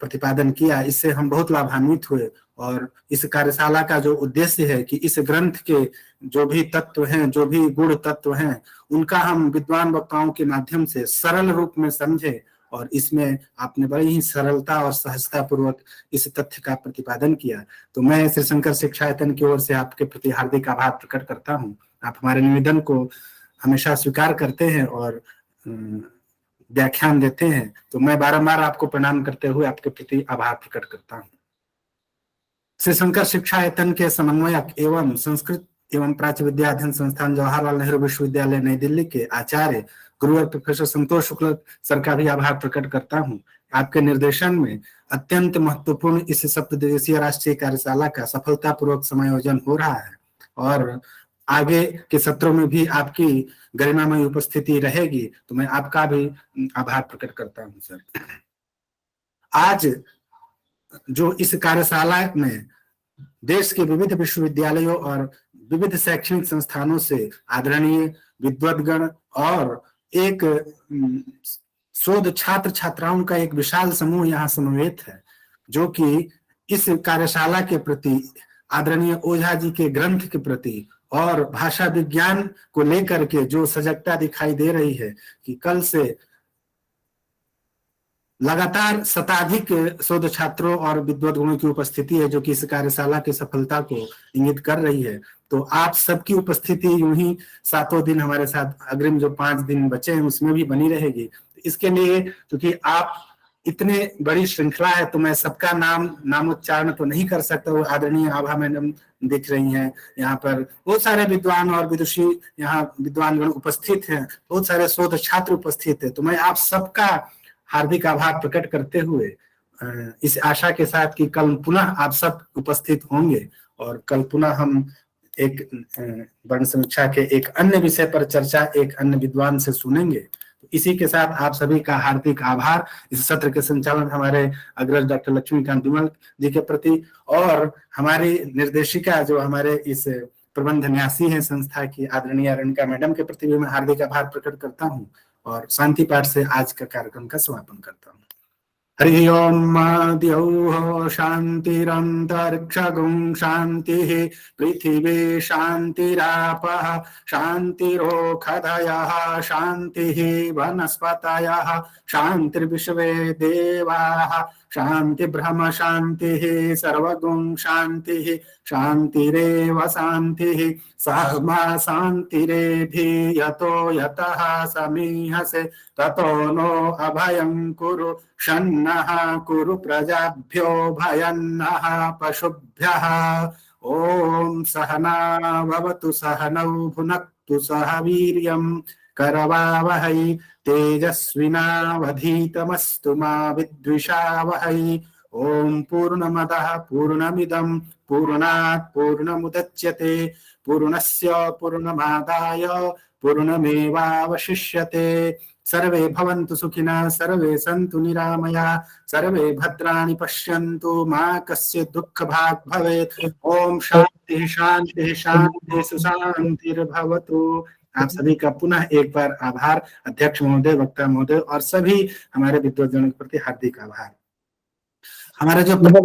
प्रतिपादन किया, इससे हम बहुत लाभान्वित हुए। और इस कार्यशाला का जो उद्देश्य है कि इस ग्रंथ के जो भी तत्व हैं, जो भी गुण तत्व हैं, उनका हम विद्वान वक्ताओं के माध्यम से सरल रूप में समझे, और इसमें आपने बड़ी ही सरलता और सहजता पूर्वक इस तथ्य का प्रतिपादन किया। तो मैं श्री शंकर शिक्षायतन की ओर से आपके प्रति हार्दिक आभार प्रकट करता हूँ। आप हमारे निवेदन को हमेशा स्वीकार करते हैं और व्याख्यान देते हैं, तो मैं बारंबार आपको प्रणाम करते हुए आपके प्रति आभार प्रकट करता हूँ। श्री शंकर शिक्षायतन के समन्वयक एवं संस्कृत एवं प्राच्य विद्या अध्ययन संस्थान जवाहरलाल नेहरू विश्वविद्यालय नई दिल्ली के आचार्य गुरुवर प्रोफेसर संतोष शुक्ल सर का भी आभार प्रकट करता हूँ। आपके निर्देशन में अत्यंत महत्वपूर्ण इस सप्तदिवसीय राष्ट्रीय कार्यशाला का सफलतापूर्वक समायोजन हो रहा है और आगे के सत्रों में भी आपकी गरिमामय उपस्थिति रहेगी, तो मैं आपका भी आभार प्रकट करता हूँ सर। आज जो इस कार्यशाला में देश के विविध विश्वविद्यालयों और विविध शैक्षणिक संस्थानों से आदरणीय विद्वद्गण और एक शोध छात्र छात्राओं का एक विशाल समूह यहाँ समवेत है, जो कि इस कार्यशाला के प्रति, आदरणीय ओझा जी के ग्रंथ के प्रति और भाषा विज्ञान को लेकर के जो सजगता दिखाई दे रही है कि कल से लगातार शताधिक शोध छात्रों और विद्वद्गणों की उपस्थिति है, जो कि इस कार्यशाला की सफलता को इंगित कर रही है। तो आप सबकी उपस्थिति यूं ही 7 दिन हमारे साथ अग्रिम जो 5 दिन बचे हैं उसमें भी बनी रहेगी। इसके लिए क्योंकि आप इतने बड़ी श्रृंखला है, तो मैं सबका नामोच्चारण तो नहीं कर सकता। वो आदरणीय आभा मैडम दिख रही हैं, यहाँ पर बहुत सारे विद्वान और विदुषी यहाँ विद्वानगण उपस्थित हैं, बहुत सारे शोध छात्र उपस्थित है। तो मैं आप सबका हार्दिक आभार प्रकट करते हुए इस आशा के साथ कि कल पुनः आप सब उपस्थित होंगे और कल पुनः हम एक वर्ण समीक्षा के एक अन्य विषय पर चर्चा एक अन्य विद्वान से सुनेंगे। तो इसी के साथ आप सभी का हार्दिक आभार। इस सत्र के संचालन हमारे अग्रज डॉक्टर लक्ष्मीकांत विमल जी के प्रति और हमारी निर्देशिका जो हमारे इस प्रबंध न्यासी है संस्था की आदरणीय अरुणिका मैडम के प्रति भी मैं हार्दिक आभार प्रकट करता हूँ और शांति पाठ से आज का कार्यक्रम का समापन करता हूँ। हरि ओम द्यौः शान्तिरन्तरिक्षगुं शान्तिः पृथिवी शान्तिरापः शान्तिरोषधयः शान्तिः वनस्पतयः शान्तिर्विश्वे देवाः शान्तिर्ब्रह्म शान्तिः सर्वगुं शान्तिः शान्तिरेव शान्तिः सहमा शान्तिरेधि यतो यतः समीहसे ततो नो अभयं कुरु शन्नः कुरु प्रजाभ्यो भयन्नः पशुभ्यः। ओम सहना भवतु सहनौ भुनक्तु सह वीर्यं करवावहै तेजस्विनावधीतमस्तु मा विद्विषावहै। ओम पूर्णमदः पूर्णमिदं पूर्णात् पूर्णमुदच्यते पूर्णस्य पूर्णमादाय पूर्णमेवावशिष्यते। सर्वे भवन्तु सुखिनः सर्वे सन्तु निरामया सर्वे भद्राणि पश्यन्तु मा कश्चित् दुःखभाग् भवेत्। ओम शांति शांति शांति सुशांतिर्भवतु। आप सभी का पुनः एक बार आभार। अध्यक्ष महोदय, वक्ता महोदय और सभी हमारे विद्वद्जनों के प्रति हार्दिक आभार। हमारा जो